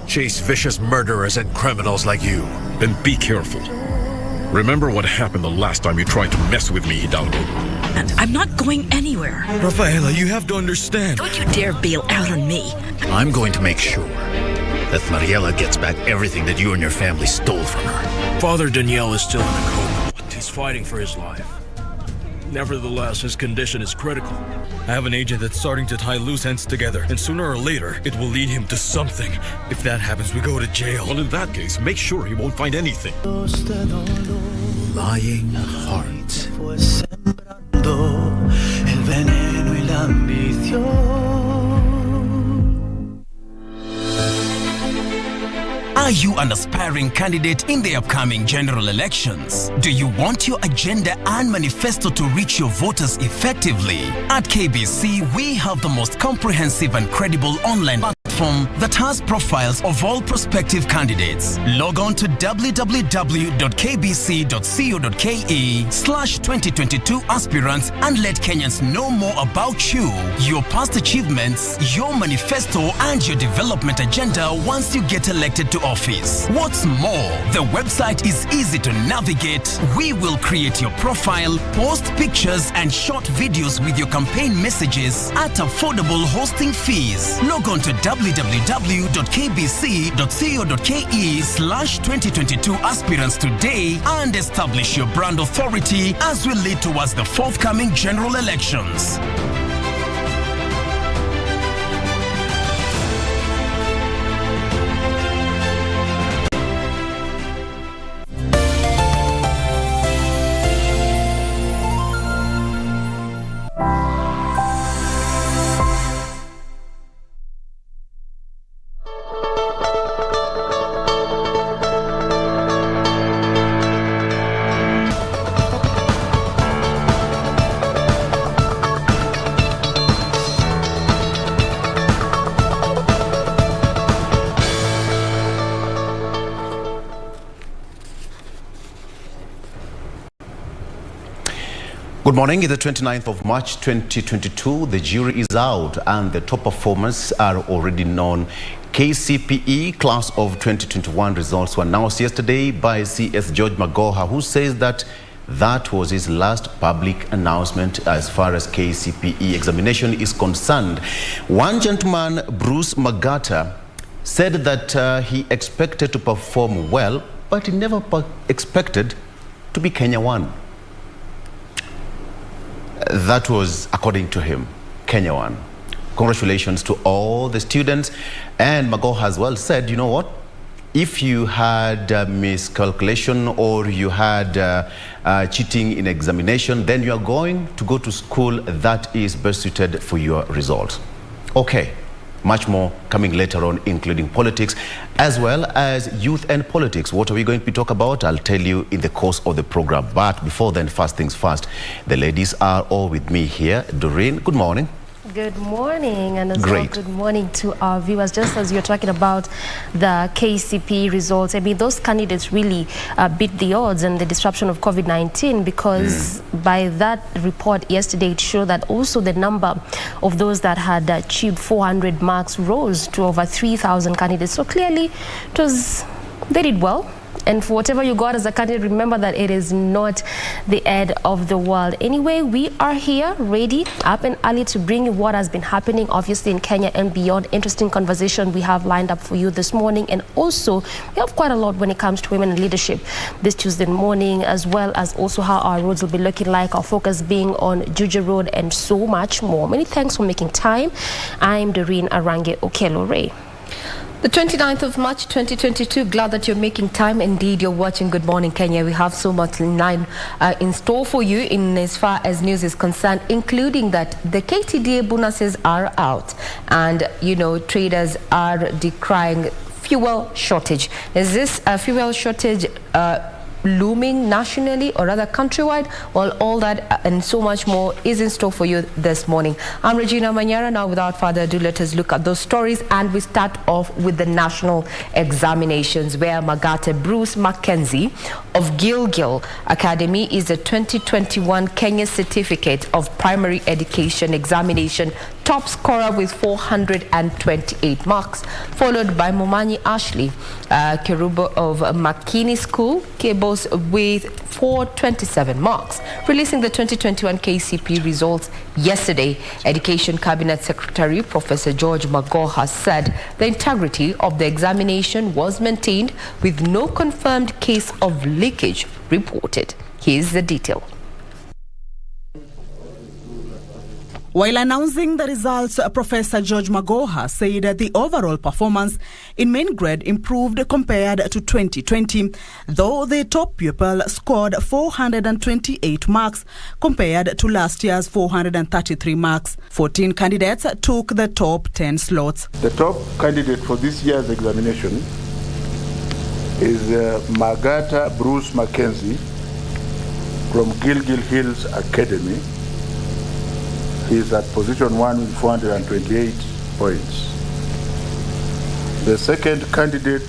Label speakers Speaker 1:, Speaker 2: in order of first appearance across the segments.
Speaker 1: Chase vicious murderers and criminals like you.
Speaker 2: Then be careful. Remember what happened the last time you tried to mess with me, Hidalgo.
Speaker 3: And I'm not going anywhere.
Speaker 4: Rafaela, you have to understand.
Speaker 3: Don't you dare bail out on me.
Speaker 1: I'm going to make sure that Mariela gets back everything that you and your family stole from her.
Speaker 5: Father Daniel is still in a coma. He's fighting for his life. Nevertheless, his condition is critical.
Speaker 4: I have an agent that's starting to tie loose ends together, and sooner or later, it will lead him to something. If that happens, we go to jail.
Speaker 2: Well, in that case, make sure he won't find anything.
Speaker 1: Lying heart.
Speaker 6: Are you an aspiring candidate in the upcoming general elections? Do you want your agenda and manifesto to reach your voters effectively? At KBC, we have the most comprehensive and credible online platform that has profiles of all prospective candidates. Log on to www.kbc.co.ke/2022 aspirants and let Kenyans know more about you, your past achievements, your manifesto, and your development agenda once you get elected to office. What's more, the website is easy to navigate. We will create your profile, post pictures and short videos with your campaign messages at affordable hosting fees. Log on to www.kbc.co.ke/2022 aspirants today and establish your brand authority as we lead towards the forthcoming general elections.
Speaker 7: Good morning. It's the 29th of March 2022. The jury is out and the top performers are already known. KCPE class of 2021 results were announced yesterday by CS George Magoha, who says that was his last public announcement as far as KCPE examination is concerned. One gentleman, Bruce Magata, said that he expected to perform well, but he never expected to be Kenya 1. That was, according to him, Kenya 1. Congratulations to all the students. And Magoha as well said, you know what? If you had miscalculation or you had cheating in examination, then you are going to go to school that is best suited for your results. Okay. Much more coming later on, including politics, as well as youth and politics. What are we going to be talking about? I'll tell you in the course of the program. But before then, first things first, the ladies are all with me here. Doreen, good morning.
Speaker 8: Good morning, and as well, good morning to our viewers. Just as you're talking about the KCP results, I mean, those candidates really beat the odds and the disruption of COVID-19, because by that report yesterday, it showed that also the number of those that had achieved 400 marks rose to over 3,000 candidates. So clearly, they did well. And for whatever you got as a candidate, remember that it is not the end of the world. Anyway, we are here, ready, up and early to bring you what has been happening, obviously, in Kenya and beyond. Interesting conversation we have lined up for you this morning. And also, we have quite a lot when it comes to women in leadership this Tuesday morning, as well as also how our roads will be looking like, our focus being on Juja Road and so much more. Many thanks for making time. I'm Doreen Arange Okelo-Ray.
Speaker 9: The 29th of March 2022, glad that you're making time. Indeed, you're watching Good Morning Kenya. We have so much in store for you in as far as news is concerned, including that the KTDA bonuses are out and, you know, traders are decrying fuel shortage. Is this a fuel shortage looming nationally or rather countrywide? Well, all that and so much more is in store for you this morning. I'm Regina Manyara. Now, without further ado, let us look at those stories, and we start off with the national examinations, where Magate Bruce Mackenzie of Gilgil Academy is the 2021 Kenya Certificate of Primary Education Examination top scorer with 428 marks, followed by Momanyi Ashley Kerubo of Makini School, KBOS, with 427 marks. Releasing the 2021 KCP results yesterday, Education Cabinet Secretary Professor George Magoha said the integrity of the examination was maintained with no confirmed case of leakage reported. Here's the detail.
Speaker 10: While announcing the results, Professor George Magoha said that the overall performance in main grade improved compared to 2020, though the top pupil scored 428 marks compared to last year's 433 marks. 14 candidates took the top 10 slots.
Speaker 11: The top candidate for this year's examination is Magata Bruce Mackenzie from Gilgil Hills Academy. He is at position 1 with 428 points. The second candidate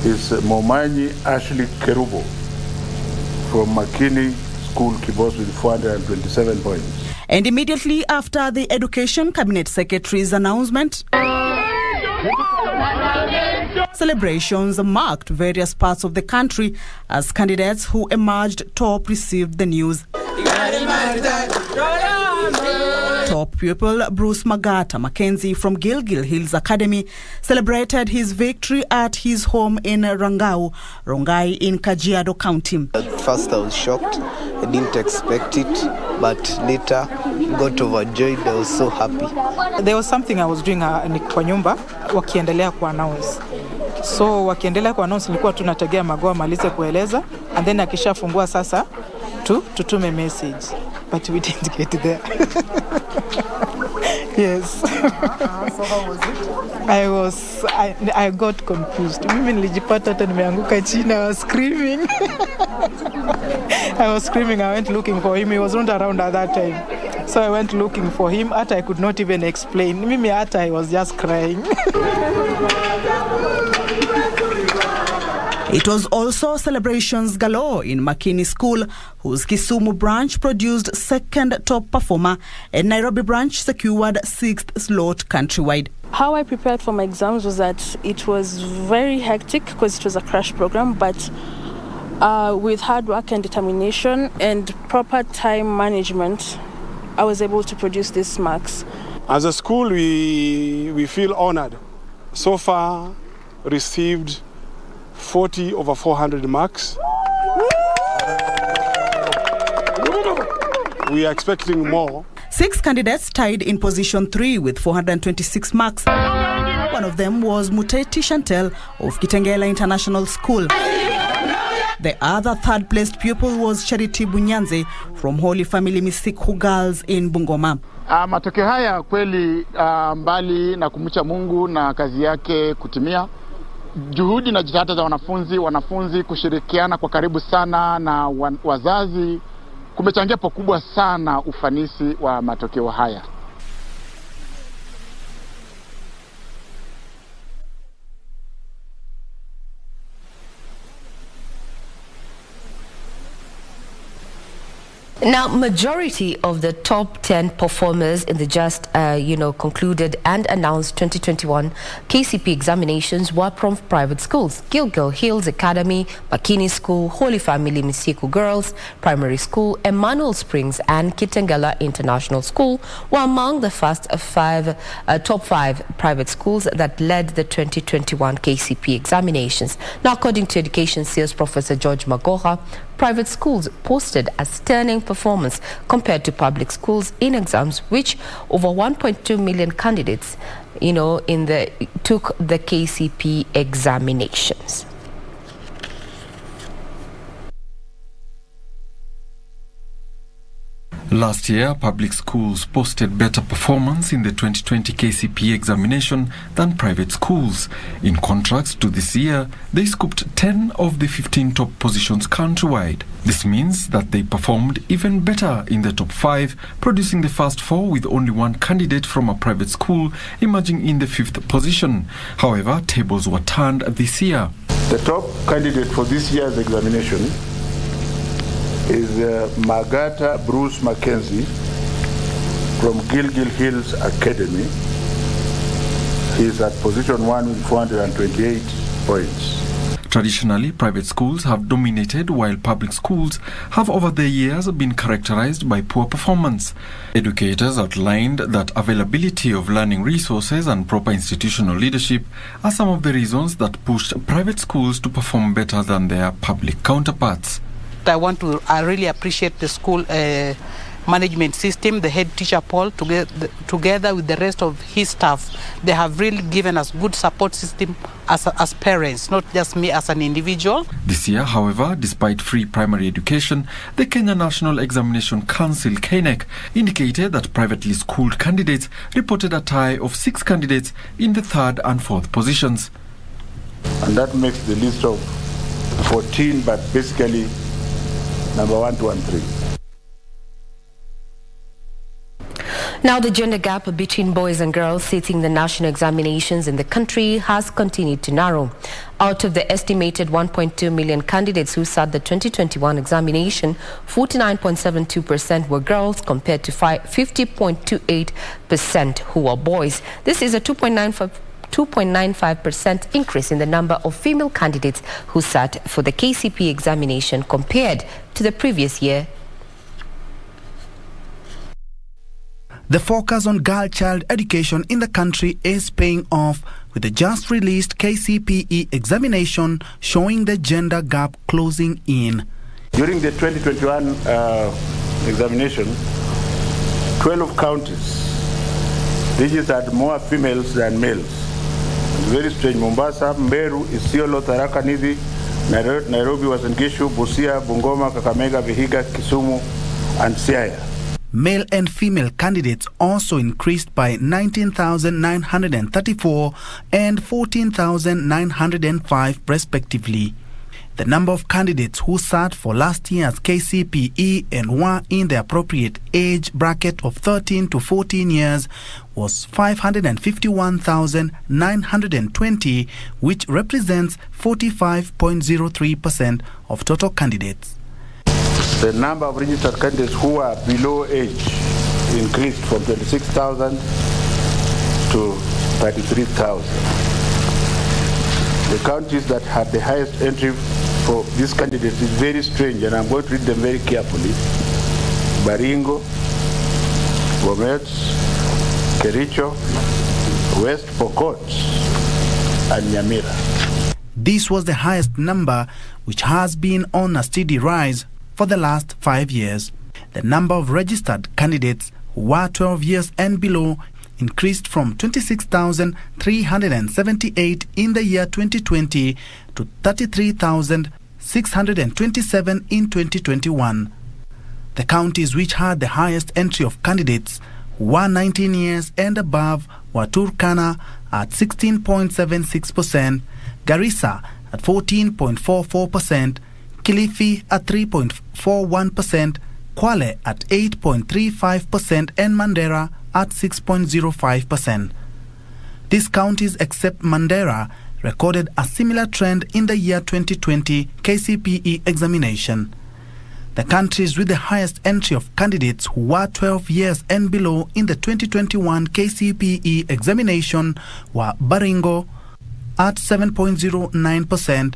Speaker 11: is Momanyi Ashley Kerubo from Makini School, KBOS, with 427 points.
Speaker 10: And immediately after the Education Cabinet Secretary's announcement, celebrations marked various parts of the country as candidates who emerged top received the news. Top pupil Bruce Magata Mackenzie from Gilgil Hills Academy celebrated his victory at his home in Rangau, Rongai in Kajiado County.
Speaker 12: At first I was shocked, I didn't expect it, but later got overjoyed. I was so happy.
Speaker 13: There was something I was doing kwa nyumba wakiendelea ku announce. So wakiendelea ku announce nilikuwa tunategea Magoha malize kueleza, and then akishafungua sasa tutume message, but we didn't get there. Yes.
Speaker 10: So how was it?
Speaker 13: I got confused. Mimi nilijipata hata nimeanguka chini. I was screaming. I went looking for him. He was not around at that time. So I went looking for him. Hata I could not even explain. Mimi hata I was just crying.
Speaker 10: It was also celebrations galore in Makini School, whose Kisumu branch produced second top performer and Nairobi branch secured 6th slot countrywide.
Speaker 14: How I prepared for my exams was that it was very hectic because it was a crash program, but with hard work and determination and proper time management, I was able to produce these marks.
Speaker 15: As a school, we feel honored. So far, received 40 over 400 marks. We are expecting more.
Speaker 10: 6 candidates tied in position 3 with 426 marks. One of them was Muteti Chantel of Kitengela International School. The other third-placed pupil was Charity Bunyanze from Holy Family Misiku Girls in Bungoma.
Speaker 16: Matokeo haya kweli mbali na kumcha Mungu na kazi yake kutimia. Juhudi na jitihada za wanafunzi kushirikiana kwa karibu sana na wazazi kumechangia pakubwa sana ufanisi wa matokeo haya.
Speaker 9: Now, majority of the top 10 performers in the just, concluded and announced 2021 KCP examinations were from private schools. Gilgil Hills Academy, Makini School, Holy Family Misiku Girls Primary School, Emmanuel Springs and Kitengela International School were among the top 5 private schools that led the 2021 KCP examinations. Now, according to Education Sales Professor George Magoha, private schools posted a stunning performance compared to public schools in exams, which over 1.2 million candidates, took the KCP examinations.
Speaker 17: Last year, public schools posted better performance in the 2020 KCP examination than private schools. In contrast to this year, they scooped 10 of the 15 top positions countrywide. This means that they performed even better in the top 5, producing the first 4 with only one candidate from a private school emerging in the 5th position. However, tables were turned this year.
Speaker 11: The top candidate for this year's examination is Magata Bruce Mackenzie from Gilgil Hills Academy. He is at position 1 with 428 points.
Speaker 17: Traditionally, private schools have dominated, while public schools have over the years been characterized by poor performance. Educators outlined that availability of learning resources and proper institutional leadership are some of the reasons that pushed private schools to perform better than their public counterparts.
Speaker 18: I really appreciate the school management system, the head teacher Paul, together with the rest of his staff. They have really given us good support system as parents, not just me as an individual.
Speaker 17: This year, however, despite free primary education, the Kenya National Examination Council, KNEC, indicated that privately schooled candidates reported a tie of 6 candidates in the 3rd and 4th positions.
Speaker 11: And that makes the list of 14, but basically number 1, 2, and 3.
Speaker 9: Now, the gender gap between boys and girls sitting the national examinations in the country has continued to narrow. Out of the estimated 1.2 million candidates who sat the 2021 examination, 49.72% were girls compared to 50.28% who were boys. This is a 2.95% increase in the number of female candidates who sat for the KCPE examination compared to the previous year.
Speaker 19: The focus on girl child education in the country is paying off, with the just released KCPE examination showing the gender gap closing in.
Speaker 11: During the 2021 examination, 12 counties registered more females than males. It's very strange. Mombasa, Meru, Isiolo, Tharaka Nithi, Nairobi, Uasin Gishu, Busia, Bungoma, Kakamega, Vihiga, Kisumu, and Siaya.
Speaker 19: Male and female candidates also increased by 19,934 and 14,905 respectively. The number of candidates who sat for last year's KCPE and were in the appropriate age bracket of 13 to 14 years was 551,920, which represents 45.03% of total candidates.
Speaker 11: The number of registered candidates who are below age increased from 26,000 to 33,000. The counties that had the highest entry for these candidates is very strange, and I'm going to read them very carefully. Baringo, Bomet, Kericho, West Pokot, and Nyamira.
Speaker 19: This was the highest number, which has been on a steady rise for the last 5 years. The number of registered candidates who were 12 years and below increased from 26,378 in the year 2020 to 33,627 in 2021. The counties which had the highest entry of candidates who were 19 years and above were Turkana at 16.76%, Garissa at 14.44%, Kilifi at 3.41%, Kwale at 8.35%, and Mandera at 6.05%. These counties, except Mandera, recorded a similar trend in the year 2020 KCPE examination. The countries with the highest entry of candidates who were 12 years and below in the 2021 KCPE examination were Baringo at 7.09%,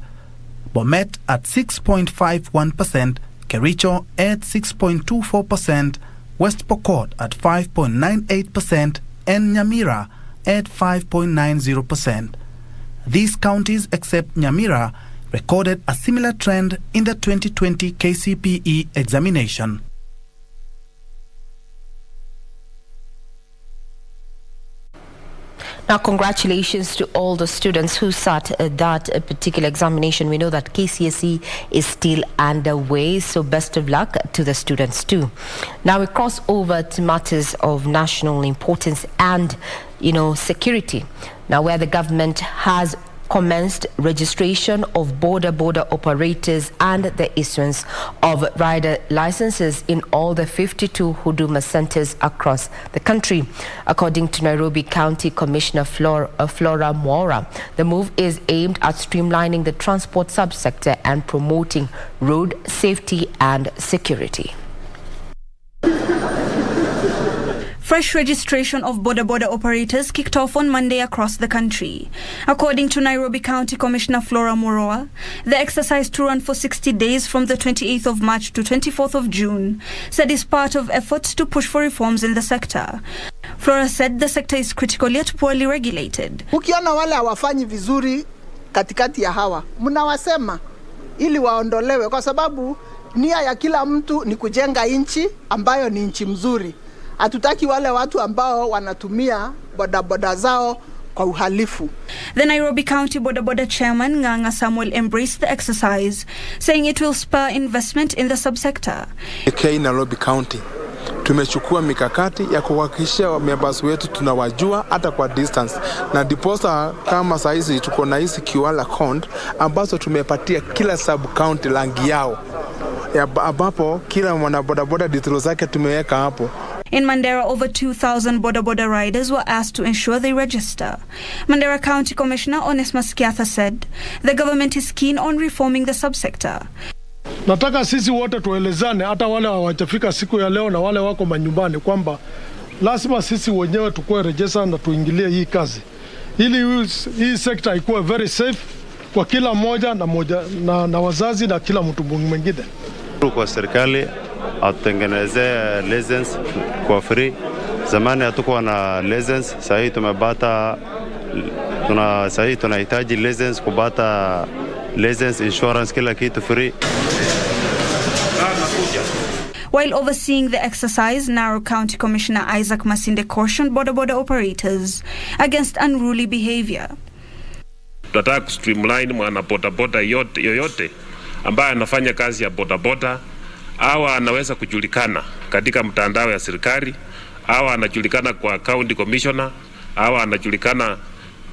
Speaker 19: Bomet at 6.51%, Kericho at 6.24%, West Pokot at 5.98%, and Nyamira at 5.90%. These counties, except Nyamira, recorded a similar trend in the 2020 KCPE examination.
Speaker 9: Now, congratulations to all the students who sat that particular examination. We know that KCSE is still underway, so best of luck to the students too. Now we cross over to matters of national importance and, security. Now, where the government has commenced registration of border operators and the issuance of rider licenses in all the 52 Huduma centers across the country. According to Nairobi County Commissioner Flora Mwora, the move is aimed at streamlining the transport subsector and promoting road safety and security.
Speaker 20: Fresh registration of border operators kicked off on Monday across the country. According to Nairobi County Commissioner Flora Mwora, the exercise, to run for 60 days from the 28th of March to 24th of June, said is part of efforts to push for reforms in the sector. Flora said the sector is critical yet poorly regulated.
Speaker 21: Ukiona wale hawafanyi vizuri katikati ya hawa, mnawasema ili waondolewe, kwa sababu nia ya kila mtu ni kujenga nchi ambayo ni nchi mzuri. Hatutaki wale watu ambao wanatumia bodaboda zao kwa uhalifu.
Speaker 20: The Nairobi County Boda Chairman Nganga Samuel embraced the exercise, saying it will spur investment in the subsector.
Speaker 22: Nairobi County tumechukua mikakati ya kuhakikisha members wetu tunawajua hata kwa distance, na diposa kama saizi tuko na hizi QR account ambazo tumepatia kila sub county rangi yao, ambapo kila mwana bodaboda details zake tumeweka hapo.
Speaker 20: In Mandera, over 2,000 boda riders were asked to ensure they register. Mandera County Commissioner Onesmus Kiatha said the government is keen on reforming the subsector.
Speaker 23: Nataka sisi wote tuelezane, hata wale hawajafika siku ya leo na wale wako manyumbani, kwamba lazima sisi wenyewe tukue register na tuingilie hii kazi, ili hii sector ikuwe very safe kwa kila mmoja na wazazi na kila mtu mwingine.
Speaker 24: Kwa serikali atengeneze license kwa free. Zamani hatukuwa na license, sasa tumepata, sasa tunahitaji license kupata license, insurance, kila kitu free.
Speaker 20: While overseeing the exercise, Narok County Commissioner Isaac Masinde cautioned boda operators against unruly behavior.
Speaker 25: Tunataka streamline mwana boda yoyote ambaye anafanya kazi ya boda au anaweza kujulikana katika mtandao ya serikali, au anajulikana kwa county commissioner, au anajulikana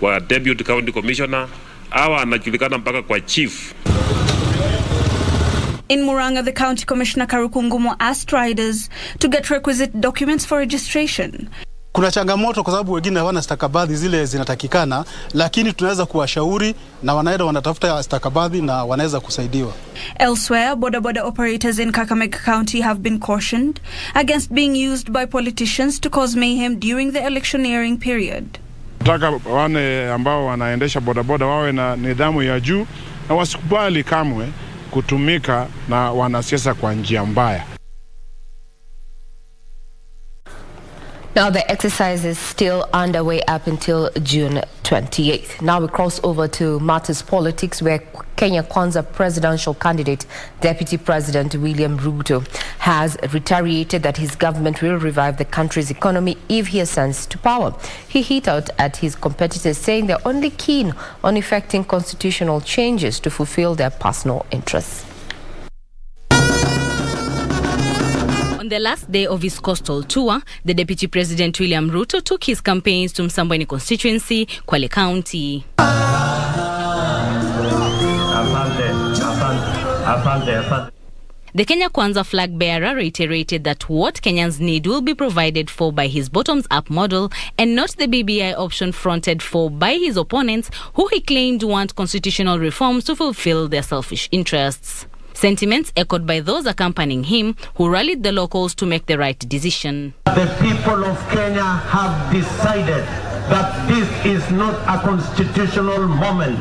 Speaker 25: kwa deputy county commissioner, au anajulikana mpaka kwa chief.
Speaker 20: In Muranga, the county commissioner Karukungumo asked riders to get requisite documents for registration.
Speaker 26: Kuna changamoto kwa sababu wengine hawana stakabadhi zile zinatakikana, lakini tunaweza kuwashauri na wanaenda wanatafuta stakabadhi na wanaweza kusaidiwa.
Speaker 20: Elsewhere, boda operators in Kakamega County have been cautioned against being used by politicians to cause mayhem during the electioneering period.
Speaker 11: Nataka wale ambao wanaendesha bodaboda wawe na nidhamu ya juu na wasikubali kamwe kutumika na wanasiasa kwa njia mbaya.
Speaker 9: Now, the exercise is still underway up until June 28th. Now we cross over to matters politics, where Kenya Kwanza presidential candidate, Deputy President William Ruto, has reiterated that his government will revive the country's economy if he ascends to power. He hit out at his competitors, saying they're only keen on effecting constitutional changes to fulfill their personal interests.
Speaker 27: On the last day of his coastal tour, the Deputy President William Ruto took his campaigns to Msambweni constituency, Kwale County. The Kenya Kwanza flag bearer reiterated that what Kenyans need will be provided for by his bottoms-up model and not the BBI option fronted for by his opponents, who he claimed want constitutional reforms to fulfill their selfish interests. Sentiments echoed by those accompanying him, who rallied the locals to make the right decision.
Speaker 28: The people of Kenya have decided that this is not a constitutional moment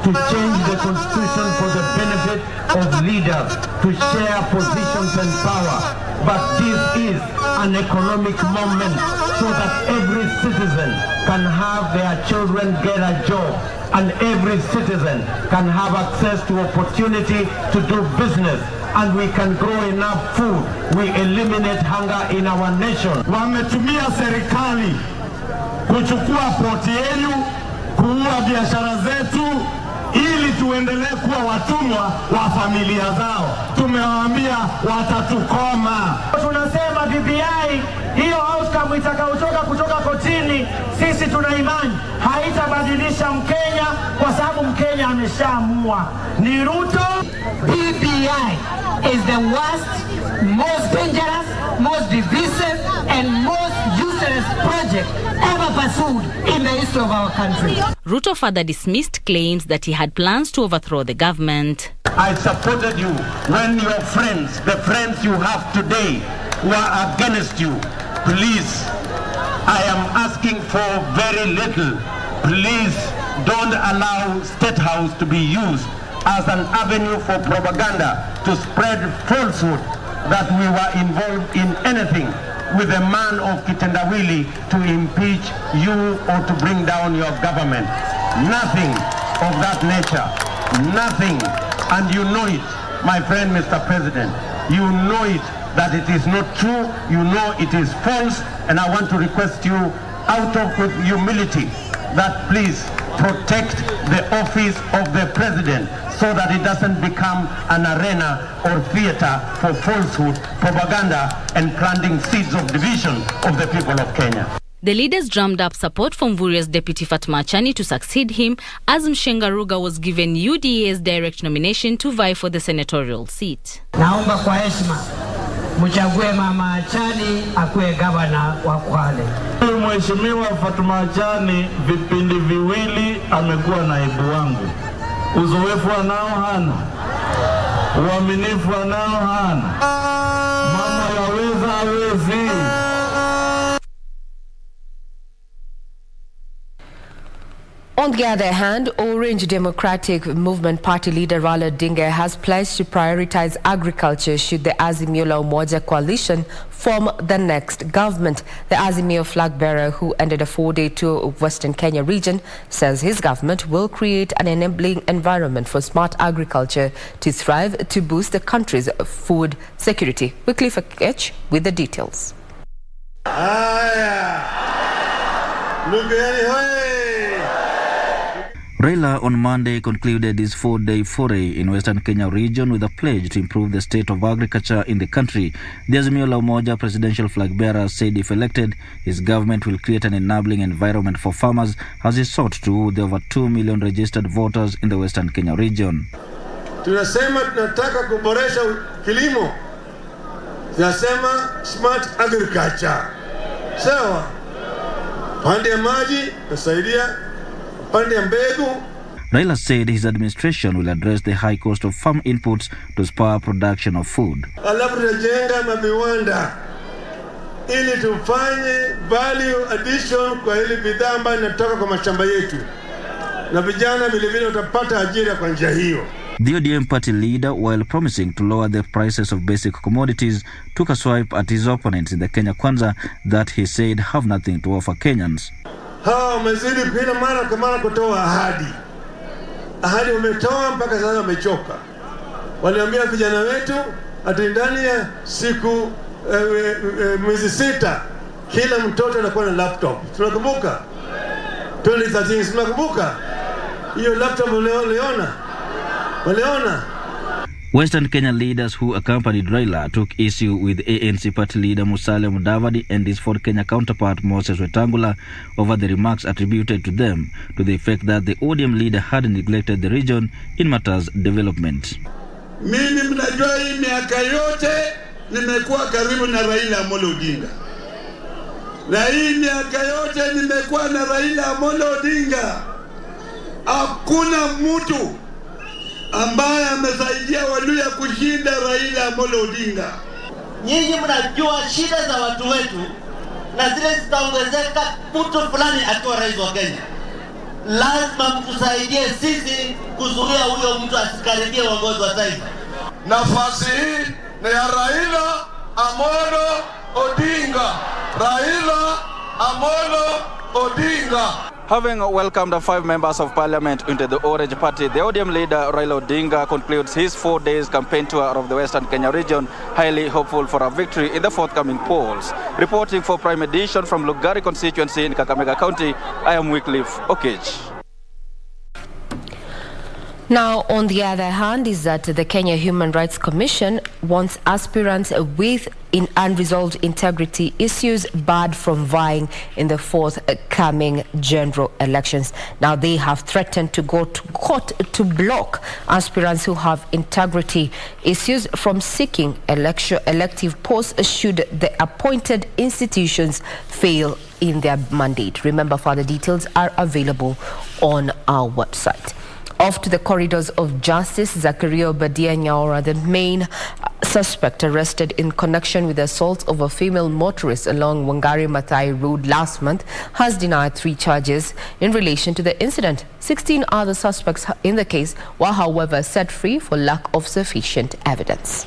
Speaker 28: to change the constitution for the benefit of leaders to share positions and power, but this is an economic moment so that every citizen can have their children get a job and every citizen can have access to opportunity to do business, and we can grow enough food. We eliminate hunger in our nation.
Speaker 29: Wametumia serikali kuchukua poti yenu, kuua biashara zetu, ili tuendelee kuwa watumwa wa familia zao. Tumewaambia watatukoma.
Speaker 28: Tunasema BBI hiyo outcome itakayotoka kutoka kotini
Speaker 29: Lakini sisi tuna imani haitabadilisha Mkenya kwa sababu Mkenya ameshaamua ni Ruto.
Speaker 1: BBI is the worst, most dangerous, most divisive and most useless project ever pursued in the history of our country.
Speaker 27: Ruto further dismissed claims that he had plans to overthrow the government.
Speaker 29: I supported you when your friends, the friends you have today, were against you. Please, I am asking for very little. Please don't allow State House to be used as an avenue for propaganda to spread falsehood that we were involved in anything with a man of Kitendawili to impeach you or to bring down your government. Nothing of that nature. Nothing. And you know it, my friend Mr. President. You know it, that it is not true. You know it is false. And I want to request you out of with humility that please protect the office of the president so that it doesn't become an arena or theater for falsehood, propaganda, and planting seeds of division of the people of Kenya.
Speaker 27: The leaders drummed up support from Mvurya's deputy Fatma Achani to succeed him, as Mshenga Ruga was given UDA's direct nomination to vie for the senatorial seat.
Speaker 1: Naomba kwa heshima mchague Mama Achani akuwe gavana wa Kwale.
Speaker 29: Mheshimiwa Fatma Achani vipindi viwili amekuwa naibu wangu. Uzoefu anao hana, uaminifu anao hana. Mama yaweza hawezi.
Speaker 9: On the other hand, Orange Democratic Movement Party leader Raila Odinga has pledged to prioritize agriculture should the Azimio la Umoja coalition form the next government. The Azimio flag bearer, who ended a 4-day tour of Western Kenya region, says his government will create an enabling environment for smart agriculture to thrive to boost the country's food security. Weekly for Ketch with the details.
Speaker 2: Raila on Monday concluded his 4-day foray in Western Kenya region with a pledge to improve the state of agriculture in the country. The Azimio la Umoja presidential flag bearer said if elected, his government will create an enabling environment for farmers as he sought to woo the over 2 million registered voters in the Western Kenya region.
Speaker 29: Tunasema tunataka kuboresha kilimo. Tunasema smart agriculture. Sawa. Pande ya maji tusaidia.
Speaker 2: Raila said his administration will address the high cost of farm inputs to spur production of food.
Speaker 29: Alafu tunajenga maviwanda ili tufanye value addition kwa ile bidhaa ambayo inatoka kwa mashamba yetu. Na vijana vile vile watapata ajira kwa njia hiyo.
Speaker 2: The ODM party leader, while promising to lower the prices of basic commodities, took a swipe at his opponents in the Kenya Kwanza that he said have nothing to offer Kenyans.
Speaker 29: Hawa wamezidi kila mara kwa mara kutoa ahadi. Ahadi wametoa mpaka sasa wamechoka. Waliambia vijana wetu ati ndani ya siku mwezi 6 kila mtoto anakuwa na laptop. Tunakumbuka? 2013 tunakumbuka? Hiyo laptop waliona?
Speaker 2: Western Kenya leaders who accompanied Raila took issue with ANC party leader Musalia Mudavadi and his Ford Kenya counterpart Moses Wetangula over the remarks attributed to them to the effect that the ODM leader had neglected the region in matters development.
Speaker 29: Mimi mnajua hii miaka yote nimekuwa karibu na Raila Amolo Odinga. Na hii miaka yote nimekuwa na Raila Amolo Odinga. Hakuna mtu ambaye amesaidia Waluya kushinda Raila Amolo Odinga.
Speaker 3: Nyinyi mnajua shida za watu wetu na zile zitaongezeka mtu fulani akiwa rais wa Kenya. Lazima mtusaidie sisi kuzuia huyo mtu asikaribie uongozi wa taifa.
Speaker 29: Nafasi hii ni ya Raila Amolo Odinga. Raila Amolo Odinga.
Speaker 2: Having welcomed the 5 members of parliament into the Orange Party, the ODM leader Raila Odinga concludes his 4 days campaign tour of the Western Kenya region, highly hopeful for a victory in the forthcoming polls. Reporting for Prime Edition from Lugari constituency in Kakamega County, I am Wycliffe Okech.
Speaker 9: Now, on the other hand, is that the Kenya Human Rights Commission wants aspirants with in unresolved integrity issues barred from vying in the forthcoming general elections. Now, they have threatened to go to court to block aspirants who have integrity issues from seeking elective posts should the appointed institutions fail in their mandate. Remember, further details are available on our website. Off to the corridors of justice, Zakaria Obadia Nyaora, the main suspect arrested in connection with the assault of a female motorist along Wangari Maathai Road last month, has denied 3 charges in relation to the incident. 16 other suspects in the case were, however, set free for lack of sufficient evidence.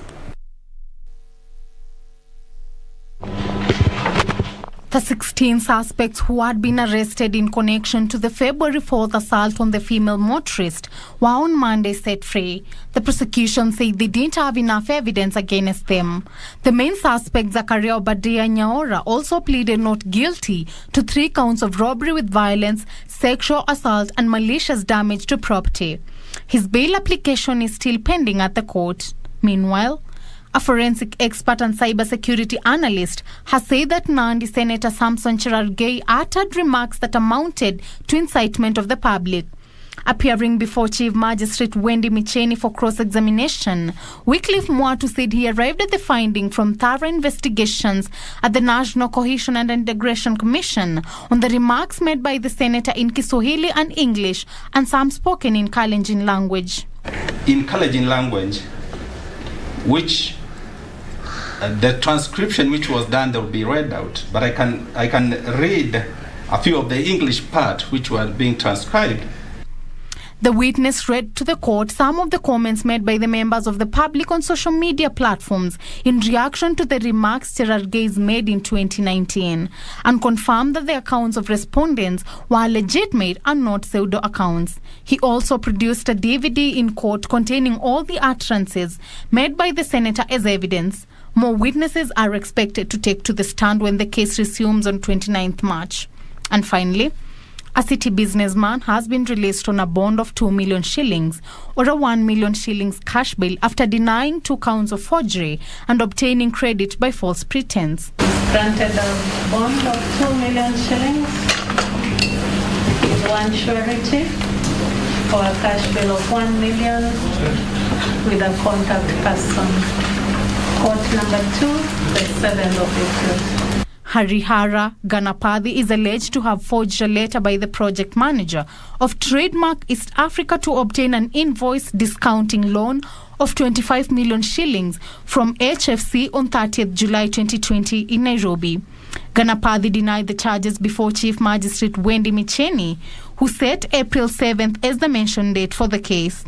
Speaker 4: The 16 suspects who had been arrested in connection to the February 4th assault on the female motorist were on Monday set free. The prosecution said they didn't have enough evidence against them. The main suspect, Zakaria Obadia Nyaora, also pleaded not guilty to 3 counts of robbery with violence, sexual assault and malicious damage to property. His bail application is still pending at the court. Meanwhile, a forensic expert and cybersecurity analyst has said that Nandi Senator Samson Cherargei uttered remarks that amounted to incitement of the public. Appearing before Chief Magistrate Wendy Micheni for cross-examination, Wycliffe Mwatu said he arrived at the finding from thorough investigations at the National Cohesion and Integration Commission on the remarks made by the senator in Kiswahili and English and some spoken in Kalenjin language.
Speaker 5: In Kalenjin language, which the transcription which was done that will be read out, but I can read a few of the English part which were being transcribed.
Speaker 4: The witness read to the court some of the comments made by the members of the public on social media platforms in reaction to the remarks Cherargei made in 2019 and confirmed that the accounts of respondents were legitimate and not pseudo accounts. He also produced a DVD in court containing all the utterances made by the senator as evidence. More witnesses are expected to take to the stand when the case resumes on 29th March. And finally, a city businessman has been released on a bond of 2 million shillings or a 1 million shillings cash bail after denying 2 counts of forgery and obtaining credit by false pretense.
Speaker 6: Granted a bond of 2 million shillings with 1 surety for a cash bail of 1 million with a contact person. Court number 2, the 7th of April.
Speaker 4: Harihara Ganapathy is alleged to have forged a letter by the project manager of Trademark East Africa to obtain an invoice discounting loan of 25 million shillings from HFC on 30th July 2020 in Nairobi. Ganapathy denied the charges before Chief Magistrate Wendy Micheni, who set April 7th as the mentioned date for the case.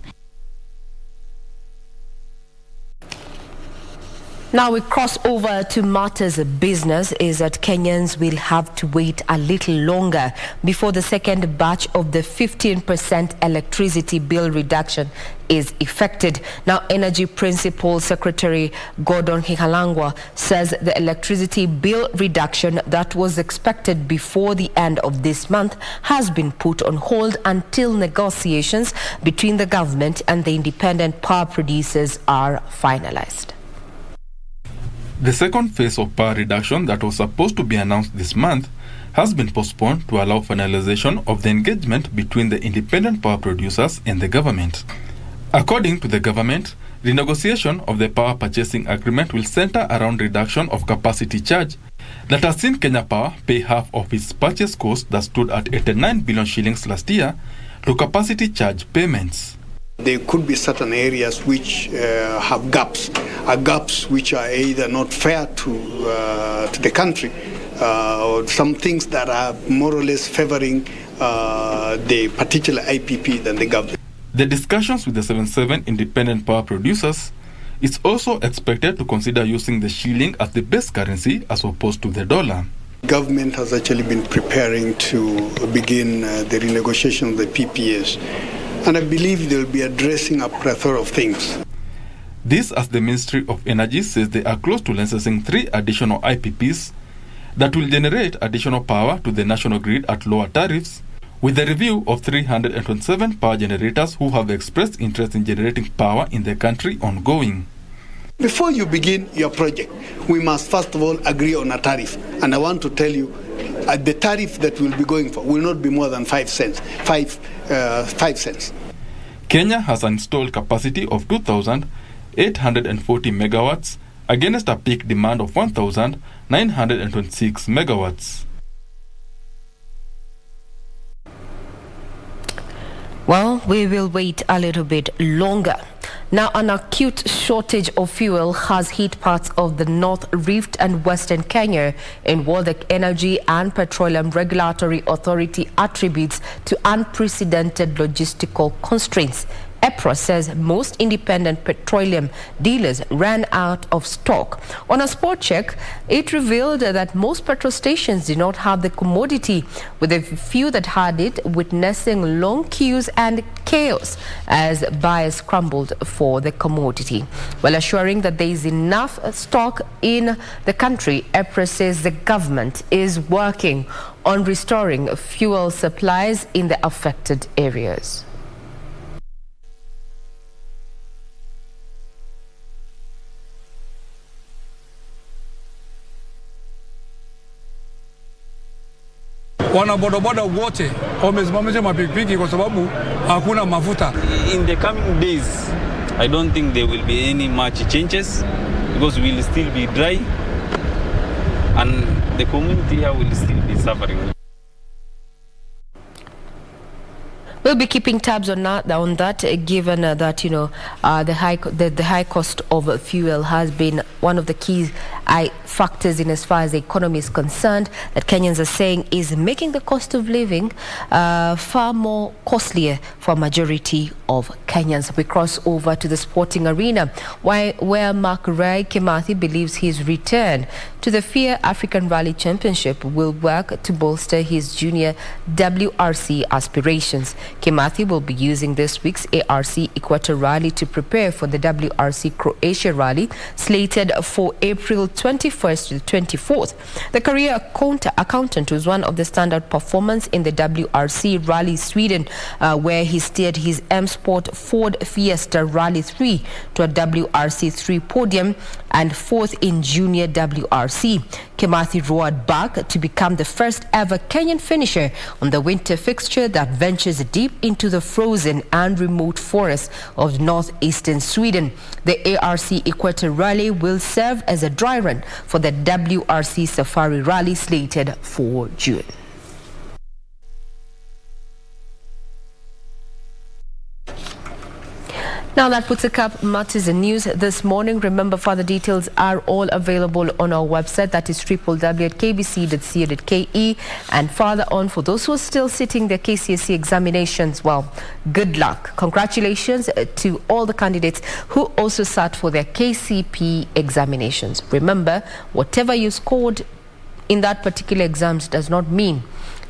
Speaker 9: Now we cross over to matters of business. Is that Kenyans will have to wait a little longer before the second batch of the 15% electricity bill reduction is effected. Now, Energy Principal Secretary Gordon Hihalangwa says the electricity bill reduction that was expected before the end of this month has been put on hold until negotiations between the government and the independent power producers are finalized.
Speaker 7: The second phase of power reduction that was supposed to be announced this month has been postponed to allow finalization of the engagement between the independent power producers and the government. According to the government, renegotiation of the power purchasing agreement will center around reduction of capacity charge that has seen Kenya Power pay half of its purchase cost that stood at 89 billion shillings last year to capacity charge payments.
Speaker 8: There could be certain areas which have gaps which are either not fair to the country, or some things that are more or less favoring the particular IPP than the government.
Speaker 7: The discussions with the 77 independent power producers is also expected to consider using the shilling as the base currency as opposed to the dollar.
Speaker 8: Government has actually been preparing to begin the renegotiation of the PPAs. And I believe they'll be addressing a plethora of things.
Speaker 7: This, as the Ministry of Energy says, they are close to licensing 3 additional IPPs that will generate additional power to the national grid at lower tariffs, with the review of 327 power generators who have expressed interest in generating power in the country ongoing.
Speaker 8: Before you begin your project, we must first of all agree on a tariff. And I want to tell you, the tariff that we'll be going for will not be more than 5 cents. 5 cents.
Speaker 7: Kenya has an installed capacity of 2,840 megawatts against a peak demand of 1,926 megawatts.
Speaker 9: Well, we will wait a little bit longer. Now, an acute shortage of fuel has hit parts of the North Rift and Western Kenya, in what the Energy and Petroleum Regulatory Authority attributes to unprecedented logistical constraints. EPRA says most independent petroleum dealers ran out of stock. On a spot check, it revealed that most petrol stations did not have the commodity, with a few that had it witnessing long queues and chaos as buyers scrambled for the commodity. While assuring that there is enough stock in the country, EPRA says the government is working on restoring fuel supplies in the affected areas.
Speaker 10: Wanabodaboda wote wamesimamisha mapikipiki kwa sababu hakuna mafuta.
Speaker 12: In the coming days, I don't think there will be any much changes because we will still be dry and the community here will still be suffering.
Speaker 9: We'll be keeping tabs on that, given that the high cost of fuel has been one of the key factors in as far as the economy is concerned, that Kenyans are saying is making the cost of living far more costlier for a majority of Kenyans. We cross over to the sporting arena, where Mark Rai Kimathi believes his return to the FIA African Rally Championship will work to bolster his junior WRC aspirations. Kimathi will be using this week's ARC Equator Rally to prepare for the WRC Croatia Rally, slated for April 21st to the 24th. The career accountant was one of the standout performers in the WRC Rally Sweden, where he steered his M Sport Ford Fiesta Rally 3 to a WRC 3 podium and 4th in junior WRC. Kimathi roared back to become the first ever Kenyan finisher on the winter fixture that ventures deep into the frozen and remote forests of northeastern Sweden. The ARC Equator Rally will serve as a dry run for the WRC Safari Rally, slated for June. Now that puts a cap matters in news this morning. Remember, further details are all available on our website, that is www.kbc.co.ke. And further on, for those who are still sitting their KCSE examinations, well, good luck. Congratulations to all the candidates who also sat for their KCP examinations. Remember, whatever you scored in that particular exams does not mean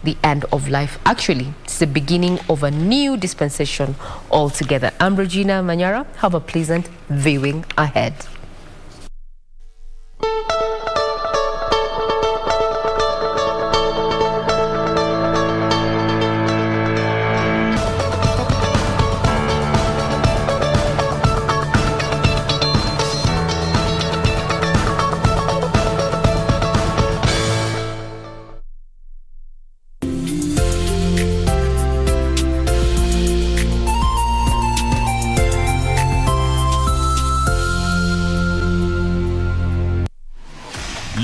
Speaker 9: the end of life. Actually, it's the beginning of a new dispensation altogether. I'm Regina Manyara. Have a pleasant viewing ahead.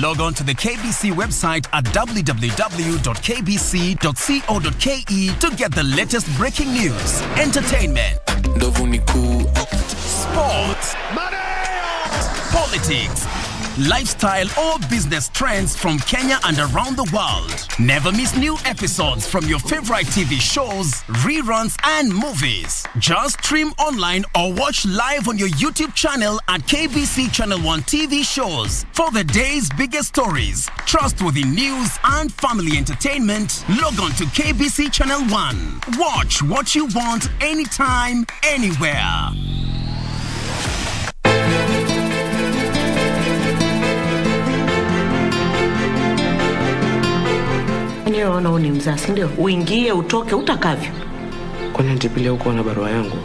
Speaker 13: Log on to the KBC website at www.kbc.co.ke to get the latest breaking news, entertainment, sports, politics, lifestyle or business trends from Kenya and around the world. Never miss new episodes from your favorite TV shows, reruns and movies. Just stream online or watch live on your YouTube channel at KBC Channel 1 TV shows. For the day's biggest stories, trustworthy news and family entertainment, log on to KBC Channel 1. Watch what you want anytime, anywhere.
Speaker 14: Unaona ni mzazi ndio uingie utoke utakavyo.
Speaker 15: Kwani antipilia uko na barua yangu?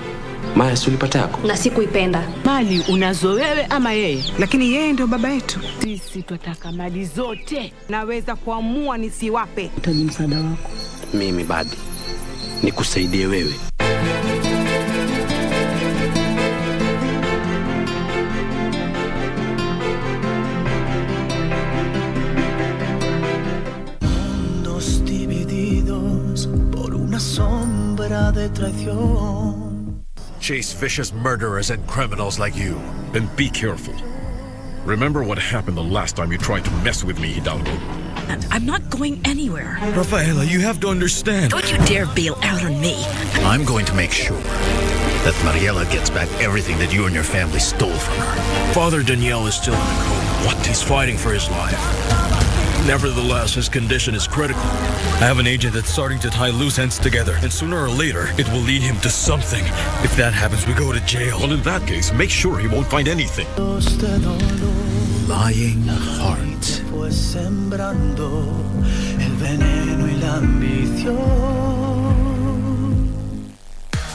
Speaker 14: Maya, si ulipata yako?
Speaker 15: Na sikuipenda.
Speaker 16: Mali unazo wewe ama yeye? Lakini yeye ndio baba yetu. Sisi tunataka mali zote. Naweza kuamua nisiwape.
Speaker 15: Nitaji msaada wako.
Speaker 14: Mimi badi nikusaidie wewe.
Speaker 17: Mundos divididos por una sombra de traición.
Speaker 18: Chase vicious murderers and criminals like you. Then be careful. Remember what happened the last time you tried to mess with me, Hidalgo.
Speaker 19: And I'm not going anywhere.
Speaker 18: Rafaela, you have to understand.
Speaker 19: Don't you dare bail out on me.
Speaker 18: I'm going to make sure that Mariela gets back everything that you and your family stole from her.
Speaker 21: Father Daniel is still in a coma.
Speaker 18: What?
Speaker 21: He's fighting for his life. Nevertheless, his condition is critical. I have an agent that's starting to tie loose ends together, and sooner or later, it will lead him to something. If that happens, we go to jail.
Speaker 18: Well, in that case, make sure he won't find anything. Lying heart.
Speaker 17: Sembrando el veneno y la ambición.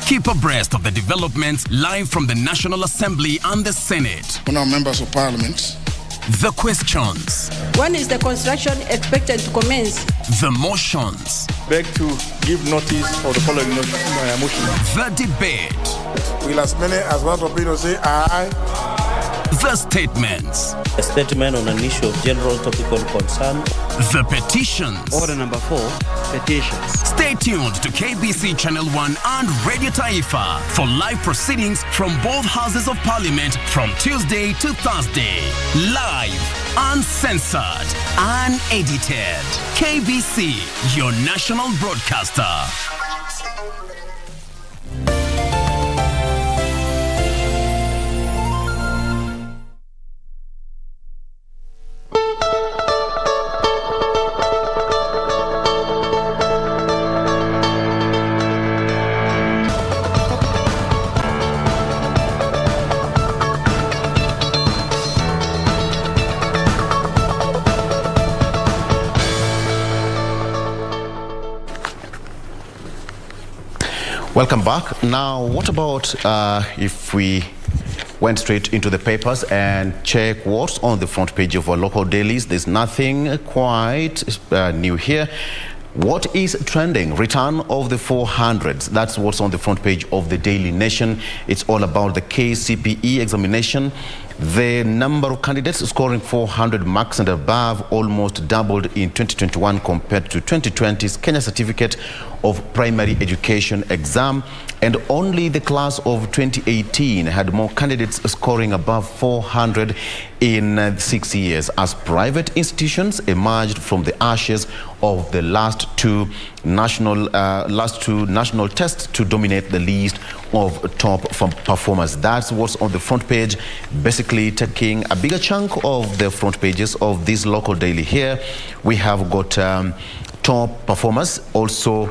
Speaker 13: Keep abreast of the developments live from the National Assembly and the Senate.
Speaker 22: On our members of parliament.
Speaker 13: The questions.
Speaker 23: When is the construction expected to commence?
Speaker 13: The motions.
Speaker 22: Beg to give notice of the following motion.
Speaker 13: The debate.
Speaker 22: Will as many as one opinion say aye?
Speaker 13: The statements.
Speaker 30: A statement on an issue of general topical concern.
Speaker 13: The petitions.
Speaker 30: Order number 4, petitions.
Speaker 13: Stay tuned to KBC Channel 1 and Radio Taifa for live proceedings from both houses of parliament from Tuesday to Thursday. Live, uncensored, unedited. KBC, your national broadcaster.
Speaker 31: Welcome back. Now, what about if we went straight into the papers and check what's on the front page of our local dailies? There's nothing quite new here. What is trending? Return of the 400s. That's what's on the front page of the Daily Nation. It's all about the KCPE examination. The number of candidates scoring 400 marks and above almost doubled in 2021 compared to 2020's Kenya Certificate of Primary Education exam, and only the class of 2018 had more candidates scoring above 400 in 6 years as private institutions emerged from the ashes of the last two national tests to dominate the list of top performers. That's what's on the front page, basically taking a bigger chunk of the front pages of this local daily here. We have got top performers also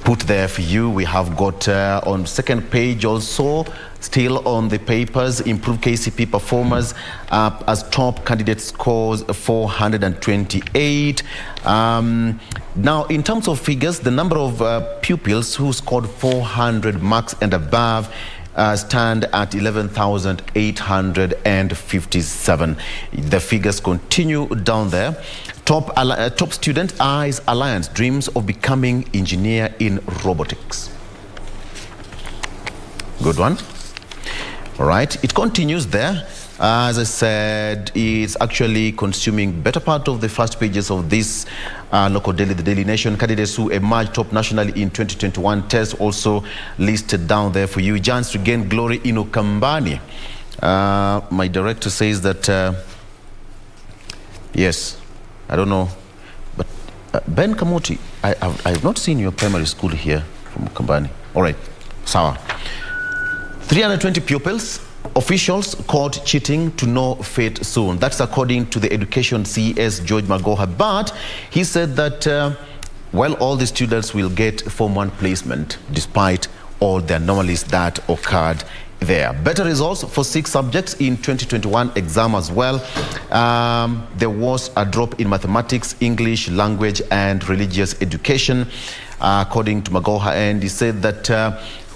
Speaker 31: put there for you. We have got on second page also, still on the papers, improved KCP performers as top candidate scores 428. Now, in terms of figures, the number of pupils who scored 400 marks and above stand at 11,857. The figures continue down there. Top student eyes Alliance dreams of becoming engineer in robotics. Good one. All right, it continues there. As I said, it's actually consuming better part of the first pages of this local daily, the Daily Nation. Candidates who emerged top nationally in 2021 test also listed down there for you. Giants regain glory in Ukambani. My director says that, yes, I don't know, but Ben Kamoti, I have not seen your primary school here from Ukambani. All right, sawa. 320 pupils. Officials caught cheating to know fate soon. That's according to the Education CS George Magoha. But he said that, all the students will get Form 1 placement despite all the anomalies that occurred there. Better results for 6 subjects in 2021 exam as well. There was a drop in mathematics, English, language, and religious education, according to Magoha. And he said that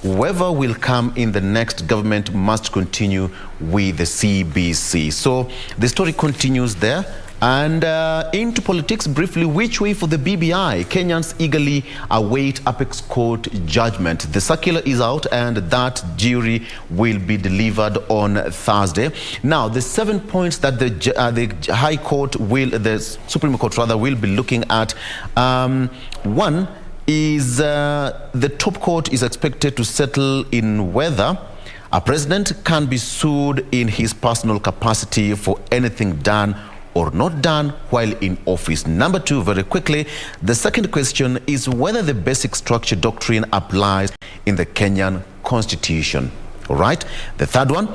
Speaker 31: whoever will come in the next government must continue with the KBC. So the story continues there. And into politics briefly, which way for the BBI? Kenyans eagerly await Apex Court judgment. The circular is out and that jury will be delivered on Thursday. Now, the 7 points that the High Court the Supreme Court rather, will be looking at. One is the top court is expected to settle in whether a president can be sued in his personal capacity for anything done or not done while in office. Number two, very quickly, the second question is whether the basic structure doctrine applies in the Kenyan Constitution. All right. The third one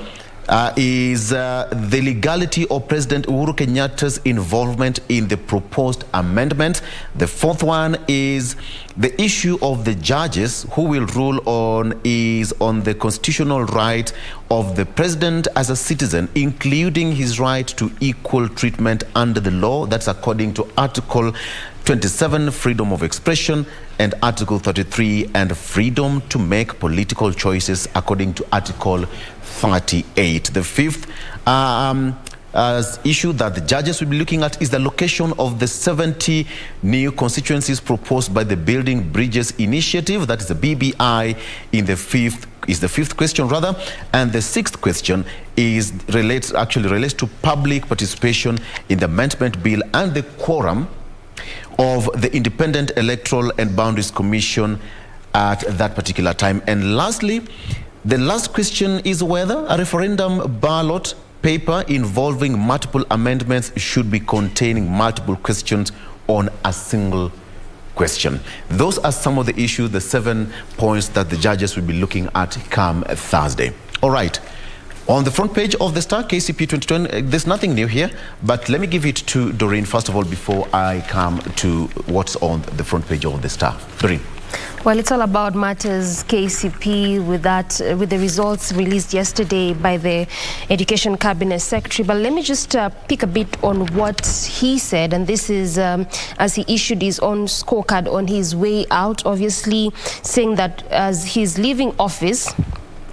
Speaker 31: is the legality of President Uhuru Kenyatta's involvement in the proposed amendment. The fourth one is the issue of the judges who will rule on the constitutional right of the president as a citizen, including his right to equal treatment under the law. That's according to Article 27, freedom of expression, and Article 33, and freedom to make political choices, according to Article 38. The fifth issue that the judges will be looking at is the location of the 70 new constituencies proposed by the Building Bridges Initiative. That is the BBI in the fifth question rather. And the sixth question relates to public participation in the amendment bill and the quorum of the Independent Electoral and Boundaries Commission at that particular time. And lastly, the last question is whether a referendum ballot paper involving multiple amendments should be containing multiple questions on a single question. Those are some of the issues, the 7 points that the judges will be looking at come Thursday. All right. On the front page of the Star, KCP 2020, there's nothing new here, but let me give it to Doreen first of all before I come to what's on the front page of the Star. Doreen.
Speaker 9: Well, it's all about matters KCP with the results released yesterday by the Education Cabinet Secretary. But let me just pick a bit on what he said, and this is as he issued his own scorecard on his way out, obviously saying that as he's leaving office,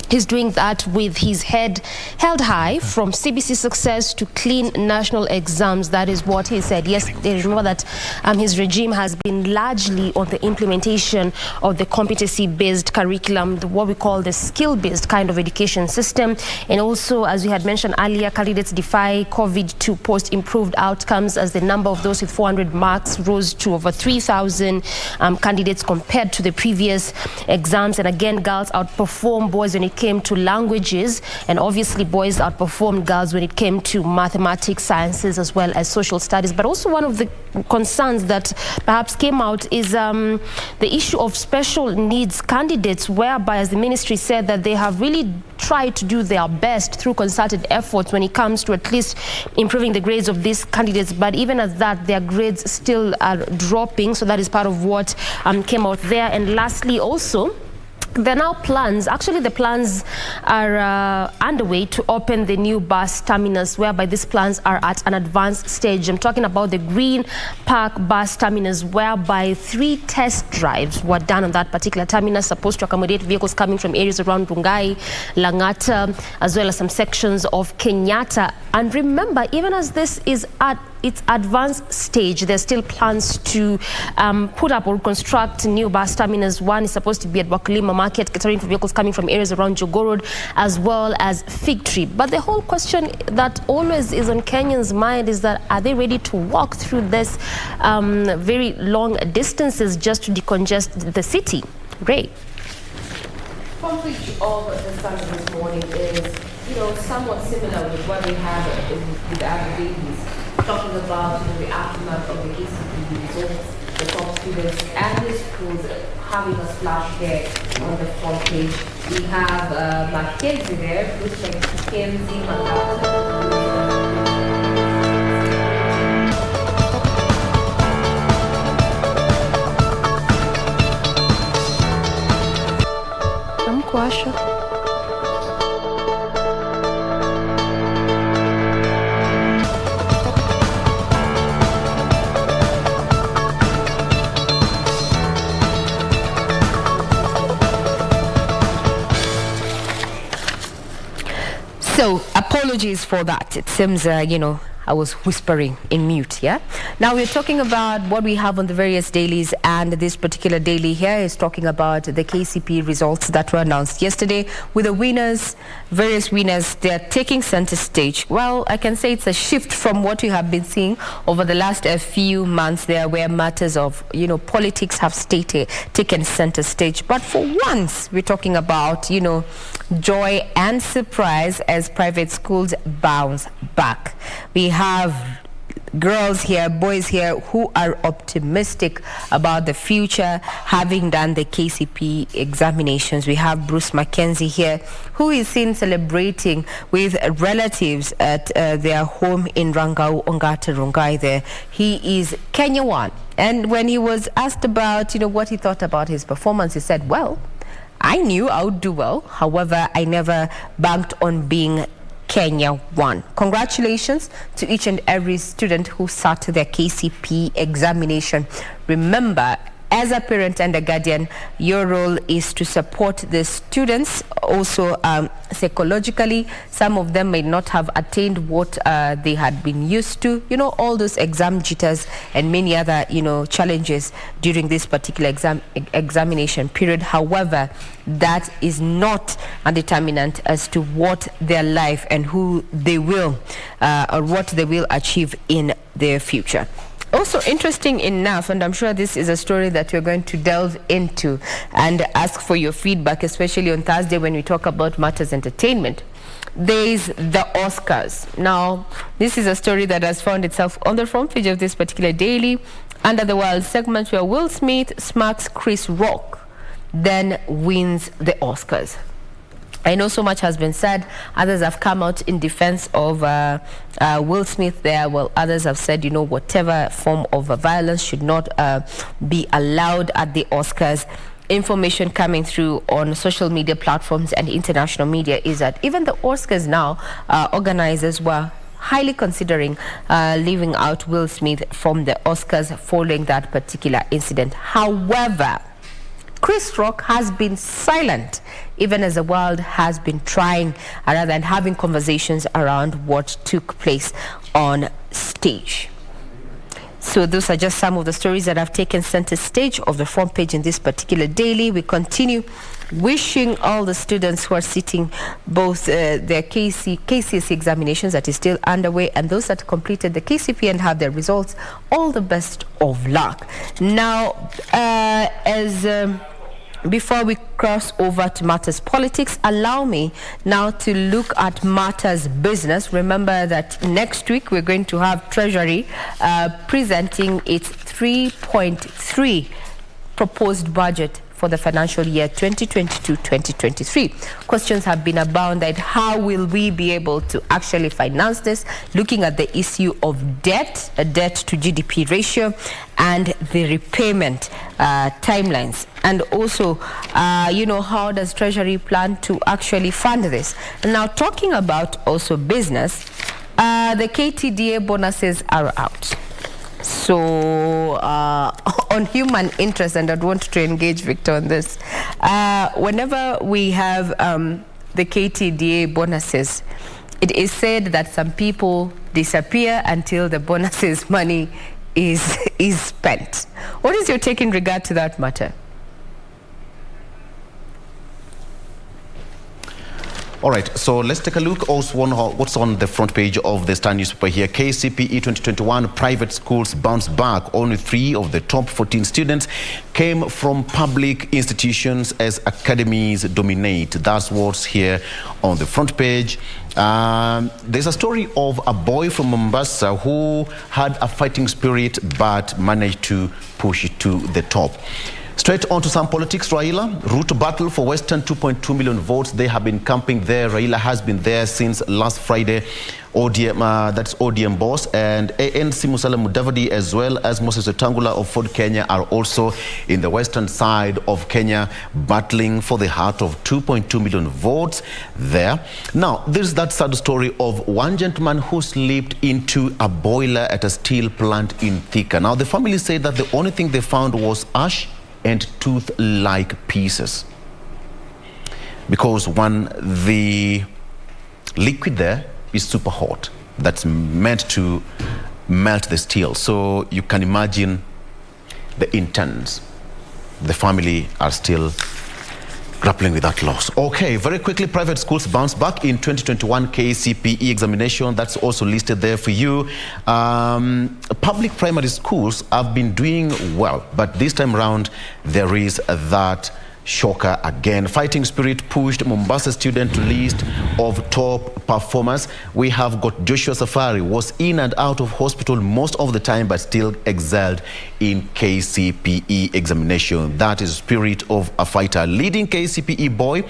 Speaker 9: he's doing that with his head held high from CBC success to clean national exams. That is what he said. Yes, remember that his regime has been largely on the implementation of the competency-based curriculum, what we call the skill-based kind of education system. And also, as we had mentioned earlier, candidates defy COVID to post improved outcomes as the number of those with 400 marks rose to over 3,000 candidates compared to the previous exams. And again, girls outperform boys when it came to languages, and obviously boys outperformed girls when it came to mathematics, sciences, as well as social studies. But also one of the concerns that perhaps came out is the issue of special needs candidates, whereby, as the ministry said, that they have really tried to do their best through concerted efforts when it comes to at least improving the grades of these candidates. But even at that, their grades still are dropping. So that is part of what came out there. And lastly, also, there are now plans, actually the plans are underway to open the new bus terminus, whereby these plans are at an advanced stage. I'm talking about the Green Park bus terminus, whereby 3 test drives were done on that particular terminus, supposed to accommodate vehicles coming from areas around Rungai, Langata, as well as some sections of Kenyatta. And remember, even as this is at its advanced stage, there's still plans to put up or construct new bus terminus. One is supposed to be at Wakulima Market, catering for vehicles coming from areas around Jogoo Road, as well as Fig Tree. But the whole question that always is on Kenyans' mind is that, are they ready to walk through this very long distances just to decongest the city? Ray. Coverage of the Standard this morning is, somewhat similar with what we have with the other babies. Talking about the aftermath of the KCP results, the top students and the schools having a splash there on the front page. We have Mackenzie there, looks like Mackenzie, Kwasha. So apologies for that. It seems, I was whispering in mute, yeah? Now we're talking about what we have on the various dailies, and this particular daily here is talking about the KCP results that were announced yesterday with the winners, various winners. They're taking center stage. Well, I can say it's a shift from what we have been seeing over the last few months there, where matters of, politics have taken center stage. But for once, we're talking about, joy and surprise as private schools bounce back. We have girls here, boys here who are optimistic about the future, having done the KCP examinations. We have Bruce Mackenzie here, who is seen celebrating with relatives at their home in Rangau, Ongata, Rongai there. He is Kenya 1. And when he was asked about, what he thought about his performance, he said, well, I knew I would do well. However, I never banked on being Kenya 1. Congratulations to each and every student who sat their KCP examination. Remember, as a parent and a guardian, your role is to support the students also psychologically. Some of them may not have attained what they had been used to, all those exam jitters and many other, challenges during this particular examination period. However, that is not a determinant as to what their life and who they will or what they will achieve in their future. Also interesting enough, and I'm sure this is a story that we're going to delve into and ask for your feedback, especially on Thursday when we talk about matters entertainment. There is the Oscars. Now, this is a story that has found itself on the front page of this particular daily under the World segment, where Will Smith smacks Chris Rock, then wins the Oscars. I know so much has been said. Others have come out in defense of Will Smith there. Well, others have said, whatever form of violence should not be allowed at the Oscars. Information coming through on social media platforms and international media is that even the Oscars now, organizers were highly considering leaving out Will Smith from the Oscars following that particular incident. However, Chris Rock has been silent, even as the world has been trying, rather than having conversations around what took place on stage. So those are just some of the stories that have taken center stage of the front page in this particular daily. We continue wishing all the students who are sitting both their KCSE examinations that is still underway, and those that completed the KCP and have their results, all the best of luck. Now, before we cross over to matters politics, allow me now to look at matters business. Remember that next week we're going to have Treasury presenting its 3.3 proposed budget for the financial year 2022-2023. Questions have been abounded. How will we be able to actually finance this? Looking at the issue of debt, a debt to GDP ratio, and the repayment timelines. And also, how does Treasury plan to actually fund this? And now, talking about also business, the KTDA bonuses are out. So on human interest, and I'd want to engage Victor on this, whenever we have the KTDA bonuses, it is said that some people disappear until the bonuses money is spent. What is your take in regard to that matter?
Speaker 31: All right, so let's take a look also on what's on the front page of the Star newspaper here. KCPE 2021 private schools bounce back. Only 3 of the top 14 students came from public institutions as academies dominate. That's what's here on the front page. There's a story of a boy from Mombasa who had a fighting spirit but managed to push it to the top. Straight on to some politics. Raila, route battle for Western, 2.2 million votes. They have been camping there. Raila has been there since last Friday. ODM, that's ODM boss, and ANC Musalia Mudavadi, as well as Moses Wetangula of Ford Kenya, are also in the western side of Kenya, battling for the heart of 2.2 million votes there. Now, there's that sad story of one gentleman who slipped into a boiler at a steel plant in Thika. Now, the family said that the only thing they found was ash and tooth-like pieces, because the liquid there is super hot. That's meant to melt the steel. So you can imagine the interns. The family are still grappling with that loss. Okay, very quickly, private schools bounce back in 2021 KCPE examination. That's also listed there for you. Public primary schools have been doing well, but this time around, there is that shocker again. Fighting spirit pushed Mombasa student to list of top performers. We have got Joshua Safari, was in and out of hospital most of the time, but still excelled in KCPE examination. That is spirit of a fighter. Leading KCPE boy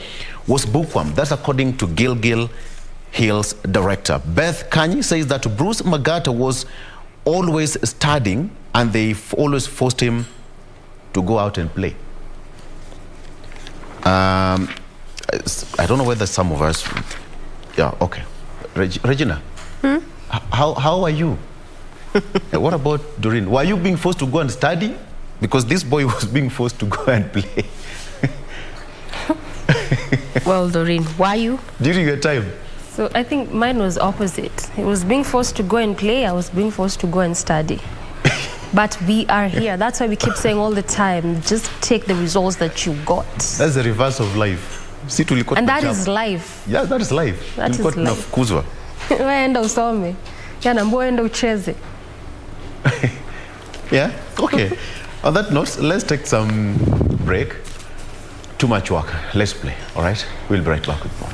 Speaker 31: was Bukwam. That's according to Gilgil Hills director. Beth Kanyi says that Bruce Magata was always studying and they always forced him to go out and play. I don't know whether some of us, yeah, okay. Regina, how are you? What about Doreen? Were you being forced to go and study? Because this boy was being forced to go and play.
Speaker 9: Well, Doreen, why you?
Speaker 31: During your time?
Speaker 9: So I think mine was opposite. He was being forced to go and play. I was being forced to go and study. But we are here. That's why we keep saying all the time, just take the results that you got.
Speaker 31: That's the reverse of life.
Speaker 9: And that is life.
Speaker 31: Yeah, that is life.
Speaker 9: That is life.
Speaker 31: Kuzwa.
Speaker 9: Waenda usome. Yana waenda ucheze.
Speaker 31: Yeah, okay. On that note, let's take some break. Too much work. Let's play, all right? We'll be right back with more.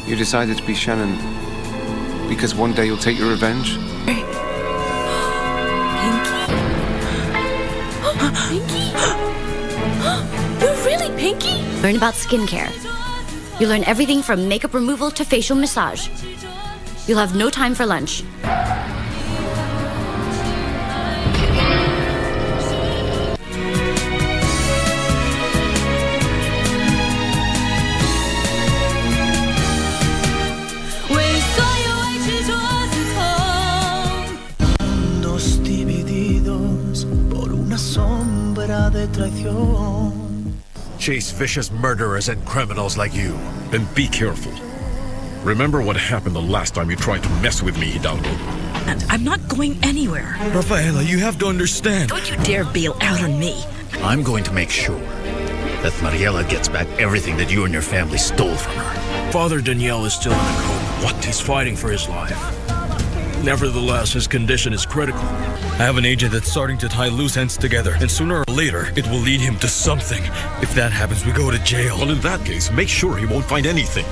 Speaker 1: You decided to be Shannon because one day you'll take your revenge?
Speaker 19: Pinky? You're really Pinky? Learn about skincare. You learn everything from makeup removal to facial massage. You'll have no time for lunch.
Speaker 18: Chase vicious murderers and criminals like you. Then be careful. Remember what happened the last time you tried to mess with me, Hidalgo.
Speaker 19: And I'm not going anywhere.
Speaker 21: Rafaela, you have to understand.
Speaker 19: Don't you dare bail out on me.
Speaker 3: I'm going to make sure that Mariela gets back everything that you and your family stole from her.
Speaker 21: Father Daniel is still in a coma. What? He's fighting for his life. Nevertheless, his condition is critical. I have an agent that's starting to tie loose ends together, and sooner or later, it will lead him to something. If that happens, we go to jail.
Speaker 18: Well, in that case, make sure he won't find anything.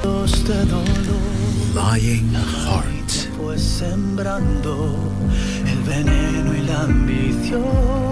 Speaker 3: Lying heart.
Speaker 17: Pues sembrando el veneno y la ambición.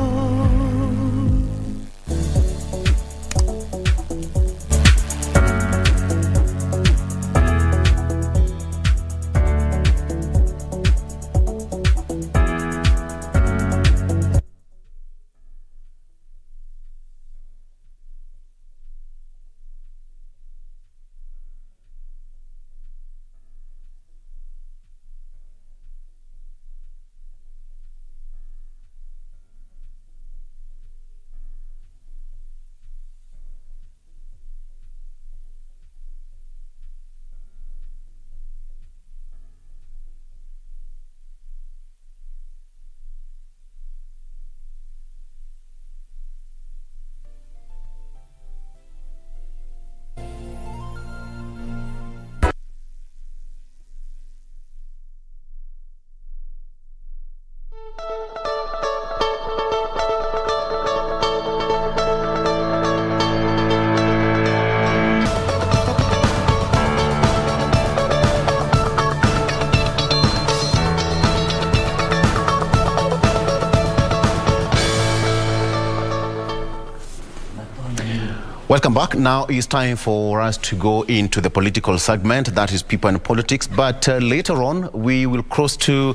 Speaker 31: Welcome back. Now it's time for us to go into the political segment, that is People and Politics. But later on, we will cross to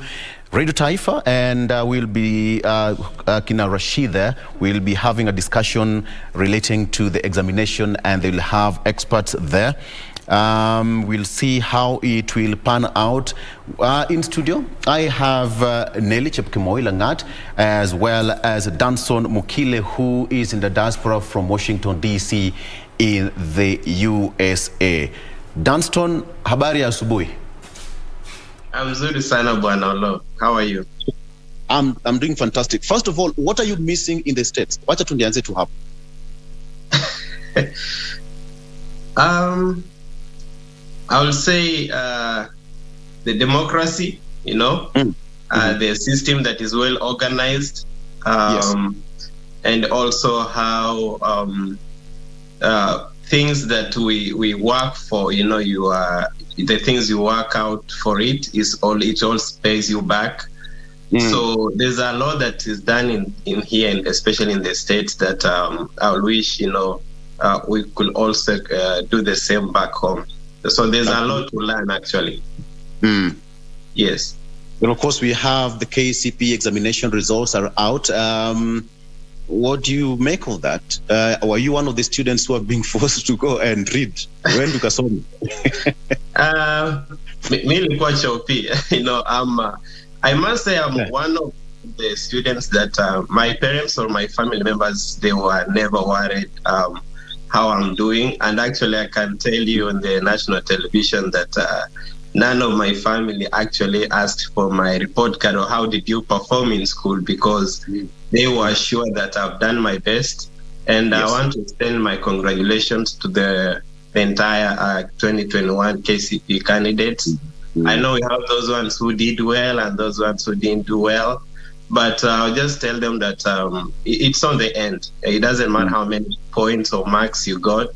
Speaker 31: Radio Taifa, and we'll be, Kina Rashid there, we'll be having a discussion relating to the examination, and they'll have experts there. We'll see how it will pan out. In studio, I have Nelly Chepkemoi Langat, as well as Danson Mukile, who is in the diaspora from Washington, D.C. in the USA. Danston, habari ya asubuhi.
Speaker 2: Mzuri sana bwana Olo. How are you?
Speaker 31: I'm doing fantastic. First of all, what are you missing in the States? Wacha tundianze tu hapo.
Speaker 2: I will say the democracy, you know, the system that is well organized, and also how things that we work for, you know, the things you work out for it all pays you back. So there's a lot that is done in here, and especially in the States, that I wish, you know, we could also do the same back home. So there's a lot to learn, actually. Yes.
Speaker 31: Well, of course, we have the KCP examination results are out. What do you make of that? Were you one of the students who are being forced to go and read? When do you
Speaker 2: you know, I must say I'm one of the students that my parents or my family members, they were never worried how I'm doing. And actually, I can tell you on the national television that none of my family actually asked for my report card or how did you perform in school, because they were sure that I've done my best. And I want to extend my congratulations to the entire 2021 KCP candidates. I know we have those ones who did well and those ones who didn't do well, but I'll just tell them that it's on the end. It doesn't matter how many points or marks you got,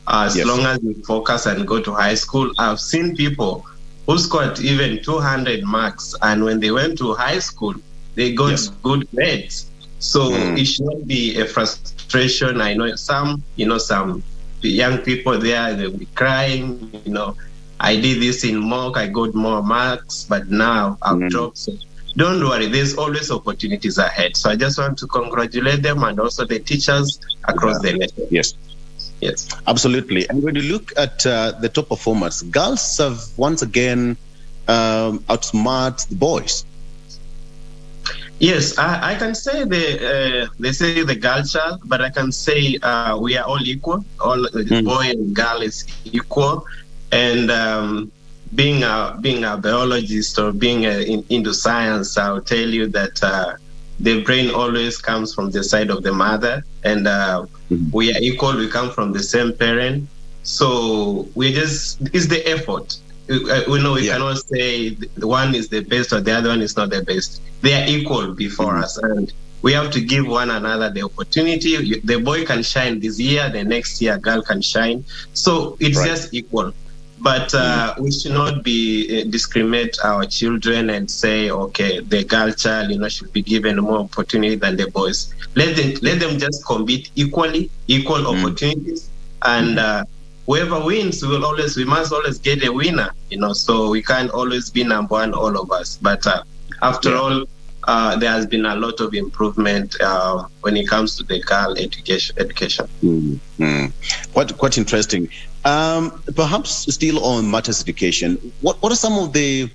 Speaker 2: as long as you focus and go to high school. I've seen people who scored even 200 marks, and when they went to high school, they got good grades. So it should be a frustration. I know some young people there, they'll be crying, you know, I did this in mock, I got more marks, but now I've dropped. So don't worry, there's always opportunities ahead. So I just want to congratulate them and also the teachers across the nation.
Speaker 31: Yes. Absolutely. And when you look at the top performers, girls have once again outsmarted the boys.
Speaker 2: Yes, I can say they say the girl child, but I can say we are all equal. All boy and girl is equal. And being a biologist or being into science, I'll tell you that the brain always comes from the side of the mother, and we are equal. We come from the same parent, so it's the effort. We know we cannot say the one is the best or the other one is not the best. They are equal before us, and we have to give one another the opportunity. The boy can shine this year, the next year girl can shine. So it's just equal. But we should not be discriminate our children and say, okay, the girl child, you know, should be given more opportunity than the boys. Let them just compete equally, equal opportunities, and whoever wins, we must always get a winner, you know. So we can't always be number one, all of us. But after all, there has been a lot of improvement when it comes to the girl education.
Speaker 31: Quite interesting. Perhaps still on matters education, what are some of the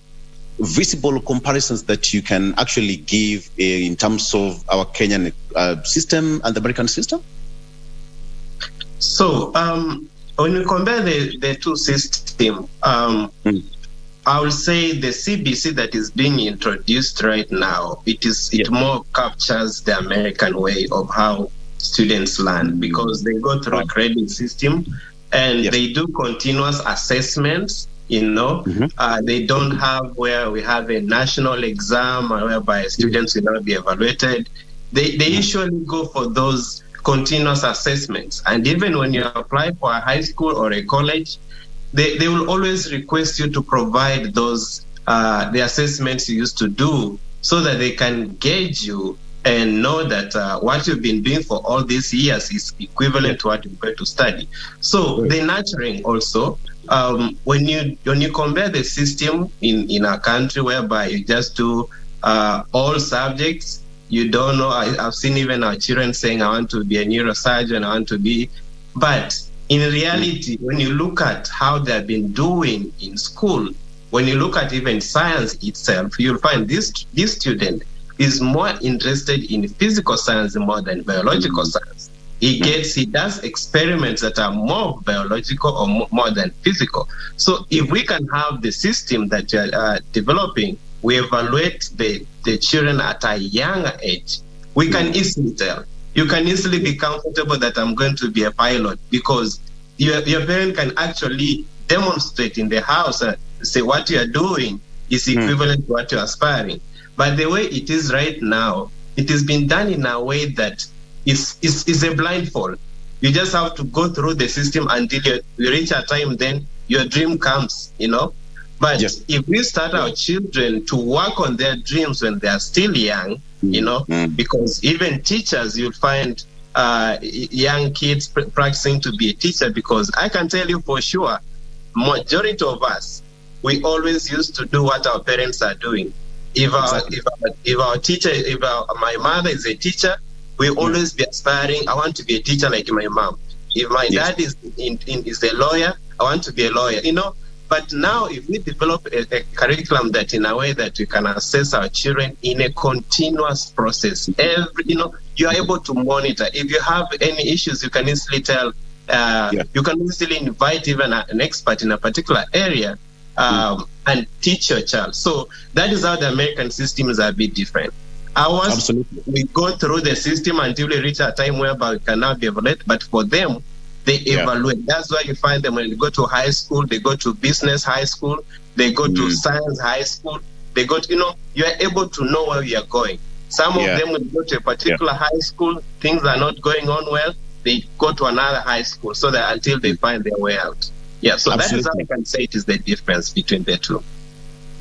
Speaker 31: visible comparisons that you can actually give in terms of our Kenyan system and the American system?
Speaker 2: So when you compare the two systems, I will say the CBC that is being introduced right now, it more captures the American way of how students learn, because they go through a grading system and they do continuous assessments, you know. They don't have where we have a national exam whereby students will not be evaluated. They usually go for those continuous assessments. And even when you apply for a high school or a college, they will always request you to provide those the assessments you used to do, so that they can gauge you and know that what you've been doing for all these years is equivalent to what you're going to study. So the nurturing also, when you compare the system in a country whereby you just do all subjects, you don't know. I've seen even our children saying, I want to be a neurosurgeon, I want to be, but in reality, when you look at how they've been doing in school, when you look at even science itself, you'll find this student is more interested in physical science more than biological science. He does experiments that are more biological or more than physical. So if we can have the system that you are developing, we evaluate the children at a younger age, we can easily tell. You can easily be comfortable that I'm going to be a pilot because your parent can actually demonstrate in the house, say what you are doing is equivalent to what you're aspiring. But the way it is right now, it has been done in a way that is a blindfold. You just have to go through the system until you reach a time, then your dream comes, But if we start our children to work on their dreams when they are still young, because even teachers, you'll find young kids practicing to be a teacher, because I can tell you for sure, majority of us, we always used to do what our parents are doing. If my mother is a teacher, we always be aspiring, I want to be a teacher like my mom. If my dad is a lawyer, I want to be a lawyer, But now if we develop a curriculum that in a way that we can assess our children in a continuous process, you are able to monitor. If you have any issues, you can easily tell, you can easily invite even an expert in a particular area and teach your child. So that is how the American systems are a bit different. Ours, we go through the system until we reach a time whereby we can now be evaluated, but for them, they evaluate. That's why you find them when they go to high school, they go to business high school, they go to science high school, they go to, you are able to know where you are going. Some of them will go to a particular high school, things are not going on well, they go to another high school so that until they find their way out. So that is how I can say it is the difference between the two.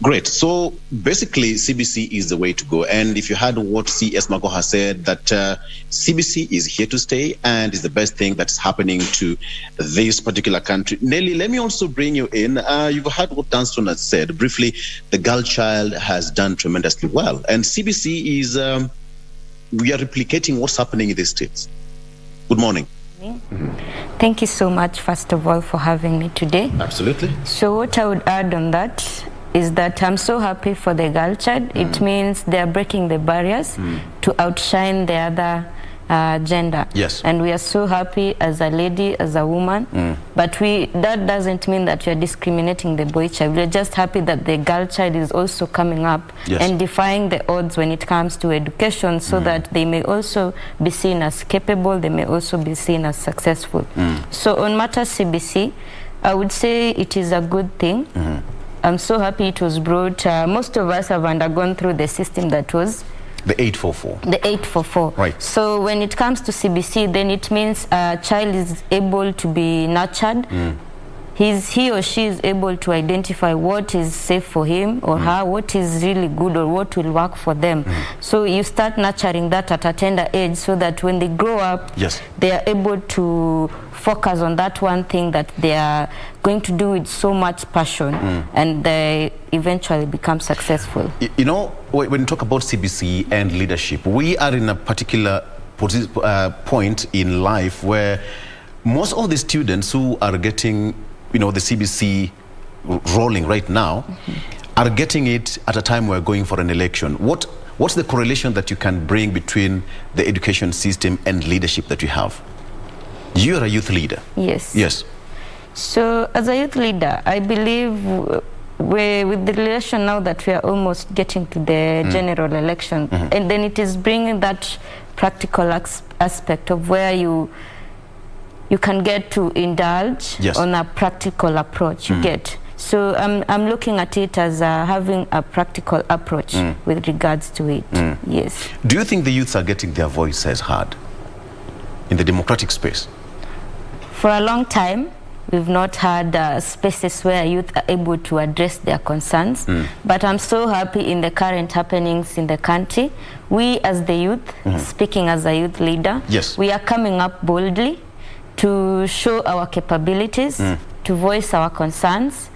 Speaker 31: Great. So basically, CBC is the way to go. And if you heard what CS Mago has said, that CBC is here to stay and is the best thing that's happening to this particular country. Nelly, let me also bring you in. You've heard what Dunston has said. Briefly, the girl child has done tremendously well. And CBC is, we are replicating what's happening in the States. Good morning.
Speaker 5: Thank you so much, first of all, for having me today.
Speaker 31: Absolutely.
Speaker 5: So what I would add on that is that I'm so happy for the girl child. It means they're breaking the barriers to outshine the other gender.
Speaker 31: Yes.
Speaker 5: And we are so happy as a lady, as a woman. But that doesn't mean that we are discriminating the boy child. We're just happy that the girl child is also coming up and defying the odds when it comes to education, so that they may also be seen as capable, they may also be seen as successful. So on matters CBC, I would say it is a good thing. I'm so happy it was brought. Most of us have undergone through the system that was
Speaker 31: the 844.
Speaker 5: The 844.
Speaker 31: Right.
Speaker 5: So when it comes to CBC, then it means a child is able to be nurtured. He or she is able to identify what is safe for him or her, what is really good or what will work for them. So you start nurturing that at a tender age, so that when they grow up, they are able to focus on that one thing that they are going to do with so much passion, and they eventually become successful.
Speaker 31: You know, when you talk about CBC and leadership, we are in a particular point in life where most of the students who are getting the CBC rolling right now are getting it at a time we're going for an election. What's the correlation that you can bring between the education system and leadership that you have? You're a youth leader.
Speaker 5: Yes.
Speaker 31: Yes.
Speaker 5: So as a youth leader, I believe with the relation now that we are almost getting to the general election, and then it is bringing that practical aspect of where you can get to indulge on a practical approach. You get. So I'm looking at it as having a practical approach with regards to it. Yes.
Speaker 31: Do you think the youths are getting their voices heard in the democratic space?
Speaker 5: For a long time, we've not had spaces where youth are able to address their concerns. But I'm so happy in the current happenings in the country. We as the youth, speaking as a youth leader, we are coming up boldly to show our capabilities, to voice our concerns,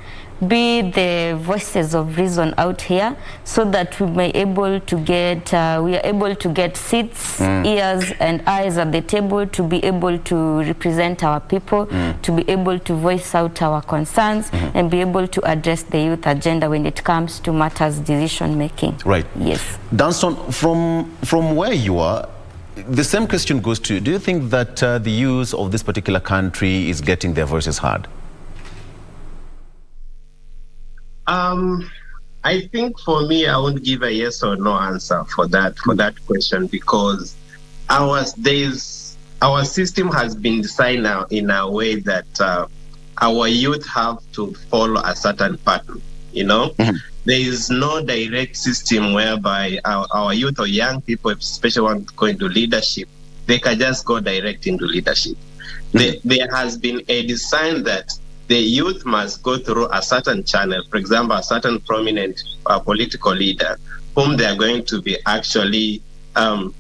Speaker 5: be the voices of reason out here, so that we may able to get we are able to get seats, ears and eyes at the table, to be able to represent our people, to be able to voice out our concerns, and be able to address the youth agenda when it comes to matters decision making.
Speaker 31: Right.
Speaker 5: Yes.
Speaker 31: Dunstan, from where you are, the same question goes to you. Do you think that the youth of this particular country is getting their voices heard?
Speaker 2: I think for me, I won't give a yes or no answer for that question, because our system has been designed now in a way that our youth have to follow a certain pattern. You know, there is no direct system whereby our youth or young people, especially want to go into leadership, they can just go direct into leadership. There has been a design that the youth must go through a certain channel, for example, a certain prominent political leader, whom they are going to be actually, I'll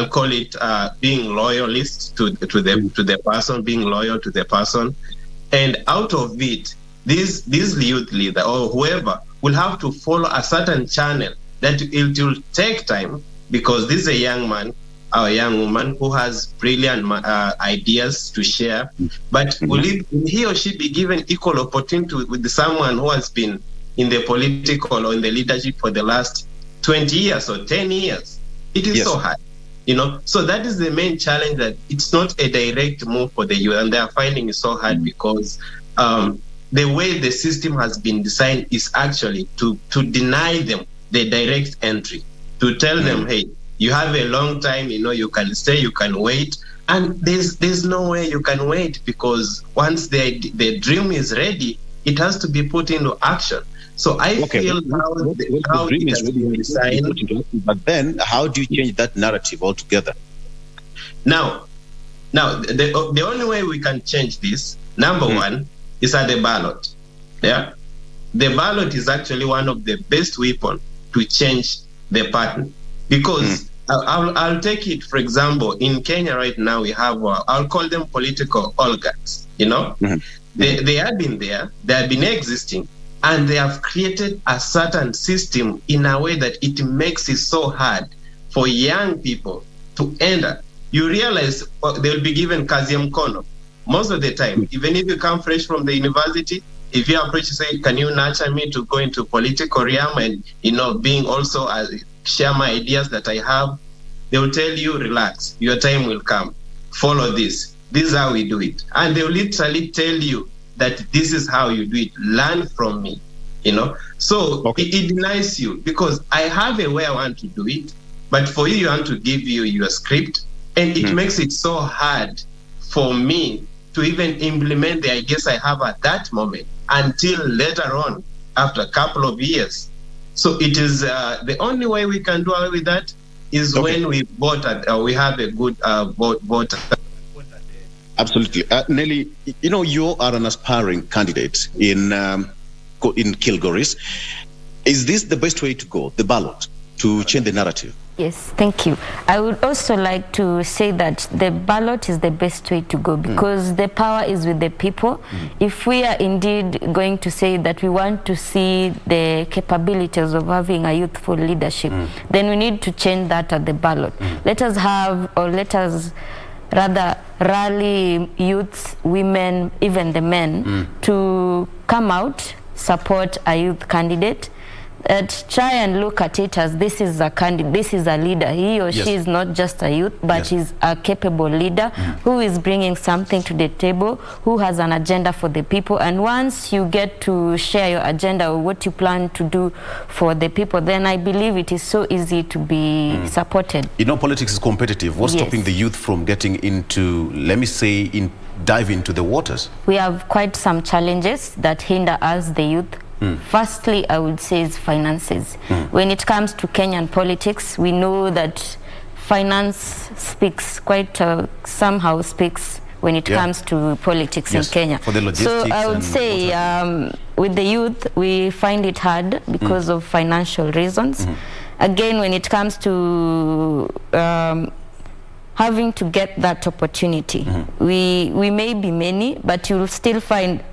Speaker 2: call it being loyalist to the person, being loyal to the person. And out of it, this youth leader or whoever will have to follow a certain channel that it will take time, because this is a young man or a young woman who has brilliant ideas to share, but will he or she be given equal opportunity with someone who has been in the political or in the leadership for the last 20 years or 10 years? It is so hard, you know. So that is the main challenge, that it's not a direct move for the youth, and they are finding it so hard because the way the system has been designed is actually to deny them the direct entry, to tell them, hey, you have a long time, you know, you can stay, you can wait. And there's no way you can wait, because once the dream is ready, it has to be put into action. So I feel how the dream is really designed.
Speaker 31: But then how do you change that narrative altogether?
Speaker 2: Now, the only way we can change this, number one, is at the ballot. Yeah. The ballot is actually one of the best weapons to change the pattern. Because I'll take it, for example, in Kenya right now, we have, I'll call them political oligarchs, you know. They have been there, they have been existing, and they have created a certain system in a way that it makes it so hard for young people to enter. You realize they will be given kazi mkono most of the time. Even if you come fresh from the university, if you approach, say, can you nurture me to go into political realm and, you know, being also share my ideas that I have, they will tell you, relax, your time will come, follow this is how we do it. And they will literally tell you that this is how you do it, learn from me, you know. So it denies you, because I have a way I want to do it, but for you want to give you your script, and it makes it so hard for me to even implement the ideas I have at that moment until later on, after a couple of years. So it is the only way we can do away with that is when we vote. We have a good vote.
Speaker 31: Absolutely, Nelly. You know, you are an aspiring candidate in Kilgoris. Is this the best way to go, the ballot, to change the narrative?
Speaker 5: Yes, thank you. I would also like to say that the ballot is the best way to go, because the power is with the people. If we are indeed going to say that we want to see the capabilities of having a youthful leadership, then we need to change that at the ballot. Let us have, or let us rather rally youths, women, even the men, to come out, support a youth candidate, try and look at it as this is a candidate, this is a leader. He or she is not just a youth, but is a capable leader who is bringing something to the table, who has an agenda for the people. And once you get to share your agenda or what you plan to do for the people, then I believe it is so easy to be supported.
Speaker 31: You know, politics is competitive. What's stopping the youth from getting into, let me say, dive into the waters?
Speaker 5: We have quite some challenges that hinder us, the youth. Firstly, I would say is finances. When it comes to Kenyan politics, we know that finance speaks quite somehow speaks when it comes to politics in Kenya.
Speaker 31: For the logistics.
Speaker 5: So I would say with the youth, we find it hard because of financial reasons. Again, when it comes to having to get that opportunity, we may be many, but you'll still find,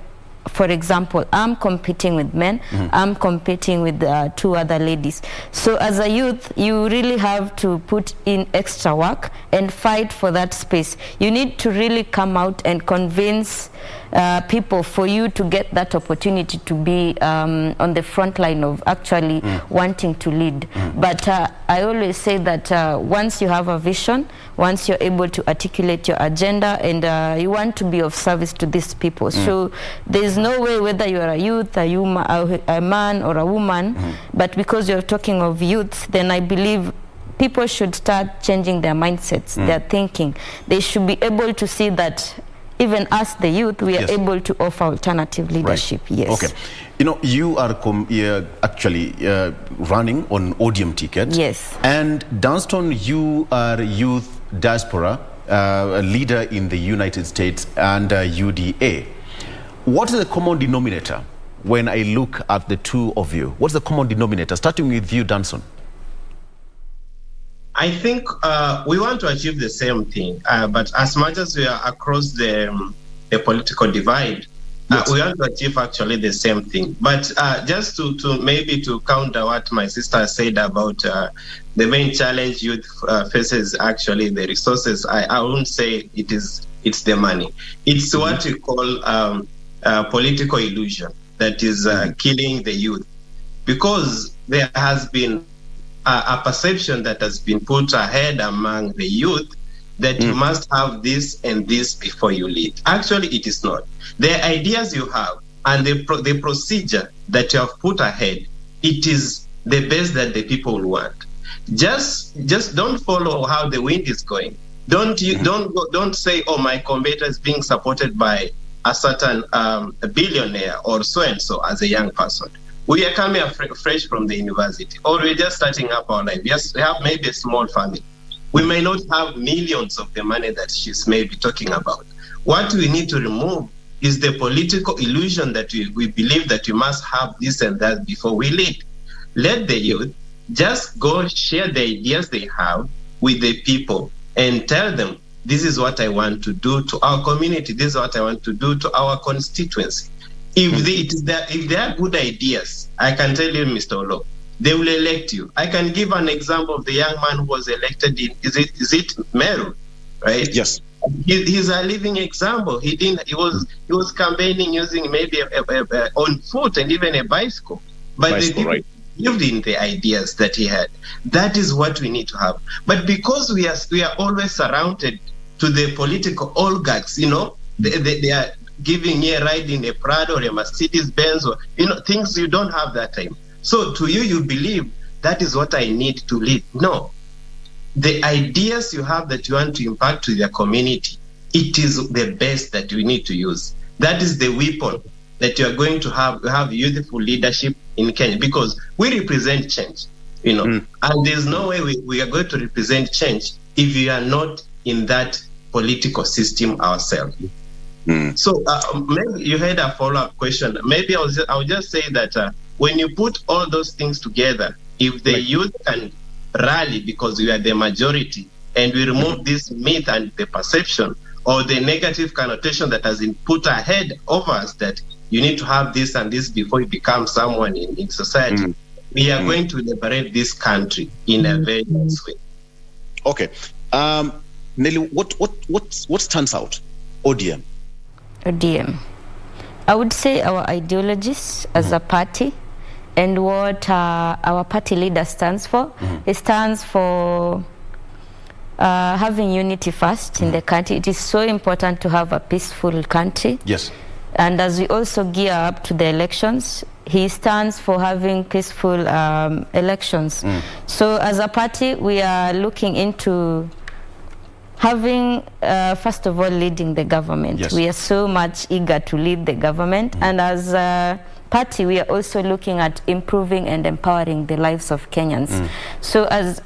Speaker 5: for example, I'm competing with men, I'm competing with 2 other ladies. So as a youth, you really have to put in extra work and fight for that space. You need to really come out and convince people for you to get that opportunity to be on the front line of actually wanting to lead. But I always say that once you have a vision, once you're able to articulate your agenda, and you want to be of service to these people. So there's no way, whether you're a youth, a man or a woman, but because you're talking of youth, then I believe people should start changing their mindsets, their thinking. They should be able to see that even us, the youth, we are able to offer alternative leadership. Yes.
Speaker 31: Okay. You know, you are actually running on ODM ticket.
Speaker 5: Yes.
Speaker 31: And Dunston, you are youth diaspora leader in the United States under UDA. What is the common denominator when I look at the two of you? What's the common denominator? Starting with you, Dunston.
Speaker 2: I think we want to achieve the same thing, but as much as we are across the political divide, we want to achieve actually the same thing. But just to maybe to counter what my sister said about the main challenge youth faces, actually the resources, I wouldn't say it's the money. It's what we call political illusion that is killing the youth, because there has been a perception that has been put ahead among the youth that you must have this and this before you lead. Actually, it is not. The ideas you have and the procedure that you have put ahead, it is the best that the people will want. Just don't follow how the wind is going. Don't say, oh, my competitor is being supported by a certain billionaire or so and so as a young person. We are coming fresh from the university, or we're just starting up our life. Yes, we have maybe a small family. We may not have millions of the money that she's maybe talking about. What we need to remove is the political illusion that we believe that we must have this and that before we lead. Let the youth just go share the ideas they have with the people and tell them, this is what I want to do to our community. This is what I want to do to our constituency. If they are good ideas, I can tell you, Mr. Olo, they will elect you. I can give an example of the young man who was elected in, is it Meru, right?
Speaker 31: Yes.
Speaker 2: He's a living example. He was campaigning using maybe on foot and even a bicycle. But the people believed in the ideas that he had. That is what we need to have. But because we are always surrounded to the political oligarchs, you know, they are giving you a ride in a Prado or a Mercedes Benz, or things you don't have that time. So to you believe that is what I need to lead. No, the ideas you have that you want to impact to your community, it is the best that we need to use. That is the weapon that you are going to have youthful leadership in Kenya, because we represent change, and there's no way we are going to represent change if we are not in that political system ourselves. So maybe you had a follow-up question. Maybe I'll just say that when you put all those things together, if the youth can rally because we are the majority, and we remove this myth and the perception or the negative connotation that has been put ahead of us that you need to have this and this before you become someone in society, we are going to liberate this country in a very nice way.
Speaker 31: Okay. Nelly, what stands out? ODM.
Speaker 5: ODM. I would say our ideologies as a party and what our party leader stands for. It stands for having unity first in the country. It is so important to have a peaceful country.
Speaker 31: Yes.
Speaker 5: And as we also gear up to the elections, he stands for having peaceful elections. So as a party, we are looking into having, first of all, leading the government.
Speaker 31: Yes.
Speaker 5: We are so much eager to lead the government. And as a party, we are also looking at improving and empowering the lives of Kenyans. So as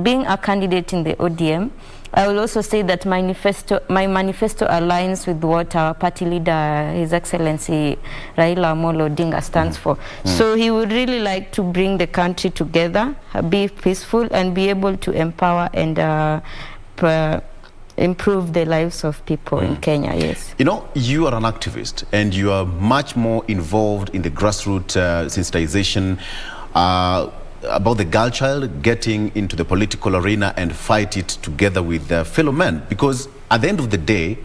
Speaker 5: being a candidate in the ODM, I will also say that my manifesto aligns with what our party leader, His Excellency Raila Amolo Odinga, stands for. So he would really like to bring the country together, be peaceful, and be able to empower and improve the lives of people in Kenya, yes.
Speaker 31: You know, you are an activist and you are much more involved in the grassroots sensitization about the girl child getting into the political arena and fight it together with their fellow men. Because at the end of the day,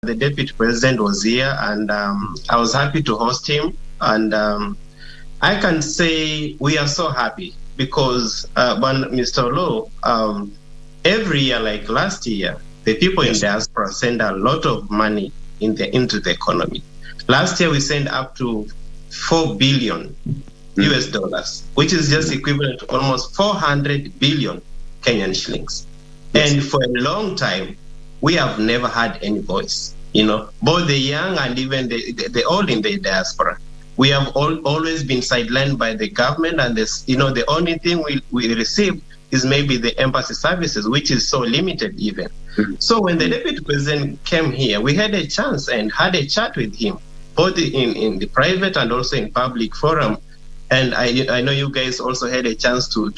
Speaker 2: the deputy president was here, and I was happy to host him. And I can say we are so happy because when Mr. Low, every year, like last year, the people in diaspora send a lot of money into the economy. Last year, we sent up to 4 billion US dollars, which is just equivalent to almost 400 billion Kenyan shillings. And for a long time, we have never had any voice. You know, both the young and even the old in the diaspora. We have always been sidelined by the government, and this, you know, the only thing we receive is maybe the embassy services, which is so limited even. So when the deputy president came here, we had a chance and had a chat with him, both in the private and also in public forum. And I know you guys also had a chance to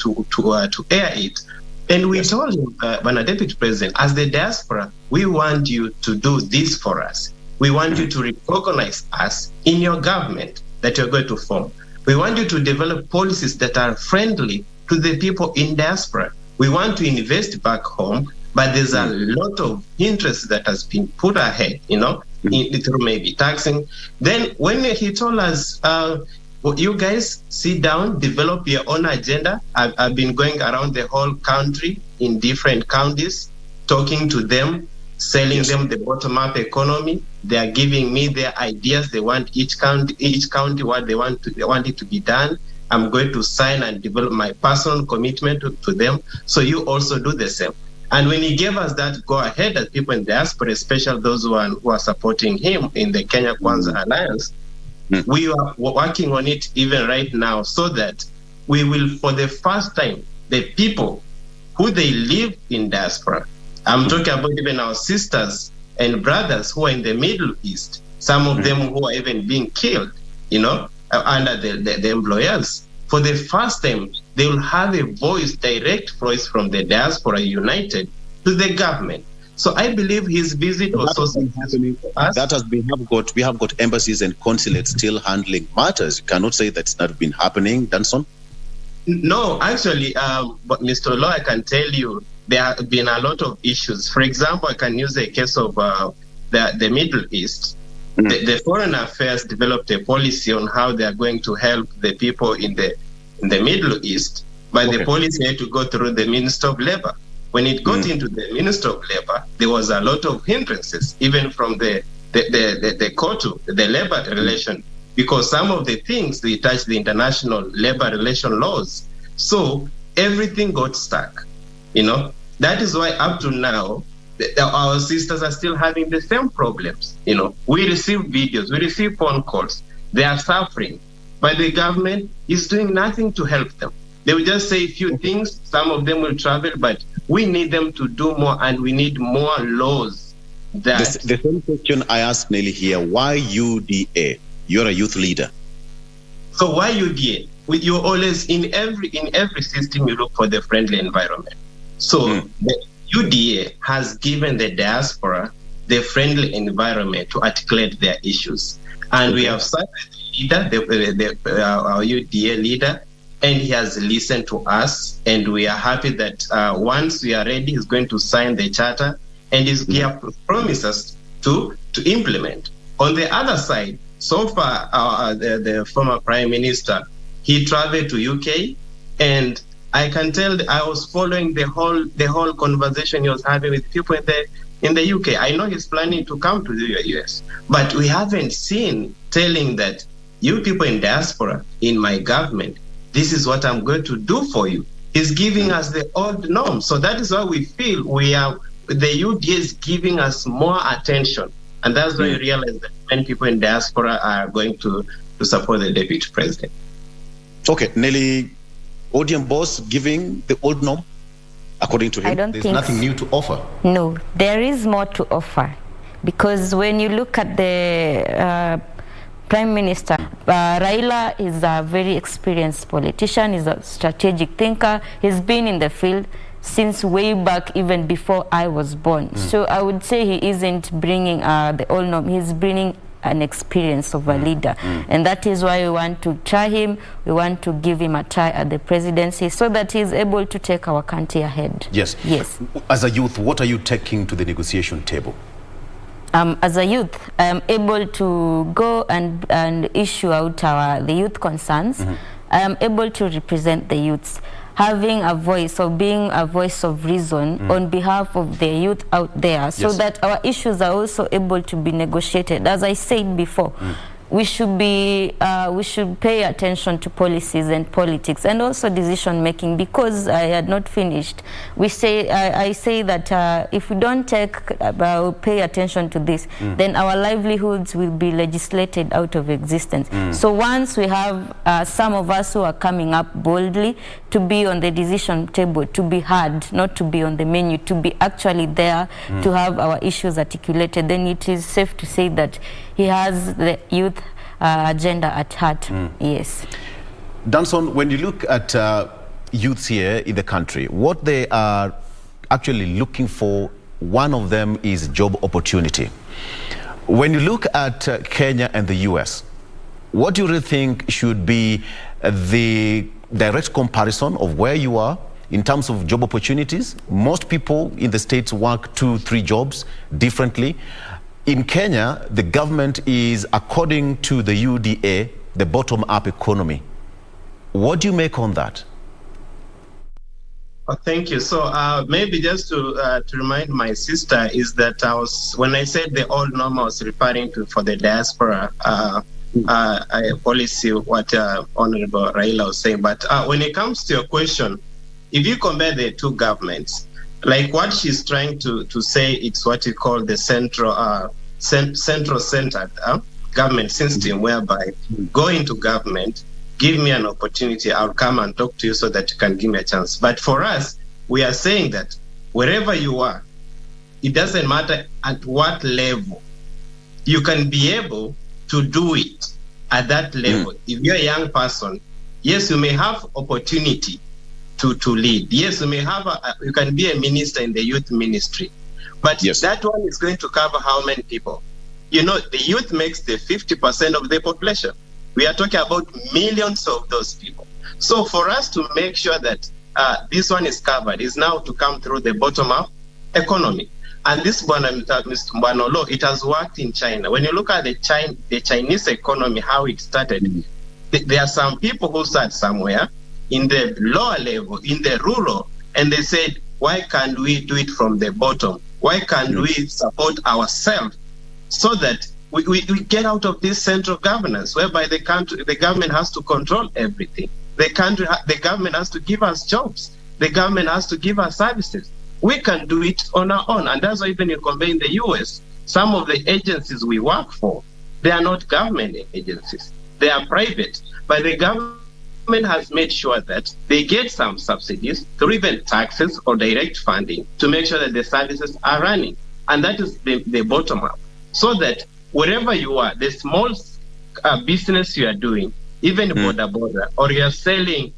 Speaker 2: air it. And we told him, when a deputy president, as the diaspora, we want you to do this for us. We want you to recognize us in your government that you're going to form. We want you to develop policies that are friendly to the people in diaspora. We want to invest back home, but there's a lot of interest that has been put ahead, you know, through maybe taxing. Then when he told us, you guys sit down, develop your own agenda. I've been going around the whole country in different counties, talking to them, selling them the bottom-up economy. They are giving me their ideas. They want each county what they want it to be done. I'm going to sign and develop my personal commitment to them. So you also do the same. And when he gave us that go ahead, as people in the diaspora, especially those who are supporting him in the Kenya Kwanza Alliance, we are working on it even right now so that we will, for the first time, the people who they live in diaspora, I'm talking about even our sisters and brothers who are in the Middle East, some of them who are even being killed, you know, under the employers. For the first time, they will have a voice, direct voice from the diaspora united to the government. So I believe his visit was also happening for us.
Speaker 31: That has been, we have got embassies and consulates still handling matters. You cannot say that's not been happening, Danson?
Speaker 2: No, actually, but Mr. Law, I can tell you, there have been a lot of issues. For example, I can use a case of the Middle East. The Foreign Affairs developed a policy on how they are going to help the people in the Middle East, but the policy had to go through the Minister of Labor. When it got into the Minister of Labor, there was a lot of hindrances, even from the COTU, the labor relation, because some of the things they touch the international labor relation laws. So everything got stuck, you know. That is why up to now, our sisters are still having the same problems. You know, we receive videos, we receive phone calls. They are suffering, but the government is doing nothing to help them. They will just say a few things. Some of them will travel, but we need them to do more, and we need more laws. That
Speaker 31: the same question I asked Nelly here: why UDA? You're a youth leader.
Speaker 2: So why UDA? You always in every system you look for the friendly environment. So the UDA has given the diaspora the friendly environment to articulate their issues, and we have started our UDA leader, and he has listened to us, and we are happy that once we are ready, he's going to sign the charter, and he has promised us to implement. On the other side, so far, the former Prime Minister, he traveled to UK, and I can tell I was following the whole conversation he was having with people in the UK. I know he's planning to come to the US, but we haven't seen telling that you people in diaspora, in my government, this is what I'm going to do for you. He's giving us the old norm. So that is why we feel the UDA is giving us more attention. And that's why we realize that many people in diaspora are going to support the deputy president.
Speaker 31: Okay, Nelly, ODM boss giving the old norm, according to him, there's nothing new to offer.
Speaker 5: No, there is more to offer. Because when you look at the Prime Minister, Raila is a very experienced politician, he's a strategic thinker, he's been in the field since way back, even before I was born. So I would say he isn't bringing the old norm, he's bringing an experience of a leader. And that is why we want to try him, we want to give him a try at the presidency so that he's able to take our country ahead.
Speaker 31: Yes. As a youth, what are you taking to the negotiation table?
Speaker 5: As a youth, I am able to go and issue out the youth concerns. I am able to represent the youths, having a voice or being a voice of reason on behalf of the youth out there, so that our issues are also able to be negotiated. As I said before, we should pay attention to policies and politics and also decision making, because I had not finished. I say that if we don't pay attention to this, then our livelihoods will be legislated out of existence. So once we have some of us who are coming up boldly to be on the decision table, to be heard, not to be on the menu, to be actually there, to have our issues articulated, then it is safe to say that he has the youth agenda at heart. Yes.
Speaker 31: Danson, when you look at youths here in the country, what they are actually looking for, one of them is job opportunity. When you look at Kenya and the US, what do you really think should be the direct comparison of where you are in terms of job opportunities? Most people in the States work 2-3 jobs differently. In Kenya, the government is, according to the UDA, the bottom-up economy. What do you make on that?
Speaker 2: Thank you. So maybe just to remind my sister is that when I said the old norm, I was referring to for the diaspora policy, what Honorable Raila was saying. But when it comes to your question, if you compare the two governments, like what she's trying to say, it's what you call the central-centered government system, whereby go into government, give me an opportunity, I'll come and talk to you so that you can give me a chance. But for us, we are saying that wherever you are, it doesn't matter at what level, you can be able to do it at that level. If you're a young person, yes, you may have opportunity to lead. Yes, you can be a minister in the youth ministry. But that one is going to cover how many people? You know, the youth makes the 50% of the population. We are talking about millions of those people. So for us to make sure that this one is covered is now to come through the bottom-up economy. And this, Mr. Mbanolo, it has worked in China. When you look at the Chinese economy, how it started, there are some people who start somewhere in the lower level, in the rural, and they said, why can't we do it from the bottom? Why can't we support ourselves so that we get out of this central governance, whereby the government has to control everything. The government has to give us jobs. The government has to give us services. We can do it on our own. And that's why even you compare in the US, some of the agencies we work for, they are not government agencies. They are private. But the government has made sure that they get some subsidies through even taxes or direct funding to make sure that the services are running. And that is the bottom up. So that wherever you are, the small business you are doing, even border, or you are selling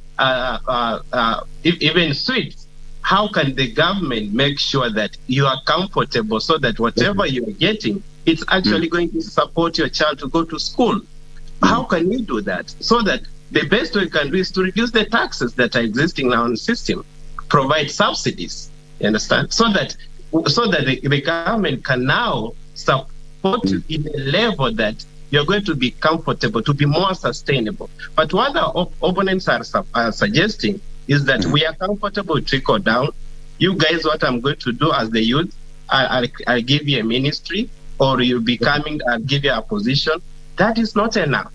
Speaker 2: even sweets, how can the government make sure that you are comfortable so that whatever you are getting, it's actually going to support your child to go to school? How can we do that? So that the best way we can do is to reduce the taxes that are existing now in the system, provide subsidies, you understand? So that the government can now support you in a level that you're going to be comfortable, to be more sustainable. But what our opponents are suggesting is that we are comfortable trickle down. You guys, what I'm going to do as the youth, I'll give you a ministry, or you'll be coming, I'll give you a position. That is not enough.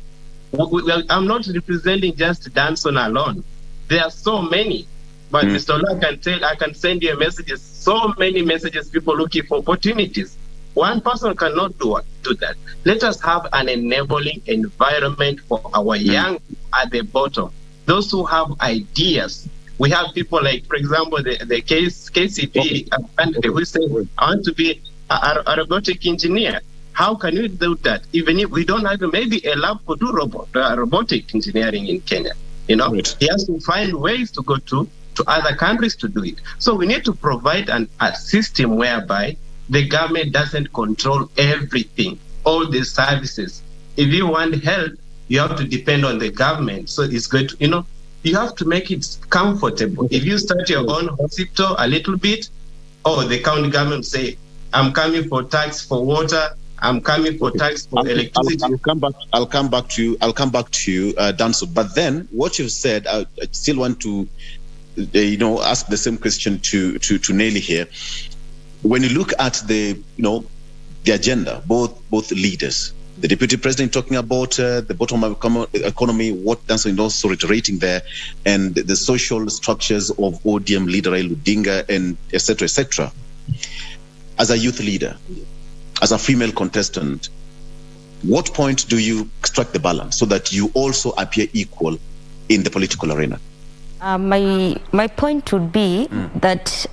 Speaker 2: I'm not representing just Danson alone. There are so many. But Mr. Ola, I can send you a message. So many messages, people looking for opportunities. One person cannot do that. Let us have an enabling environment for our young at the bottom. Those who have ideas. We have people like, for example, the KCP candidate who say, I want to be a robotic engineer. How can we do that? Even if we don't have maybe a lab for do robotic engineering in Kenya. You know, he has to find ways to go to other countries to do it. So we need to provide a system whereby the government doesn't control everything, all the services. If you want help, you have to depend on the government. So it's going to, you have to make it comfortable. If you start your own hospital a little bit, the county government say, I'm coming for tax for water, I'm coming for tax for electricity.
Speaker 31: I'll come back to you, Danso. But then what you've said, I still want to ask the same question to Nelly here. When you look at the agenda, both leaders, the deputy president talking about the bottom of economy, what Danso is also reiterating there, and the social structures of ODM leader Odinga, and etc., etc. As a youth leader, as a female contestant, what point do you strike the balance so that you also appear equal in the political arena?
Speaker 5: My point would be that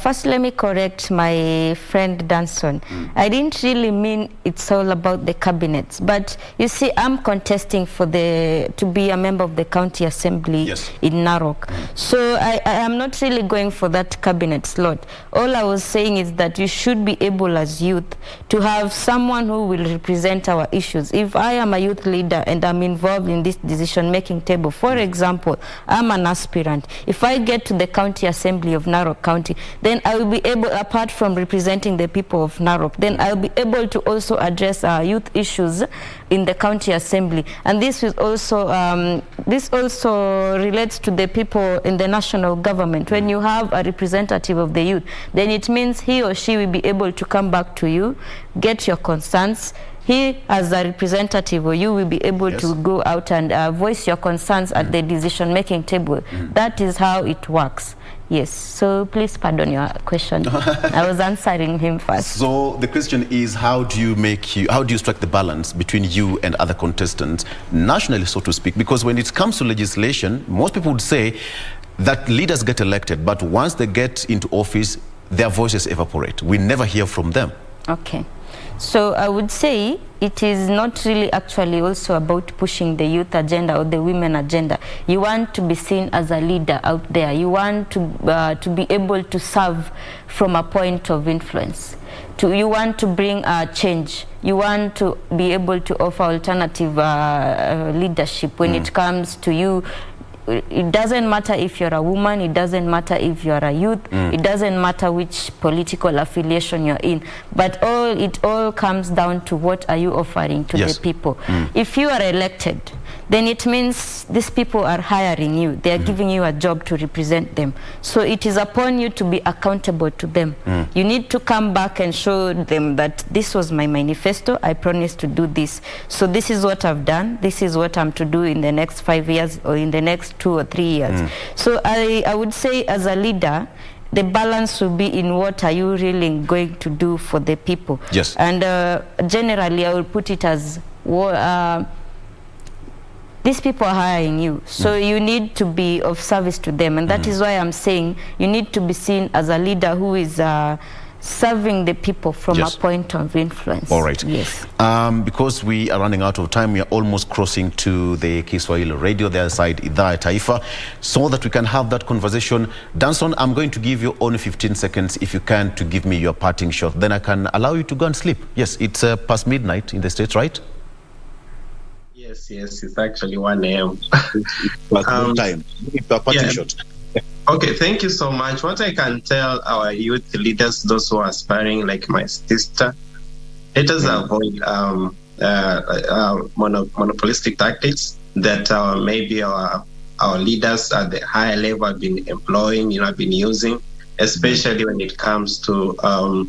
Speaker 5: first let me correct my friend Danson. I didn't really mean it's all about the cabinets, but you see, I'm contesting for to be a member of the county assembly in Narok. So I am not really going for that cabinet slot. All I was saying is that you should be able as youth to have someone who will represent our issues. If I am a youth leader and I'm involved in this decision-making table, for example, I'm an aspirant. If I get to the county assembly of Narok County, then I will be able, apart from representing the people of Narok, then I'll be able to also address youth issues in the county assembly. And this is also relates to the people in the national government. When you have a representative of the youth, then it means he or she will be able to come back to you, get your concerns. He, as a representative, or you will be able to go out and voice your concerns at the decision-making table. That is how it works. Yes. So please pardon your question. I was answering him first.
Speaker 31: So the question is, how do you strike the balance between you and other contestants nationally, so to speak? Because when it comes to legislation, most people would say that leaders get elected, but once they get into office, their voices evaporate. We never hear from them.
Speaker 5: Okay. So I would say it is not really actually also about pushing the youth agenda or the women agenda. You want to be seen as a leader out there. You want to be able to serve from a point of influence. You want to bring change. You want to be able to offer alternative leadership when it comes to you. It doesn't matter if you're a woman, it doesn't matter if you're a youth, it doesn't matter which political affiliation you're in, but it all comes down to what are you offering to the people. If you are elected, then it means these people are hiring you, they are giving you a job to represent them. So it is upon you to be accountable to them. You need to come back and show them that this was my manifesto, I promised to do this. So this is what I've done, this is what I'm to do in the next 5 years or in the next 2 or 3 years. So I would say, as a leader, the balance will be in what are you really going to do for the people.
Speaker 31: Yes.
Speaker 5: And generally, I will put it as these people are hiring you, so you need to be of service to them, and that is why I'm saying you need to be seen as a leader who is serving the people from a point of influence.
Speaker 31: All right.
Speaker 5: Yes.
Speaker 31: Because we are running out of time, we are almost crossing to the Kiswahili radio, the other side, Idhaa ya Taifa, so that we can have that conversation. Danson, I'm going to give you only 15 seconds, if you can, to give me your parting shot. Then I can allow you to go and sleep. Yes, it's past midnight in the States, right?
Speaker 2: Yes, it's actually 1 a.m.
Speaker 31: Time. Parting shot.
Speaker 2: Okay, thank you so much. What I can tell our youth leaders, those who are aspiring, like my sister, let us avoid monopolistic tactics that maybe our leaders at the higher level have been employing, have been using, especially when it comes to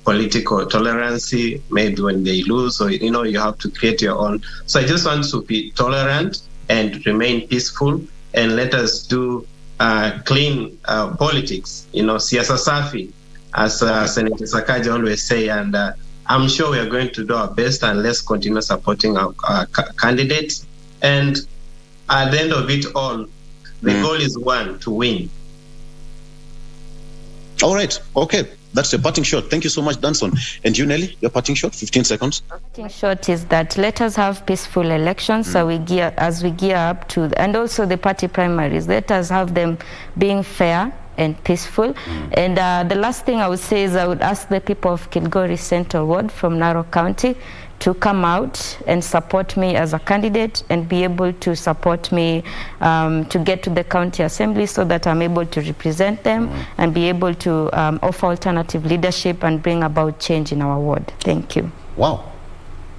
Speaker 2: political tolerance, maybe when they lose, or you have to create your own. So I just want to be tolerant and remain peaceful, and let us do clean politics, siasa safi, as Senator Sakaja always say, and I'm sure we are going to do our best, and let's continue supporting our candidates. And at the end of it all, the goal is one, to win.
Speaker 31: All right. Okay. That's a parting shot. Thank you so much, Danson. And you, Nelly, your parting shot, 15 seconds.
Speaker 5: Parting shot is that let us have peaceful elections so we gear up to, and also the party primaries, let us have them being fair and peaceful. And the last thing I would say is I would ask the people of Kilgoris Central Ward from Narok County to come out and support me as a candidate and be able to support me to get to the county assembly so that I'm able to represent them and be able to offer alternative leadership and bring about change in our ward. Thank you.
Speaker 31: Wow.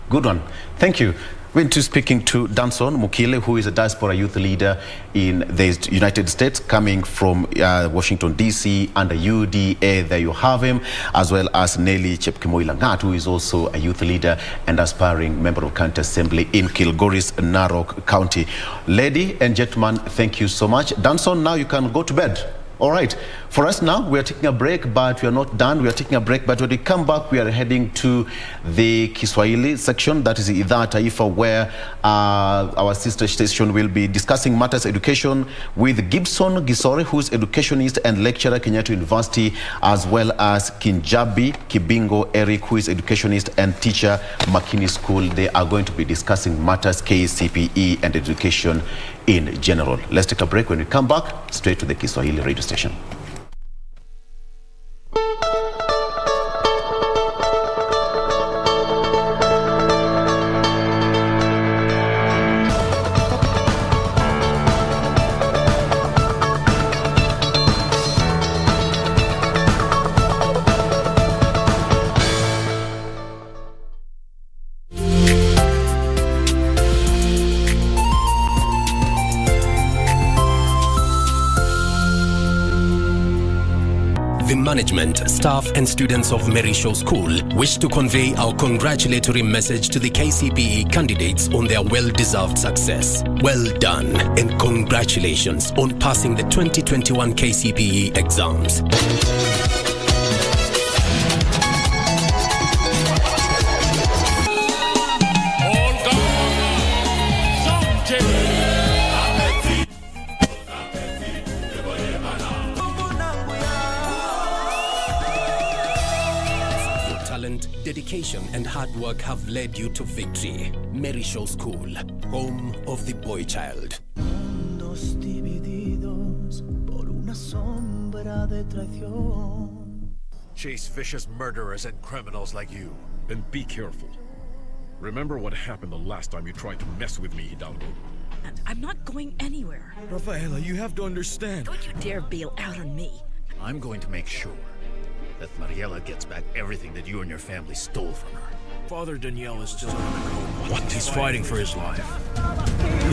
Speaker 31: Good one. Thank you. We're speaking to Danson Mukile, who is a diaspora youth leader in the United States, coming from Washington, D.C., under UDA. There you have him, as well as Nelly Chepkemoi-Langat, who is also a youth leader and aspiring member of county assembly in Kilgoris, Narok County. Lady and gentlemen, thank you so much. Danson, now you can go to bed. All right. For us now, we are taking a break, but we are not done. We are taking a break, but when we come back, we are heading to the Kiswahili section, that is Idhaa Taifa, where our sister station will be discussing matters education with Gibson Gisore, who is educationist and lecturer at Kenyatta University, as well as Kinjabi Kibingo Eric, who is educationist and teacher Makini School. They are going to be discussing matters KCPE and education in general. Let's take a break. When we come back, straight to the Kiswahili radio station.
Speaker 4: Management, staff and students of Mary Shaw School wish to convey our congratulatory message to the KCPE candidates on their well-deserved success. Well done and congratulations on passing the 2021 KCPE exams. Dedication and hard work have led you to victory. Mary Shaw School, home of the boy child.
Speaker 17: Mundos divididos por una sombra de traición.
Speaker 18: Chase vicious murderers and criminals like you. And be careful. Remember what happened the last time you tried to mess with me, Hidalgo.
Speaker 6: And I'm not going anywhere.
Speaker 21: Rafaela, you have to understand.
Speaker 6: Don't you dare bail out on me.
Speaker 3: I'm going to make sure that Mariela gets back everything that you and your family stole from her.
Speaker 21: Father Daniel is still in the coma. He's fighting for his life.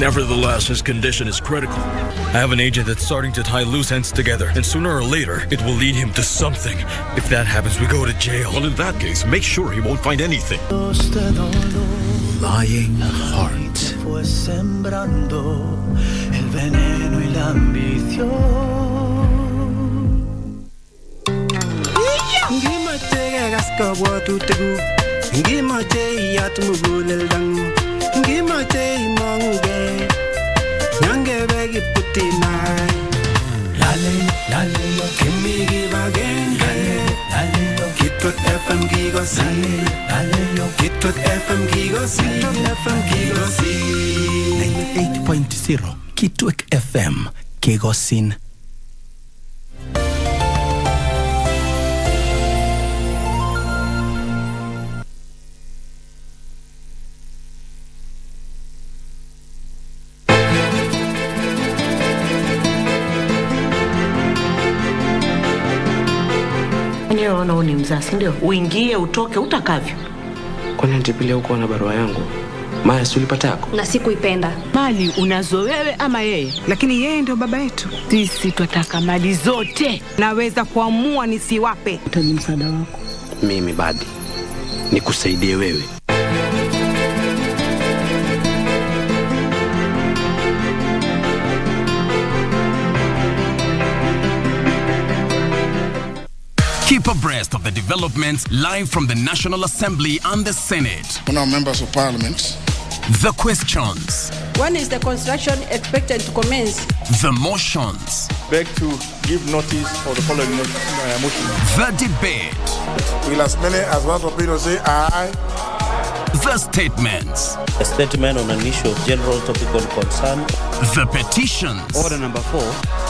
Speaker 21: Nevertheless, his condition is critical. I have an agent that's starting to tie loose ends together, and sooner or later, it will lead him to something. If that happens, we go to jail.
Speaker 18: Well, in that case, make sure he won't find anything.
Speaker 3: Lying heart.
Speaker 17: Fue sembrando el veneno y la ambición. Ngimate gaska watu tegu, ngimate yat mugulel dang, ngimate mange, nyange begi putinai. Lale yo, kimi give again. Lale yo, Kitwood FM gigosi. Lale yo, Kitwood FM gigosi. FM gigosi. 98.0 Kitwood FM gigosin.
Speaker 11: Unaona ni mzazi ndio uingie utoke utakavyo.
Speaker 14: Kwani antipilia huko na barua yangu? Maya, si ulipata yako?
Speaker 6: Na sikuipenda.
Speaker 16: Mali unazo wewe ama yeye? Lakini yeye ndio baba yetu. Sisi twataka mali zote. Naweza kuamua nisiwape.
Speaker 6: Utaji msaada wako.
Speaker 14: Mimi Badi, nikusaidie wewe.
Speaker 13: Keep abreast of the developments live from the National Assembly and the Senate.
Speaker 22: On our members of parliament.
Speaker 13: The questions.
Speaker 23: When is the construction expected to commence?
Speaker 13: The motions.
Speaker 22: Beg to give notice of the following motion.
Speaker 13: The debate.
Speaker 22: Will as many as want to be to say aye.
Speaker 13: The statements.
Speaker 30: A statement on an issue of general topical concern.
Speaker 13: The petitions.
Speaker 30: Order number 4,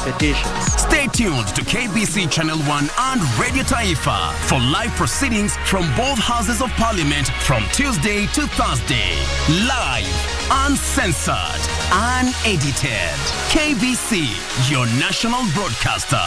Speaker 30: petitions.
Speaker 13: Stay tuned to KBC Channel 1 and Radio Taifa for live proceedings from both houses of parliament from Tuesday to Thursday. Live, uncensored, unedited. KBC, your national broadcaster.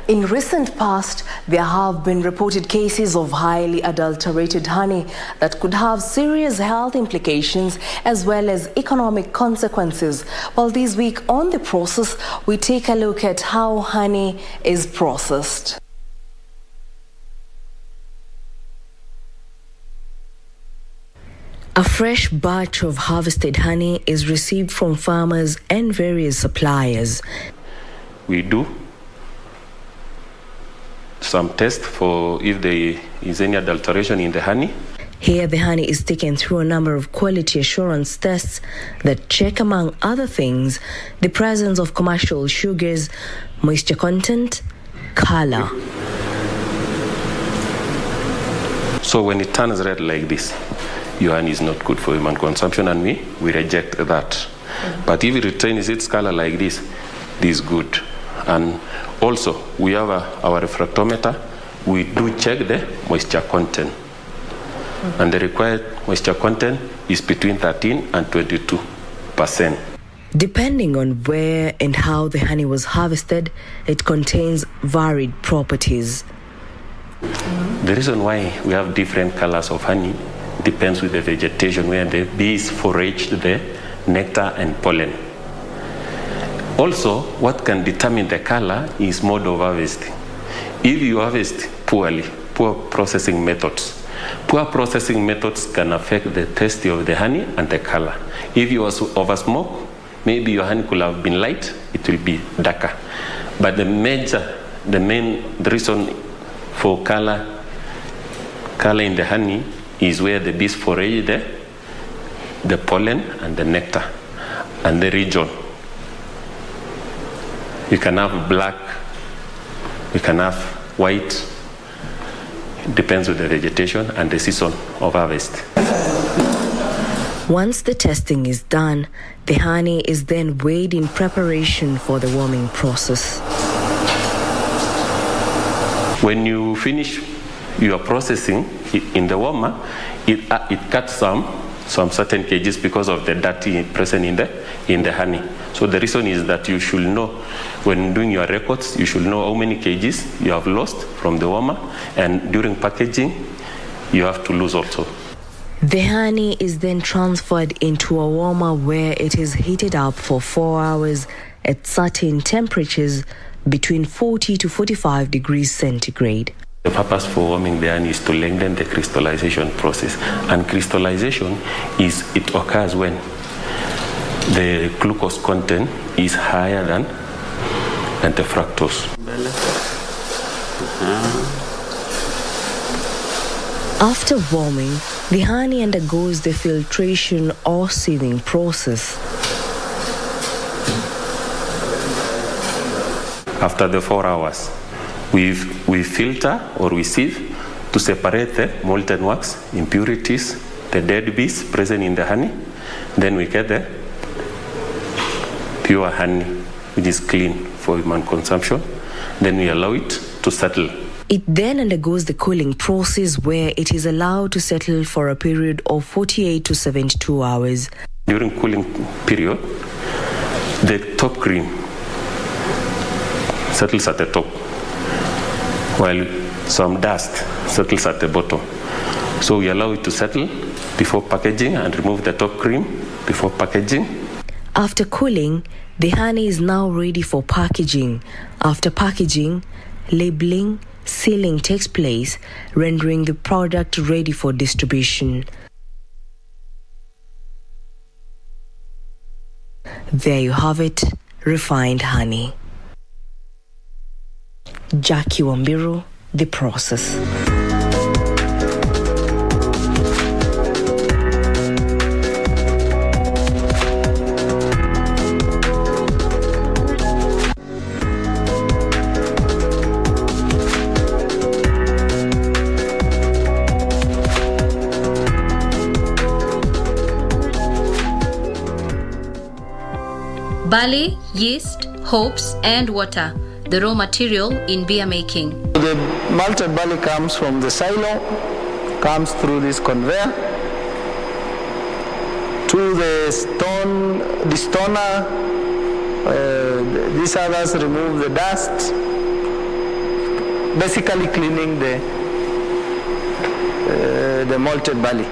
Speaker 9: In recent past, there have been reported cases of highly adulterated honey that could have serious health implications as well as economic consequences. Well, this week on The Process, we take a look at how honey is processed. A fresh batch of harvested honey is received from farmers and various suppliers.
Speaker 7: We do some tests for if there is any adulteration in the honey.
Speaker 9: Here, the honey is taken through a number of quality assurance tests that check, among other things, the presence of commercial sugars, moisture content, color.
Speaker 7: So when it turns red like this, your honey is not good for human consumption, and we reject that. But if it retains its color like this is good. And also, we have our refractometer. We do check the moisture content. And the required moisture content is between 13 and 22%.
Speaker 9: Depending on where and how the honey was harvested, it contains varied properties.
Speaker 7: The reason why we have different colors of honey depends with the vegetation where the bees foraged the nectar and pollen. Also, what can determine the color is mode of harvesting. If you harvest poorly, poor processing methods can affect the taste of the honey and the color. If you over smoke, maybe your honey could have been light, it will be darker. But the main reason for color in the honey is where the bees forage the pollen and the nectar and the region. You can have black, you can have white. It depends on the vegetation and the season of harvest.
Speaker 9: Once the testing is done, the honey is then weighed in preparation for the warming process.
Speaker 7: When you finish your processing in the warmer, it cuts some certain kgs because of the dirty present in the honey. So the reason is that you should know, when doing your records, you should know how many kgs you have lost from the warmer, and during packaging, you have to lose also.
Speaker 9: The honey is then transferred into a warmer where it is heated up for 4 hours at certain temperatures between 40 to 45 degrees centigrade.
Speaker 7: The purpose for warming the honey is to lengthen the crystallization process. And crystallization it occurs when the glucose content is higher than the fructose.
Speaker 8: After warming, the honey undergoes the filtration or sieving process.
Speaker 7: After the 4 hours, we filter or we sieve to separate the molten wax, impurities, the dead bees present in the honey. Then we get the pure honey, which is clean for human consumption. Then we allow it to settle.
Speaker 8: It then undergoes the cooling process where it is allowed to settle for a period of 48 to 72 hours.
Speaker 7: During cooling period, the top cream settles at the top, while some dust settles at the bottom. So we allow it to settle before packaging and remove the top cream before packaging.
Speaker 8: After cooling, the honey is now ready for packaging. After packaging, labeling, sealing takes place, rendering the product ready for distribution. There you have it, refined honey. Jackie Wambiru, The Process.
Speaker 10: Barley, yeast, hops, and water, the raw material in beer making.
Speaker 11: The malted barley comes from the silo, comes through this conveyor to the stoner. These others remove the dust, basically cleaning the malted barley.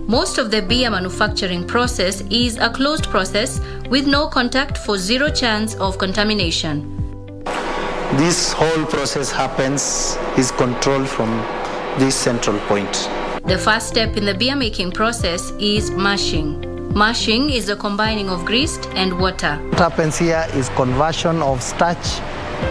Speaker 10: Most of the beer manufacturing process is a closed process with no contact for zero chance of contamination.
Speaker 11: This whole process is controlled from this central point.
Speaker 10: The first step in the beer making process is mashing. Mashing is the combining of grist and water.
Speaker 11: What happens here is conversion of starch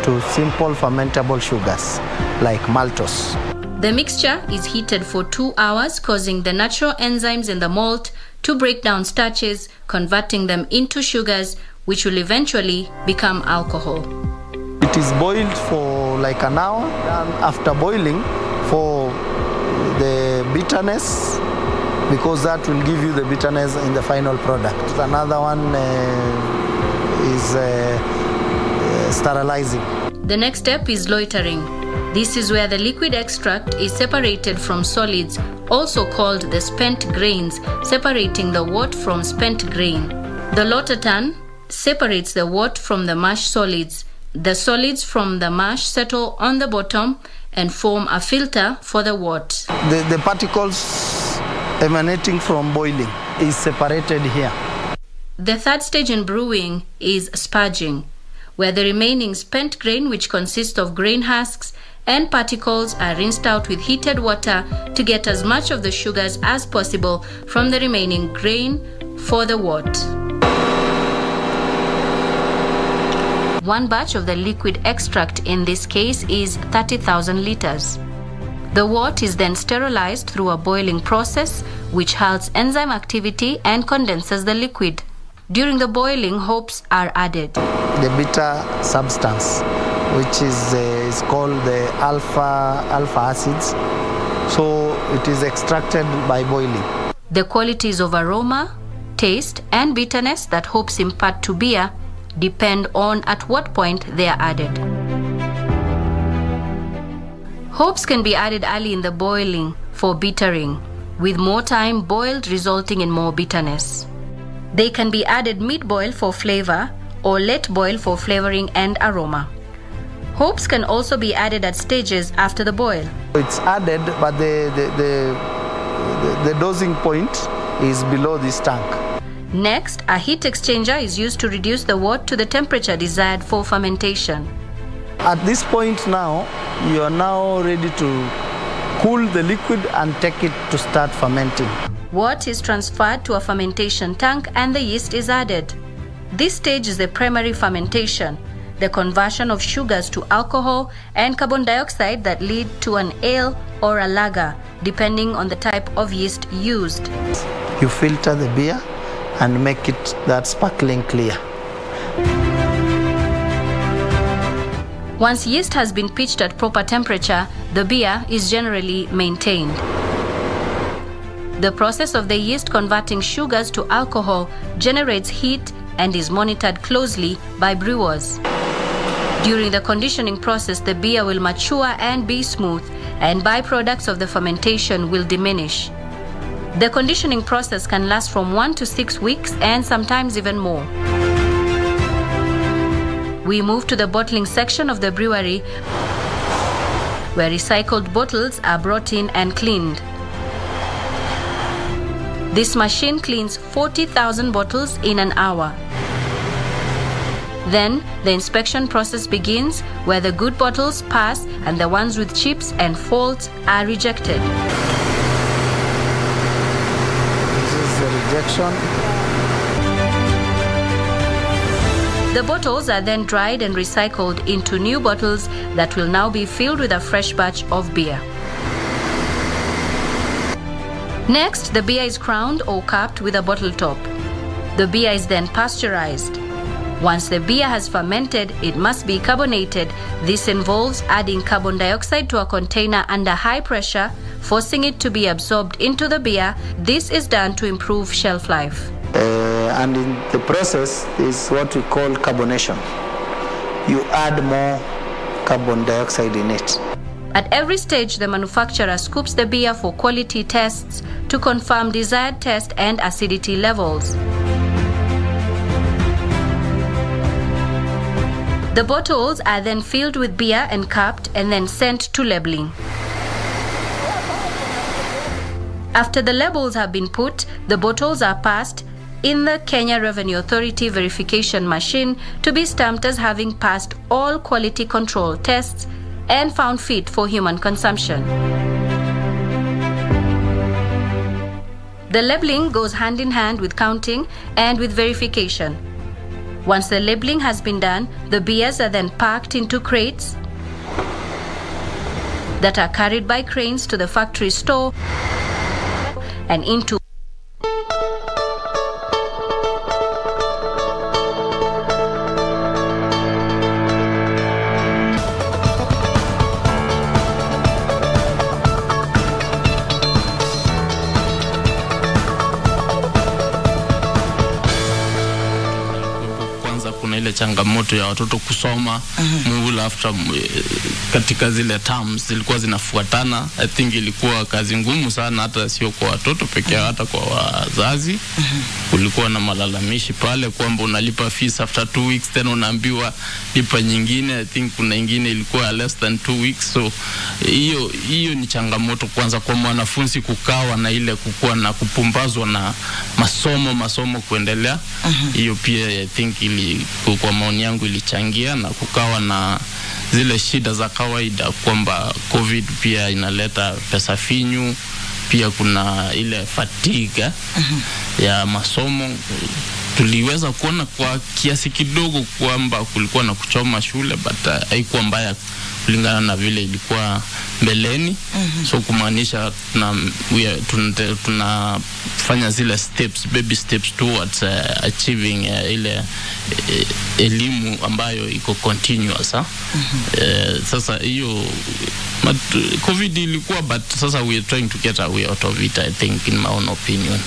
Speaker 11: to simple fermentable sugars like maltose.
Speaker 10: The mixture is heated for 2 hours, causing the natural enzymes in the malt to break down starches, converting them into sugars, which will eventually become alcohol.
Speaker 11: It is boiled for like an hour, and after boiling for the bitterness, because that will give you the bitterness in the final product. Another one is sterilizing.
Speaker 10: The next step is loitering. This is where the liquid extract is separated from solids, also called the spent grains, separating the wort from spent grain. The lotaton separates the wort from the mash solids. The solids from the mash settle on the bottom and form a filter for the wort.
Speaker 11: The particles emanating from boiling is separated here.
Speaker 10: The third stage in brewing is spurging, where the remaining spent grain, which consists of grain husks and particles, are rinsed out with heated water to get as much of the sugars as possible from the remaining grain for the wort. One batch of the liquid extract in this case is 30,000 liters. The wort is then sterilized through a boiling process which halts enzyme activity and condenses the liquid. During the boiling, hops are added.
Speaker 11: The bitter substance, which is called the alpha acids, so it is extracted by boiling.
Speaker 10: The qualities of aroma, taste, and bitterness that hops impart to beer depend on at what point they are added. Hops can be added early in the boiling for bittering, with more time boiled resulting in more bitterness. They can be added mid-boil for flavor or late boil for flavoring and aroma. Hops can also be added at stages after the boil.
Speaker 11: It's added, but the dosing point is below this tank.
Speaker 10: Next, a heat exchanger is used to reduce the wort to the temperature desired for fermentation.
Speaker 11: At this point now, you are now ready to cool the liquid and take it to start fermenting.
Speaker 10: Wort is transferred to a fermentation tank and the yeast is added. This stage is the primary fermentation, the conversion of sugars to alcohol and carbon dioxide that lead to an ale or a lager, depending on the type of yeast used.
Speaker 11: You filter the beer and make it that sparkling clear.
Speaker 10: Once yeast has been pitched at proper temperature, the beer is generally maintained. The process of the yeast converting sugars to alcohol generates heat and is monitored closely by brewers. During the conditioning process, the beer will mature and be smooth, and byproducts of the fermentation will diminish. The conditioning process can last from 1 to 6 weeks and sometimes even more. We move to the bottling section of the brewery, where recycled bottles are brought in and cleaned. This machine cleans 40,000 bottles in an hour. Then, the inspection process begins, where the good bottles pass and the ones with chips and faults are rejected.
Speaker 11: This is the rejection.
Speaker 10: The bottles are then dried and recycled into new bottles that will now be filled with a fresh batch of beer. Next, the beer is crowned or capped with a bottle top. The beer is then pasteurized. Once the beer has fermented, it must be carbonated. This involves adding carbon dioxide to a container under high pressure, forcing it to be absorbed into the beer. This is done to improve shelf life.
Speaker 11: And in the process is what we call carbonation. You add more carbon dioxide in it.
Speaker 10: At every stage, the manufacturer scoops the beer for quality tests to confirm desired taste and acidity levels. The bottles are then filled with beer and capped and then sent to labeling. After the labels have been put, the bottles are passed in the Kenya Revenue Authority verification machine to be stamped as having passed all quality control tests and found fit for human consumption. The labeling goes hand in hand with counting and with verification. Once the labeling has been done, the beers are then packed into crates that are carried by cranes to the factory store and into
Speaker 1: ile changamoto ya watoto kusoma muhula after katika zile terms zilikuwa zinafuatana. I think ilikuwa kazi ngumu sana, hata sio kwa watoto pekee, hata kwa wazazi. Kulikuwa na malalamishi pale kwamba unalipa fees after 2 weeks, tena unaambiwa lipa nyingine. I think kuna nyingine ilikuwa less than 2 weeks. So hiyo ni changamoto kwanza kwa mwanafunzi kukawa na ile kukua na kupumbazwa na masomo kuendelea. Hiyo pia I think kwa maoni yangu ilichangia, na kukawa na zile shida za kawaida kwamba COVID pia inaleta pesa finyu, pia kuna ile fatigue ya masomo. Tuliweza kuona kwa kiasi kidogo kwamba kulikuwa na kuchoma shule, but haikuwa mbaya kulingana na vile ilikuwa mbeleni. So kumaanisha tunafanya zile steps, baby steps towards achieving ile elimu ambayo iko continuous. Sasa hiyo COVID ilikuwa, but sasa we are trying to get away out of it, I think, in my own opinion.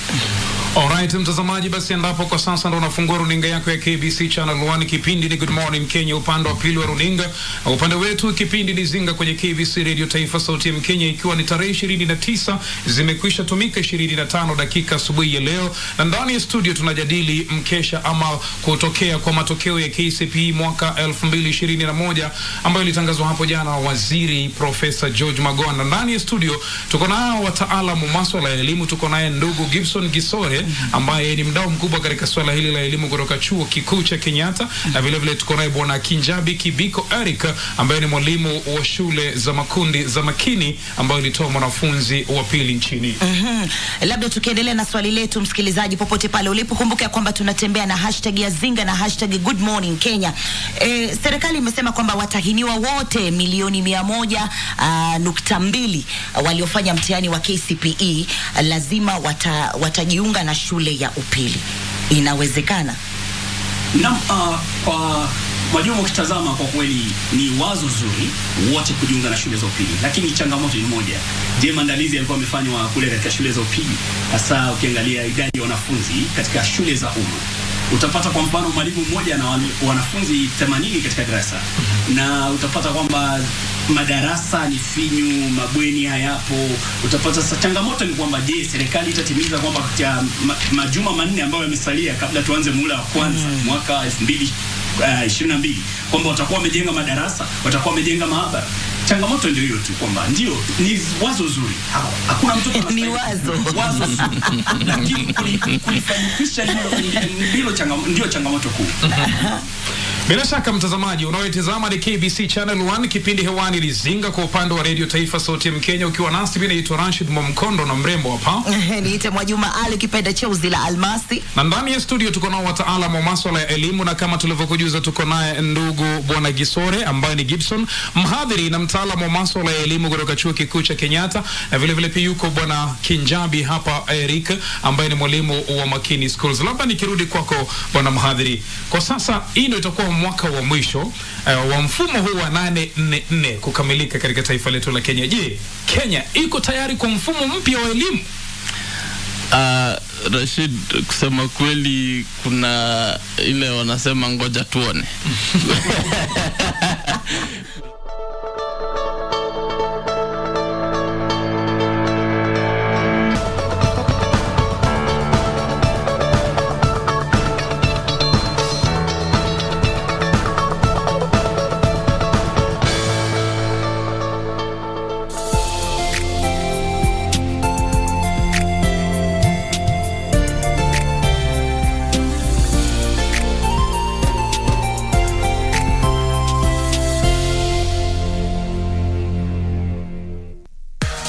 Speaker 12: Alright, mtazamaji, basi endapo kwa sasa ndo unafungua runinga yako ya KBC Channel 1, kipindi ni Good Morning Kenya, upande wa pili wa runinga. Upande wetu kipindi ni Zinga kwenye KBC Radio Taifa Sauti ya Mkenya, ikiwa ni tarehe 29 zimekwisha tumika 25 dakika asubuhi ya leo, na ndani ya studio tunajadili mkesha ama kutokea kwa matokeo ya KCPE mwaka 2021 ambayo ilitangazwa hapo jana waziri Profesa George Magoha. Ndani ya studio tuko nao wataalamu masuala ya elimu. Tuko naye ndugu Gibson Gisore ambaye ni mdau mkubwa katika swala hili la elimu kutoka chuo kikuu cha Kenyatta, na vile vile tuko naye bwana Kinjabi Kibiko Eric ambaye ni mwalimu wa shule za makundi za Makini ambayo ilitoa mwanafunzi wa pili nchini.
Speaker 2: Labda tukiendelea na swali letu, msikilizaji popote pale ulipo, kumbuka kwamba tunatembea na hashtag ya Zinga na hashtag Good Morning Kenya. Serikali imesema kwamba watahiniwa wote milioni 100.2 waliofanya mtihani wa KCPE lazima watajiunga na shule ya upili. Inawezekana?
Speaker 5: Kwa Mwalimu, ukitazama kwa kweli ni wazo zuri wote kujiunga na shule za upili, lakini changamoto ni moja. Je, maandalizi yalikuwa yamefanywa kule katika shule za upili? Hasa ukiangalia idadi ya wanafunzi katika shule za umma, utapata kwa mfano mwalimu mmoja na wanafunzi 80 katika darasa, na utapata kwamba madarasa ni finyu, mabweni hayapo. Utapata sasa changamoto ni kwamba je, serikali itatimiza kwamba katika majuma manne ambayo yamesalia kabla tuanze muhula wa kwanza mwaka 2022 kwamba watakuwa wamejenga madarasa, watakuwa wamejenga maabara. Changamoto ndio hiyo tu, kwamba ndio ni wazo zuri, hakuna mtu
Speaker 2: ni wazo
Speaker 5: zuri, lakini kulifanikisha ndio changamoto kuu.
Speaker 12: Bila shaka mtazamaji, unaoitazama ni KBC Channel 1, kipindi hewani ni Zinga kwa upande wa Radio Taifa Sauti ya Mkenya, ukiwa nasi. Mimi naitwa Rashid Momkondo na mrembo hapa
Speaker 2: niite Mwajuma Ali kipenda cheuzi la almasi,
Speaker 12: na ndani ya studio tuko nao wataalamu wa masuala ya elimu, na kama tulivyokujuza tuko naye ndugu bwana Gisore ambaye ni Gibson, mhadhiri na mtaalamu wa masuala ya elimu kutoka chuo kikuu cha Kenyatta, na vile vile pia yuko bwana Kinjabi hapa Eric ambaye ni mwalimu wa Makini Schools. Labda nikirudi kwako bwana mhadhiri, kwa sasa hii ndio itakuwa mwaka wa mwisho wa mfumo huu wa 844 kukamilika katika taifa letu la Kenya. Je, Kenya iko tayari kwa mfumo mpya wa elimu?
Speaker 1: Rashid, kusema kweli kuna ile wanasema ngoja tuone.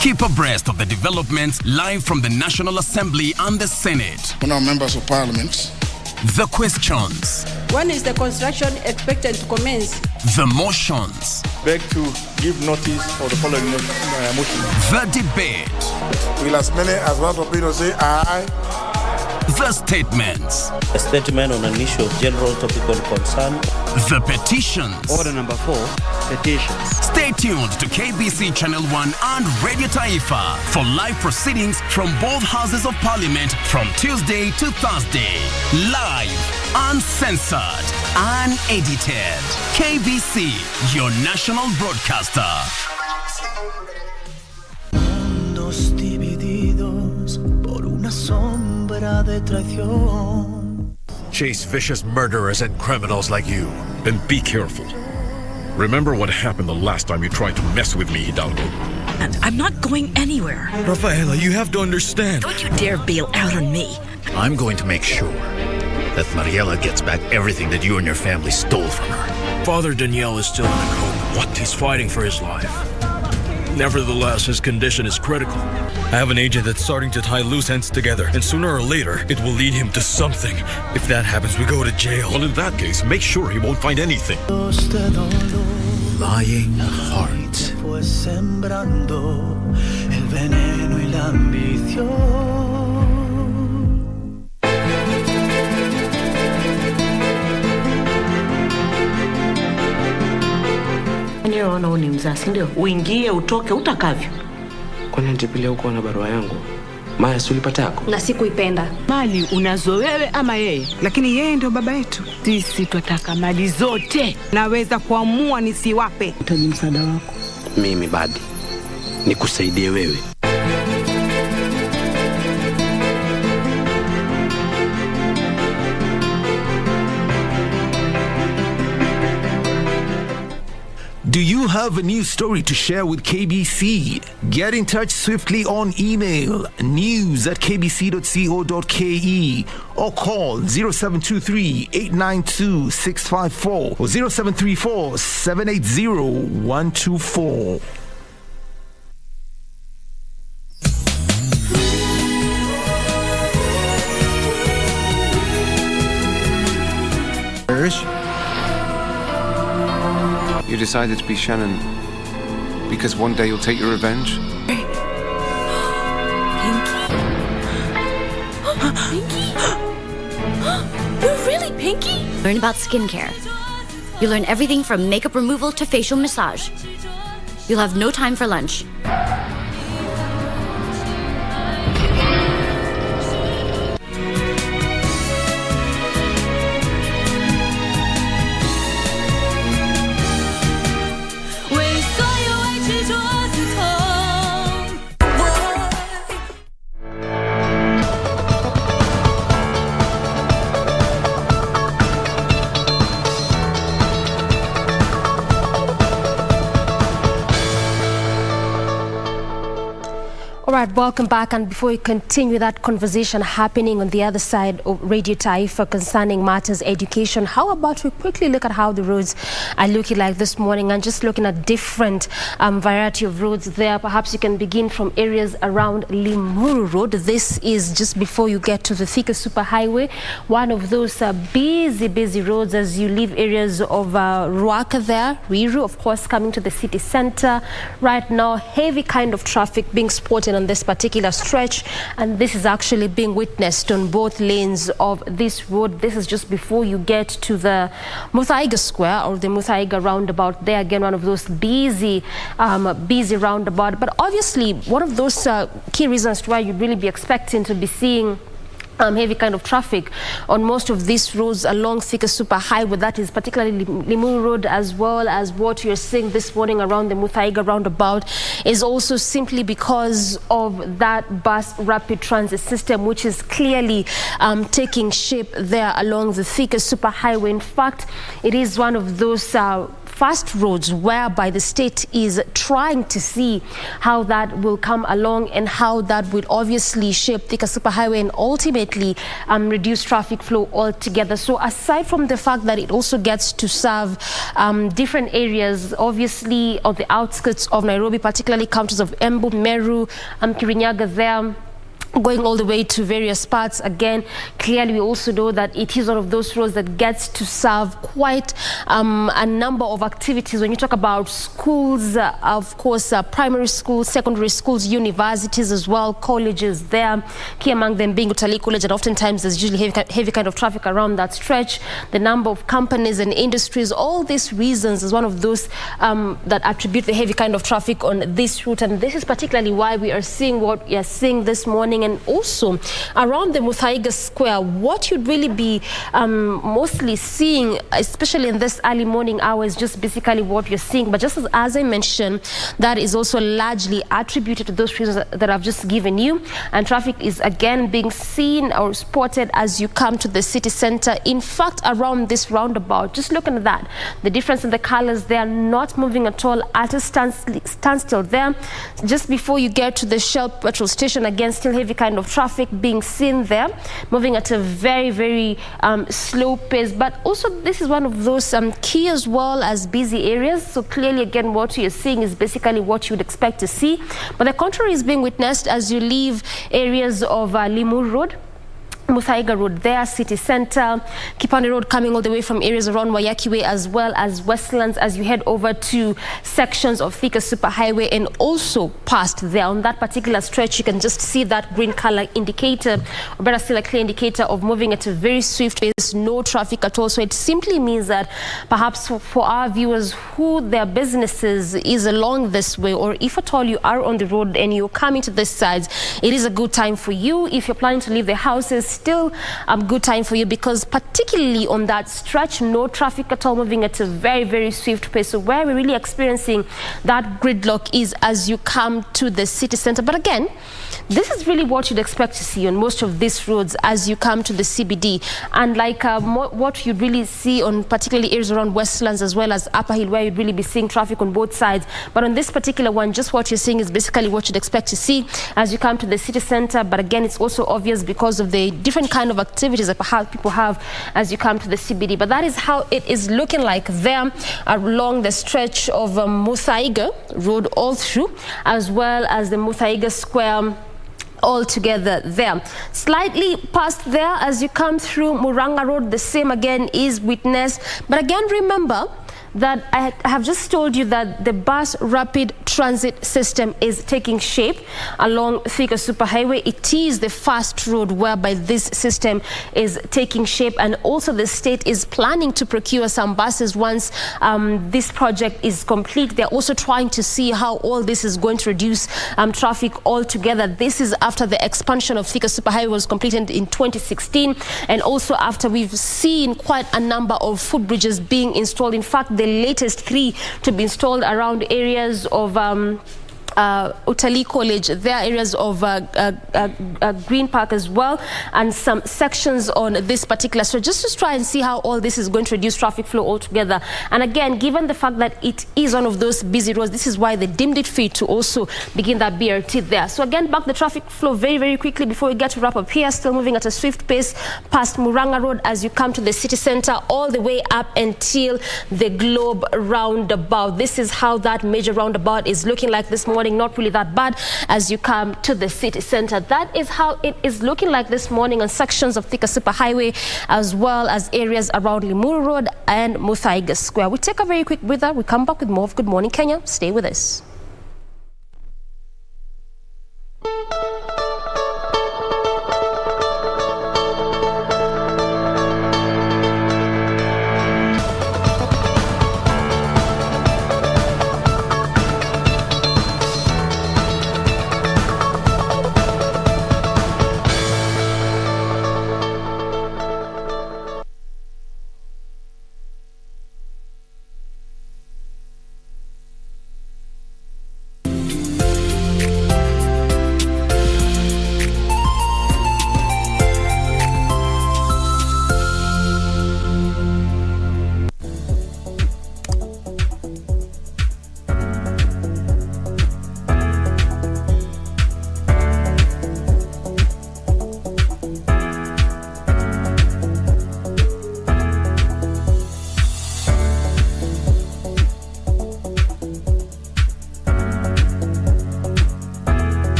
Speaker 13: Keep abreast of the developments live from the National Assembly and the Senate.
Speaker 15: Honourable members of Parliament.
Speaker 13: The questions.
Speaker 23: When is the construction expected to commence?
Speaker 13: The motions.
Speaker 22: Beg to give notice of the following motion.
Speaker 13: The debate.
Speaker 15: Will as many as want to say aye?
Speaker 13: The statements.
Speaker 30: A statement on an issue of general topical concern.
Speaker 13: The petitions.
Speaker 30: Order number 4, petitions.
Speaker 13: Stay tuned to KBC Channel 1 and Radio Taifa for live proceedings from both houses of Parliament from Tuesday to Thursday. Live, uncensored, unedited. KBC, your national broadcaster.
Speaker 19: Mundos divididos por una sombra de traición.
Speaker 18: Chase vicious murderers and criminals like you.
Speaker 21: Then be careful. Remember what happened the last time you tried to mess with me, Hidalgo.
Speaker 6: And I'm not going anywhere.
Speaker 21: Rafaela, you have to understand.
Speaker 6: Don't you dare bail out on me.
Speaker 3: I'm going to make sure that Mariela gets back everything that you and your family stole from her.
Speaker 21: Father Daniel is still in a coma. What? He's fighting for his life. Nevertheless, his condition is critical. I have an agent that's starting to tie loose ends together, and sooner or later, it will lead him to something. If that happens, we go to jail. Well, in that case, make sure he won't find anything.
Speaker 3: Lying heart.
Speaker 19: Pues sembrando el veneno y la ambición.
Speaker 16: Niona ni mzasi ndio uingie utoke utakavyo.
Speaker 14: Kwani ntipilia huko na barua yangu? Maya, si ulipata yako?
Speaker 16: Na sikuipenda. Mali unazo wewe ama yeye? Lakini yeye ndio baba yetu. Sisi tutaka mali zote. Naweza kuamua nisiwape. Utaji msaada wako.
Speaker 14: Mimi badi nikusaidie wewe.
Speaker 4: Do you have a news story to share with KBC? Get in touch swiftly on email news@kbc.co.ke or call 0723 892 654 or 0734 780 124.
Speaker 14: You decided to be Shannon because one day you'll take your revenge?
Speaker 9: Pinky? You're really Pinky? Learn about skincare. You learn everything from makeup removal to facial massage. You'll have no time for lunch.
Speaker 17: Alright, welcome back, and before we continue that conversation happening on the other side of Radio Taifa concerning matters education, how about we quickly look at how the roads are looking like this morning, and just looking at different variety of roads there. Perhaps you can begin from areas around Limuru Road. This is just before you get to the Thika Superhighway, one of those busy roads as you leave areas of Ruaka there, Riru, of course, coming to the city center. Right now, heavy kind of traffic being spotted on this particular stretch, and this is actually being witnessed on both lanes of this road. This is just before you get to the Muthaiga Square or the Muthaiga roundabout. There again, one of those busy roundabout, but obviously one of those key reasons why you'd really be expecting to be seeing heavy kind of traffic on most of these roads along Thika Superhighway, that is particularly Limuru Road, as well as what you're seeing this morning around the Muthaiga roundabout, is also simply because of that bus rapid transit system, which is clearly taking shape there along the Thika Superhighway. In fact, it is one of those fast roads whereby the state is trying to see how that will come along and how that will obviously shape Thika Superhighway and ultimately reduce traffic flow altogether. So aside from the fact that it also gets to serve different areas, obviously on the outskirts of Nairobi, particularly counties of Embu, Meru, Kirinyaga there, going all the way to various parts. Again, clearly we also know that it is one of those roads that gets to serve quite a number of activities. When you talk about schools, of course, primary schools, secondary schools, universities as well, colleges there, key among them being Utalii College, and oftentimes there's usually heavy kind of traffic around that stretch. The number of companies and industries, all these reasons is one of those that attribute the heavy kind of traffic on this route, and this is particularly why we are seeing what we are seeing this morning. And also around the Muthaiga Square, what you'd really be mostly seeing, especially in this early morning hours, just basically what you're seeing. But just as I mentioned, that is also largely attributed to those reasons that I've just given you. And traffic is again being seen or spotted as you come to the city center. In fact, around this roundabout, just looking at that, the difference in the colors, they are not moving at all, at a standstill there. Just before you get to the Shell petrol station, again, still heavy kind of traffic being seen there, moving at a very slow pace. But also this is one of those key as well as busy areas. So clearly again what you're seeing is basically what you would expect to see. But the contrary is being witnessed as you leave areas of Limuru Road, Muthaiga Road there, City Center, Kipande Road, coming all the way from areas around Wayaki Way as well as Westlands as you head over to sections of Thika Superhighway, and also past there on that particular stretch you can just see that green color indicator, or better still a clear indicator of moving at a very swift pace, no traffic at all. So it simply means that perhaps for our viewers who their businesses is along this way, or if at all you are on the road and you're coming to this side, it is a good time for you. If you're planning to leave the houses, still a good time for you, because particularly on that stretch, no traffic at all, moving at a very, very swift pace. So where we're really experiencing that gridlock is as you come to the city center. But again, this is really what you'd expect to see on most of these roads as you come to the CBD. And like what you'd really see on particularly areas around Westlands as well as Upper Hill, where you'd really be seeing traffic on both sides. But on this particular one, just what you're seeing is basically what you'd expect to see as you come to the city center. But again, it's also obvious because of the different kind of activities that perhaps people have as you come to the CBD. But that is how it is looking like there along the stretch of Muthaiga Road all through, as well as the Muthaiga Square all together there. Slightly past there as you come through Muranga Road, the same again is witnessed. But again, remember that I have just told you that the bus rapid transit system is taking shape along Thika Superhighway. It is the first road whereby this system is taking shape, and also the state is planning to procure some buses once this project is complete. They're also trying to see how all this is going to reduce traffic altogether. This is after the expansion of Thika Superhighway was completed in 2016, and also after we've seen quite a number of footbridges being installed. In fact, the latest 3 to be installed around areas of Utalii College, there are areas of Green Park as well, and some sections on this particular. So just to try and see how all this is going to reduce traffic flow altogether. And again, given the fact that it is one of those busy roads, this is why they deemed it fit to also begin that BRT there. So again, back the traffic flow very, very quickly before we get to wrap up here. Still moving at a swift pace past Muranga Road as you come to the city center, all the way up until the Globe roundabout. This is how that major roundabout is looking like this morning. Not really that bad as you come to the city center. That is how it is looking like this morning on sections of Thika Superhighway, as well as areas around Limuru Road and Muthaiga Square. We take a very quick breather. We come back with more of Good Morning Kenya. Stay with us.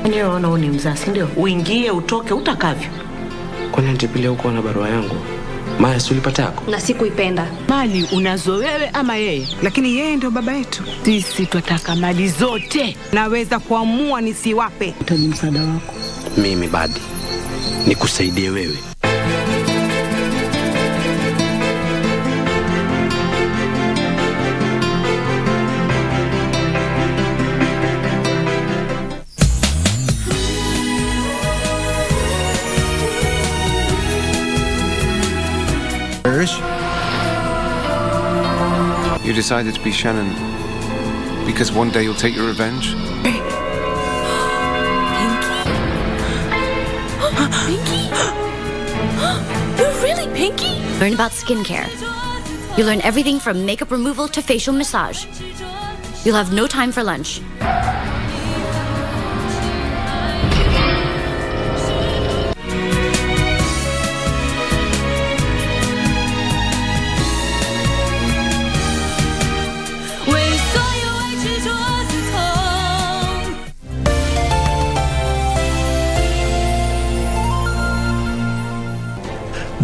Speaker 7: Unaona ni mzazi ndio uingie utoke utakavyo.
Speaker 8: Kwani antipilia huko na barua yangu? Maya si ulipata yako?
Speaker 16: Na sikuipenda. Mali unazo wewe ama yeye? Lakini yeye ndio baba yetu. Sisi tunataka mali zote. Naweza kuamua nisiwape.
Speaker 7: Utaji msaada wako.
Speaker 8: Mimi badi nikusaidie wewe.
Speaker 14: You decided to be Shannon because one day you'll take your revenge?
Speaker 9: Pinky? You're really Pinky? Learn about skincare. You learn everything from makeup removal to facial massage. You'll have no time for lunch.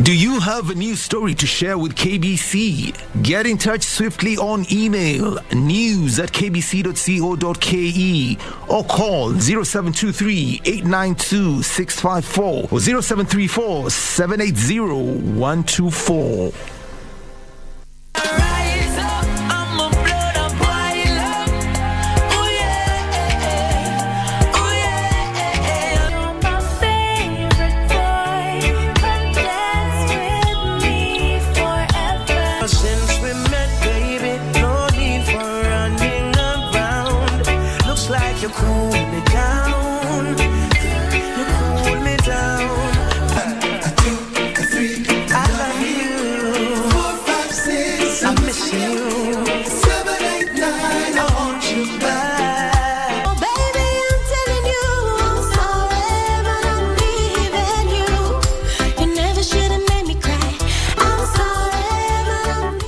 Speaker 4: Do you have a news story to share with KBC? Get in touch swiftly on email news@kbc.co.ke or call 0723 892 654 or 0734 780 124.
Speaker 19: You cool me down. You cool me down. 1, 2, 3. I love you. 4, 5, 6. I miss you. 7, 8, 9. I want you back. Oh baby, I'm telling you, I'm sorry, but I'm leaving you. You never should have made me cry. I'm sorry, but I'm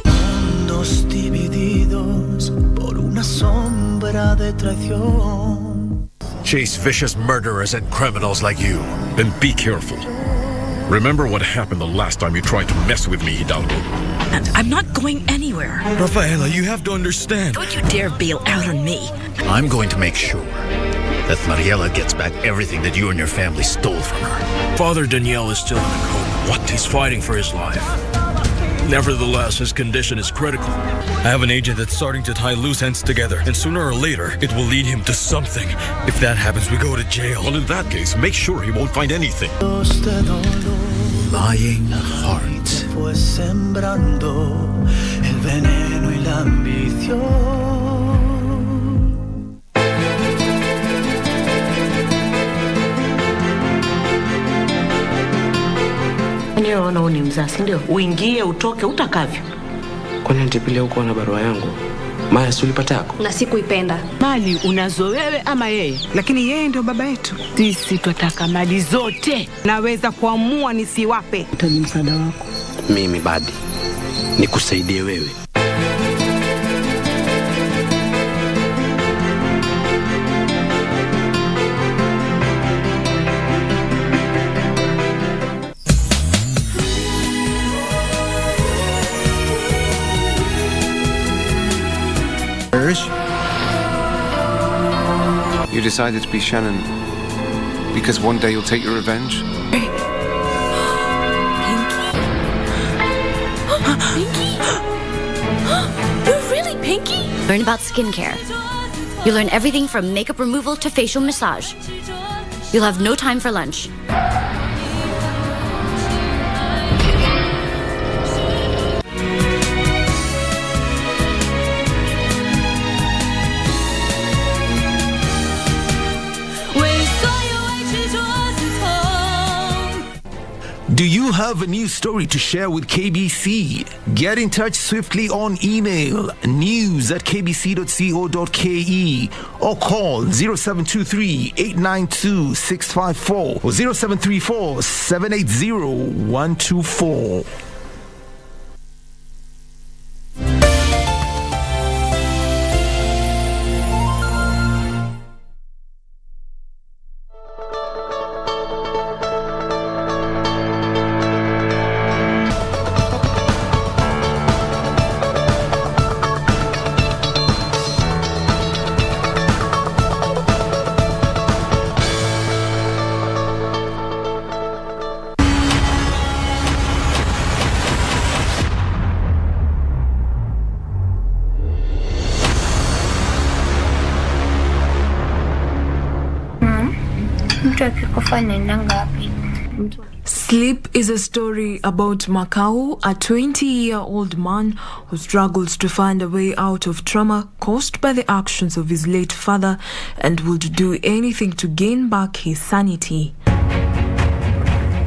Speaker 19: mundos divididos por una sombra de traición.
Speaker 18: Chase vicious murderers and criminals like you. Then be careful. Remember what happened the last time you tried to mess with me, Hidalgo.
Speaker 6: And I'm not going anywhere.
Speaker 21: Rafaela, you have to understand.
Speaker 6: Don't you dare bail out on me.
Speaker 3: I'm going to make sure that Mariela gets back everything that you and your family stole from her.
Speaker 21: Father Daniel is still in a coma. What? He's fighting for his life. Nevertheless, his condition is critical. I have an agent that's starting to tie loose ends together, and sooner or later, it will lead him to something. If that happens, we go to jail.
Speaker 18: Well, in that case, make sure he won't find anything.
Speaker 3: Lying heart.
Speaker 19: Fue sembrando el veneno y la ambición.
Speaker 7: Unaona huu ni mzazi ndio uingie utoke utakavyo.
Speaker 8: Kwani nitipile huko na barua yangu? Maya, si ulipata yako?
Speaker 16: Na sikuipenda. Mali unazo wewe ama yeye? Lakini yeye ndio baba yetu. Sisi tutaka mali zote. Naweza kuamua nisiwape.
Speaker 7: Utaji msaada wako.
Speaker 8: Mimi badi nikusaidie wewe.
Speaker 14: You decided to be Shannon because one day you'll take your revenge?
Speaker 9: Pinky? You're really Pinky? Learn about skincare. You learn everything from makeup removal to facial massage. You'll have no time for lunch.
Speaker 4: Do you have a news story to share with KBC? Get in touch swiftly on email news@kbc.co.ke or call 0723 892 654 or 0734 780 124.
Speaker 5: Sleep is a story about Makau, a 20-year-old man who struggles to find a way out of trauma caused by the actions of his late father and would do anything to gain back his sanity.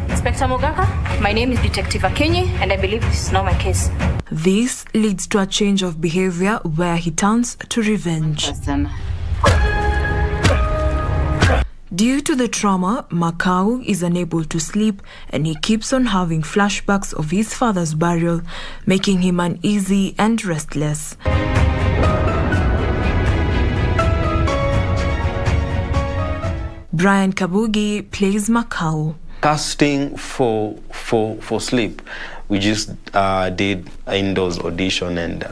Speaker 10: Inspector Mogaka, my name is Detective Akenye, and I believe this is not my case.
Speaker 5: This leads to a change of behavior where he turns to revenge. Due to the trauma, Makau is unable to sleep and he keeps on having flashbacks of his father's burial, making him uneasy and restless. Brian Kabugi plays Makau.
Speaker 11: Casting for
Speaker 2: for Sleep, we just did indoors audition and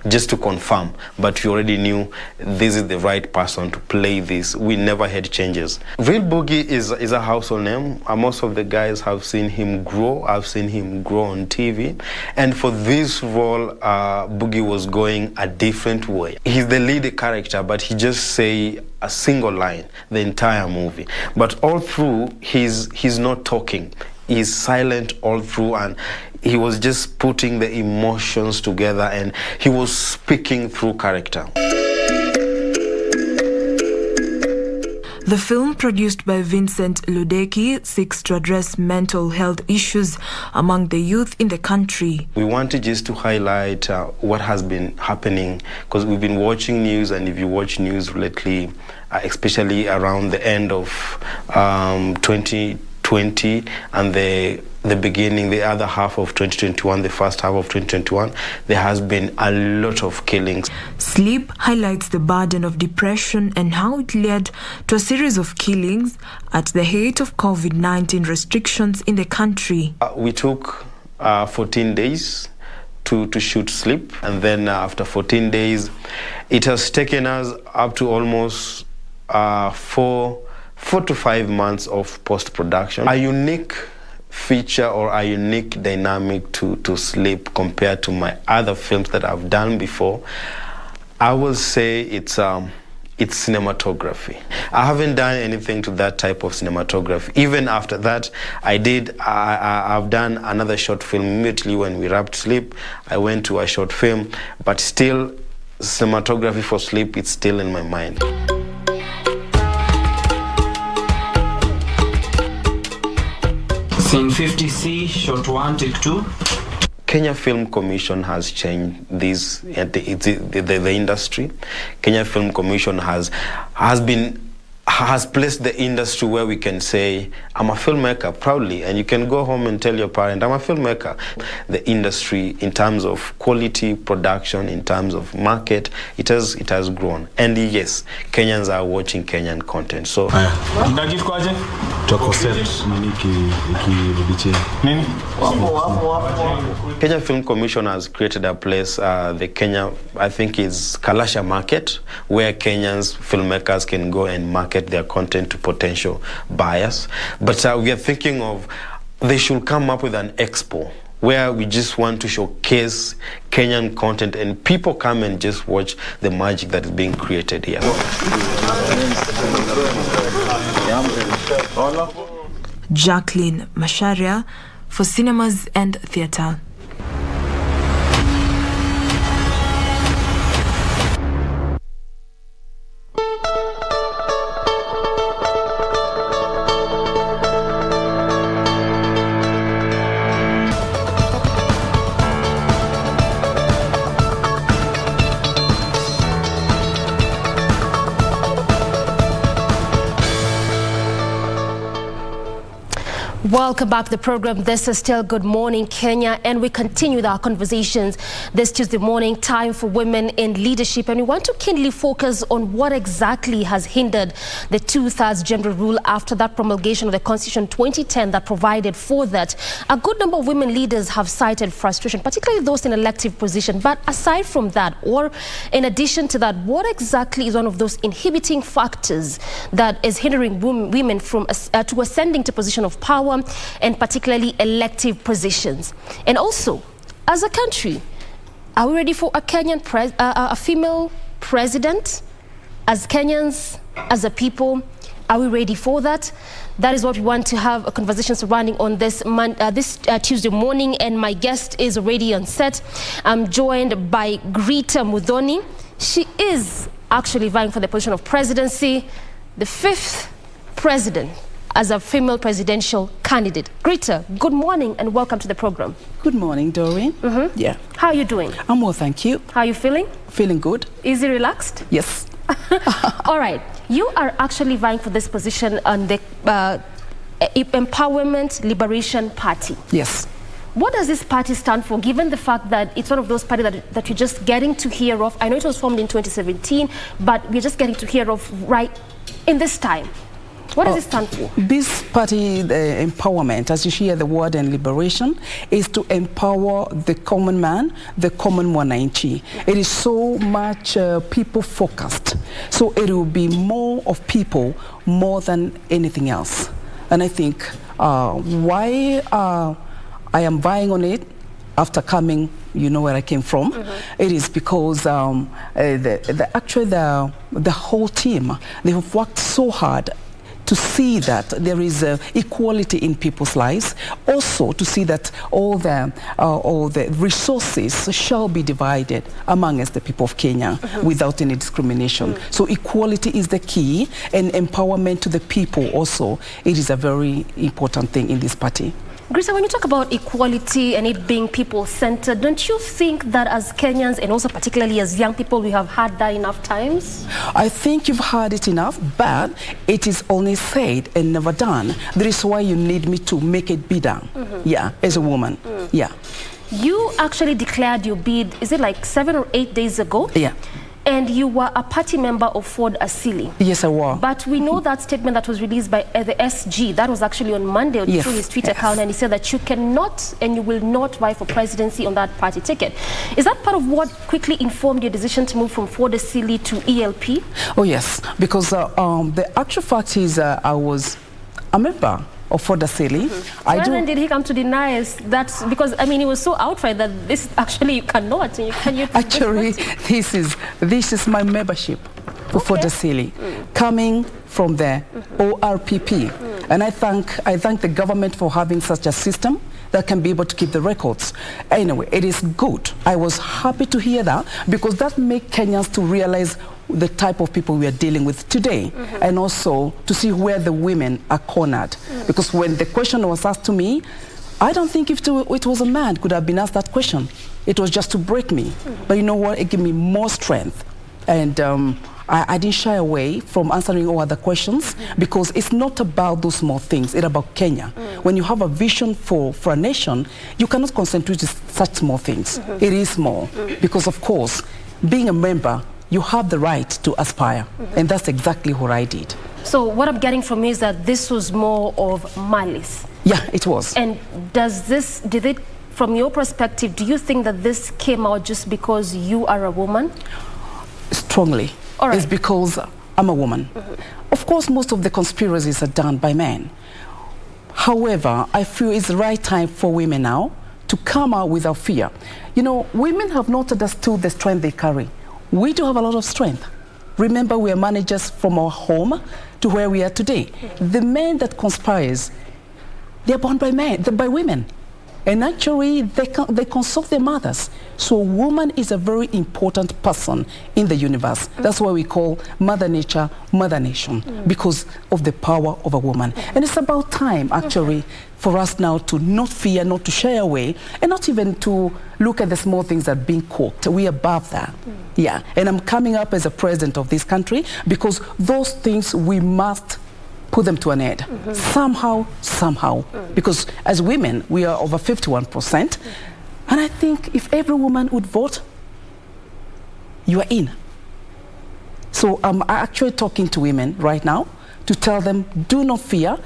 Speaker 2: just to confirm, but we already knew this is the right person to play this. We never had changes. Real Boogie is a household name. Most of the guys have seen him grow. I've seen him grow on TV, and for this role, Boogie was going a different way. He's the lead character, but he just say a single line the entire movie. But all through, he's not talking. He's silent all through, and he was just putting the emotions together, and he was speaking through character.
Speaker 5: The film, produced by Vincent Ludeki, seeks to address mental health issues among the youth in the country.
Speaker 2: We wanted just to highlight what has been happening, because we've been watching news, and if you watch news lately, especially around the end of 2020 and the beginning, the other half of 2021, the first half of 2021, there has been a lot of killings.
Speaker 5: Sleep highlights the burden of depression and how it led to a series of killings at the height of COVID-19 restrictions in the country.
Speaker 2: We took 14 days to shoot Sleep, and then after 14 days, it has taken us up to almost 4 to 5 months of post-production. A unique feature or a unique dynamic to Sleep compared to my other films that I've done before, I will say it's cinematography. I haven't done anything to that type of cinematography. Even after that, I've done another short film immediately when we wrapped Sleep. I went to a short film, but still, cinematography for Sleep, it's still in my mind.
Speaker 11: Scene 50C, shot 1, take 2.
Speaker 2: Kenya Film Commission has changed this, the industry. Kenya Film Commission has placed the industry where we can say, I'm a filmmaker proudly, and you can go home and tell your parent, I'm a filmmaker. The industry, in terms of quality, production, in terms of market, it has grown. And yes, Kenyans are watching Kenyan content. So Kenya Film Commission has created a place, the Kenya, I think is Kalasha Market, where Kenyans filmmakers can go and market their content to potential buyers. But we are thinking of, they should come up with an expo where we just want to showcase Kenyan content, and people come and just watch the magic that is being created here.
Speaker 5: Jacqueline Masharia for Cinemas and Theatre.
Speaker 17: Welcome back to the program. This is still Good Morning Kenya, and we continue with our conversations this Tuesday morning, time for women in leadership, and we want to keenly focus on what exactly has hindered the 2/3 gender rule after that promulgation of the Constitution 2010 that provided for that. A good number of women leaders have cited frustration, particularly those in elective positions. But aside from that, or in addition to that, what exactly is one of those inhibiting factors that is hindering women from to ascending to position of power, and particularly elective positions? And also, as a country, are we ready for a Kenyan a female president? As Kenyans, as a people, are we ready for that? That is what we want to have a conversation surrounding on this Tuesday morning, and my guest is already on set. I'm joined by Greta Muthoni. She is actually vying for the position of presidency, the 5th president as a female presidential candidate. Greta, good morning and welcome to the program.
Speaker 12: Good morning, Doreen. Yeah.
Speaker 17: How are you doing?
Speaker 12: I'm well, thank you.
Speaker 17: How are you feeling?
Speaker 12: Feeling good.
Speaker 17: Easy, relaxed?
Speaker 12: Yes.
Speaker 17: All right. You are actually vying for this position on the Empowerment Liberation Party.
Speaker 12: Yes.
Speaker 17: What does this party stand for, given the fact that it's one of those parties that you're just getting to hear of? I know it was formed in 2017, but we're just getting to hear of right in this time. What does it stand for?
Speaker 12: This party, the empowerment, as you hear the word and liberation, is to empower the common man, the common mwananchi. It is so much people focused. So it will be more of people more than anything else. And I think why I am vying on it after coming, you know where I came from, it is because actually the whole team, they have worked so hard to see that there is equality in people's lives, also to see that all the resources shall be divided among us, the people of Kenya, without any discrimination. So equality is the key, and empowerment to the people also, it is a very important thing in this party.
Speaker 17: Grisa, when you talk about equality and it being people-centered, don't you think that as Kenyans, and also particularly as young people, we have had that enough times?
Speaker 12: I think you've heard it enough, but it is only said and never done. That is why you need me to make it be done. Yeah, as a woman. Yeah.
Speaker 17: You actually declared your bid, is it like 7 or 8 days ago?
Speaker 12: Yeah.
Speaker 17: And you were a party member of Ford Asili.
Speaker 12: Yes, I was.
Speaker 17: But we know that statement that was released by the SG, that was actually on Monday through his Twitter account, and he said that you cannot and you will not vie for presidency on that party ticket. Is that part of what quickly informed your decision to move from Ford Asili to ELP?
Speaker 12: Oh, yes, because the actual fact is I was a member of Ford Asili.
Speaker 17: When did he come to deny us that? Because I mean, he was so outright that this actually you cannot.
Speaker 12: Actually, this is my membership for Ford Asili, coming from the ORPP, and I thank the government for having such a system that can be able to keep the records. Anyway, it is good. I was happy to hear that, because that makes Kenyans to realize the type of people we are dealing with today, and also to see where the women are cornered. Because when the question was asked to me, I don't think if it was a man could have been asked that question. It was just to break me. But you know what? It gave me more strength. And I didn't shy away from answering all other questions, because it's not about those small things. It's about Kenya. When you have a vision for a nation, you cannot concentrate on such small things. It is small. Because, of course, being a member, you have the right to aspire. And that's exactly what I did.
Speaker 17: So what I'm getting from you is that this was more of malice.
Speaker 12: Yeah, it was.
Speaker 17: And did it, from your perspective, do you think that this came out just because you are a woman?
Speaker 12: Strongly.
Speaker 17: All right.
Speaker 12: It's because I'm a woman. Of course, most of the conspiracies are done by men. However, I feel it's the right time for women now to come out without fear. You know, women have not understood the strength they carry. We do have a lot of strength. Remember, we are managers from our home to where we are today. The men that conspires, they're born by women. And actually, they consult their mothers. So a woman is a very important person in the universe. That's why we call Mother Nature, Mother Nation, because of the power of a woman. And it's about time, actually, for us now to not fear, not to shy away, and not even to look at the small things that are being cooked. We're above that. Yeah. And I'm coming up as a president of this country, because those things we must put them to an end. Somehow. Because as women, we are over 51%. And I think if every woman would vote, you are in. So I'm actually talking to women right now to tell them, do not fear.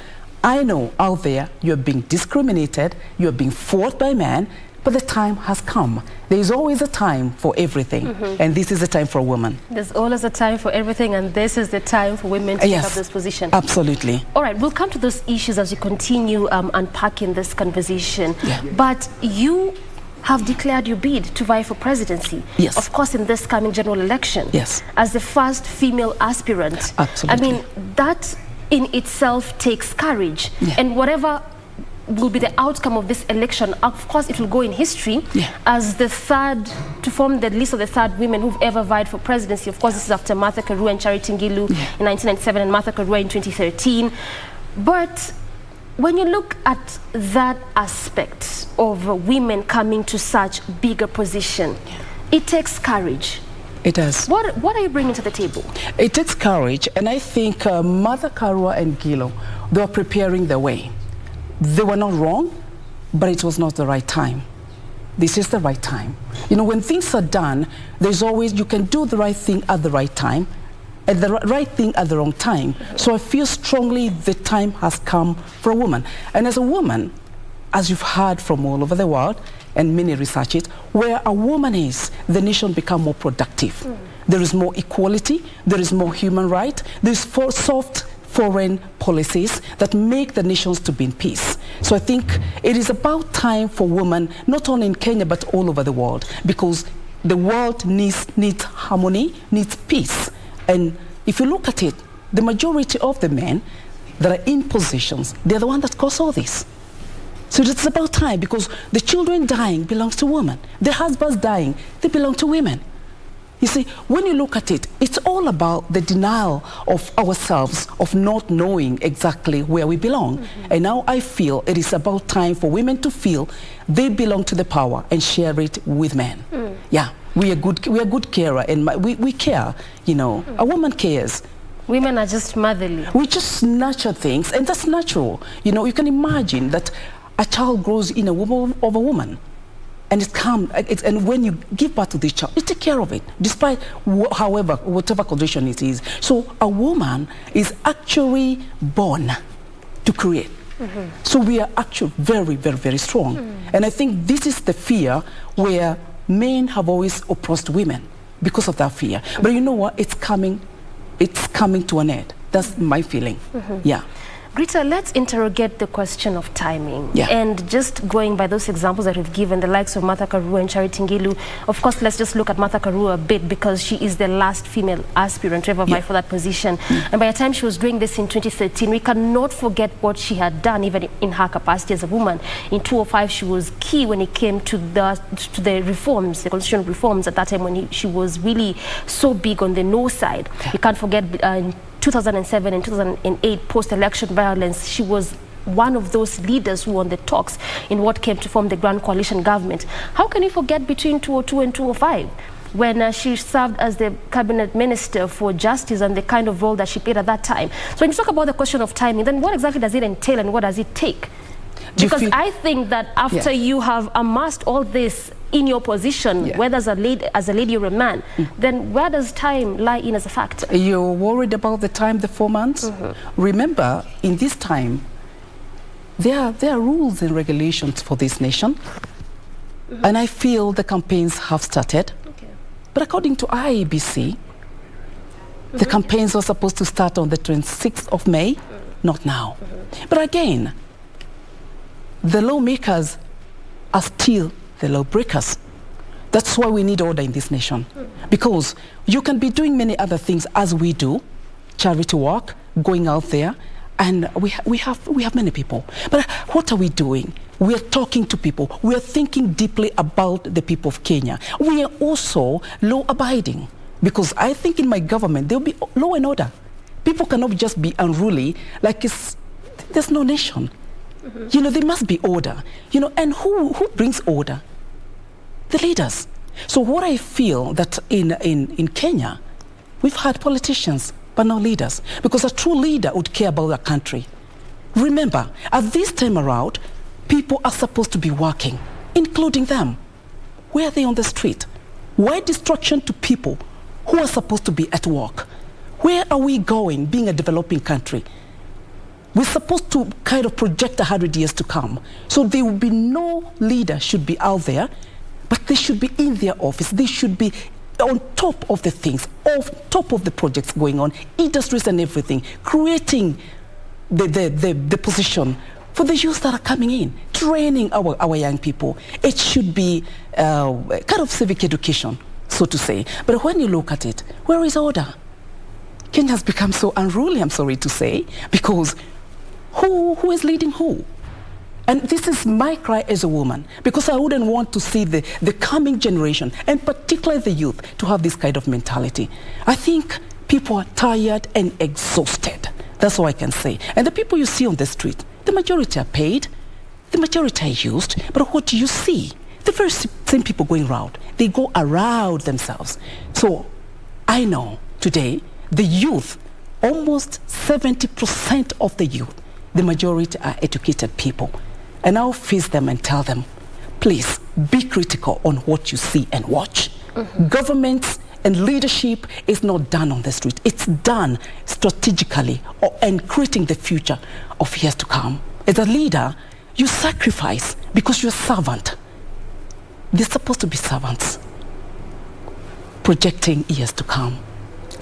Speaker 12: I know out there you're being discriminated, you're being fought by men, but the time has come. There is always a time for everything, and this is the time for a woman.
Speaker 17: There's always a time for everything, and this is the time for women to take up this position.
Speaker 12: Absolutely.
Speaker 17: All right, we'll come to those issues as we continue unpacking this conversation. But you have declared your bid to vie for presidency.
Speaker 12: Yes.
Speaker 17: Of course, in this coming general election.
Speaker 12: Yes.
Speaker 17: As the first female aspirant.
Speaker 12: Absolutely.
Speaker 17: I mean, that in itself takes courage. And whatever will be the outcome of this election, of course it will go in history as the third, to form the list of the third women who've ever vied for presidency. Of course, this is after Martha Karua and Charity Ngilu in 1997 and Martha Karua in 2013. But when you look at that aspect of women coming to such bigger position, it takes courage.
Speaker 12: It does.
Speaker 17: What are you bringing to the table?
Speaker 12: It takes courage, and I think Martha Karua and Ngilu, they were preparing the way. They were not wrong, but it was not the right time. This is the right time. You know, when things are done, there's always, you can do the right thing at the right time, at the right thing at the wrong time. So I feel strongly the time has come for a woman. And as a woman, as you've heard from all over the world, and many research it, where a woman is, the nation become more productive. There is more equality, there is more human right, there's soft foreign policies that make the nations to be in peace. So I think it is about time for women, not only in Kenya, but all over the world, because the world needs harmony, needs peace. And if you look at it, the majority of the men that are in positions, they're the ones that cause all this. So it's about time, because the children dying belongs to women. The husbands dying, they belong to women. You see, when you look at it, it's all about the denial of ourselves, of not knowing exactly where we belong. And now I feel it is about time for women to feel they belong to the power and share it with men. Yeah. We are good carer, and we care, you know. A woman cares.
Speaker 17: Women are just motherly.
Speaker 12: We just nurture things, and that's natural. You know, you can imagine that a child grows in a womb of a woman, and and when you give birth to this child, you take care of it, despite whatever condition it is. So a woman is actually born to create. So we are actually very, very, very strong. And I think this is the fear where men have always oppressed women because of that fear. But you know what? It's coming to an end. That's my feeling. Yeah.
Speaker 17: Greta, let's interrogate the question of timing.
Speaker 12: Yeah.
Speaker 17: And just going by those examples that we've given, the likes of Martha Karua and Charity Ngilu, of course, let's just look at Martha Karua a bit, because she is the last female aspirant to ever vie for that position. And by the time she was doing this in 2013, we cannot forget what she had done, even in her capacity as a woman. In 2005, she was key when it came to the reforms, the constitutional reforms at that time, when she was really so big on the no side. You can't forget 2007 and 2008 post-election violence. She was one of those leaders who won the talks in what came to form the Grand Coalition government. How can you forget between 2002 and 2005, when she served as the cabinet minister for justice and the kind of role that she played at that time? So when you talk about the question of timing, then what exactly does it entail and what does it take? Because I think that after you have amassed all this in your position, whether as a lady or a man, then where does time lie in as a factor?
Speaker 12: You're worried about the time, the 4 months? Remember, in this time, there are rules and regulations for this nation. And I feel the campaigns have started. But according to IEBC, the campaigns were supposed to start on the 26th of May, not now. But again, the lawmakers are still the lawbreakers. That's why we need order in this nation. Because you can be doing many other things as we do, charity work, going out there, and we have many people. But what are we doing? We are talking to people. We are thinking deeply about the people of Kenya. We are also law-abiding, because I think in my government there will be law and order. People cannot just be unruly like there's no nation. You know, there must be order. You know, and who brings order? The leaders. So what I feel that in Kenya, we've had politicians, but not leaders. Because a true leader would care about their country. Remember, at this time around, people are supposed to be working, including them. Where are they on the street? Why distraction to people who are supposed to be at work? Where are we going, being a developing country? We're supposed to kind of project 100 years to come. So there will be no leader should be out there, but they should be in their office. They should be on top of the things, on top of the projects going on, industries and everything, creating the position for the youth that are coming in, training our young people. It should be kind of civic education, so to say. But when you look at it, where is order? Kenya has become so unruly, I'm sorry to say, because who is leading who? And this is my cry as a woman, because I wouldn't want to see the coming generation, and particularly the youth, to have this kind of mentality. I think people are tired and exhausted. That's all I can say. And the people you see on the street, the majority are paid, the majority are used, but what do you see? The very same people going around, they go around themselves. So I know today, the youth, almost 70% of the youth, the majority are educated people. And I'll face them and tell them, please be critical on what you see and watch. Governments And leadership is not done on the street. It's done strategically and creating the future of years to come. As a leader, you sacrifice because you're a servant. They're supposed to be servants, projecting years to come.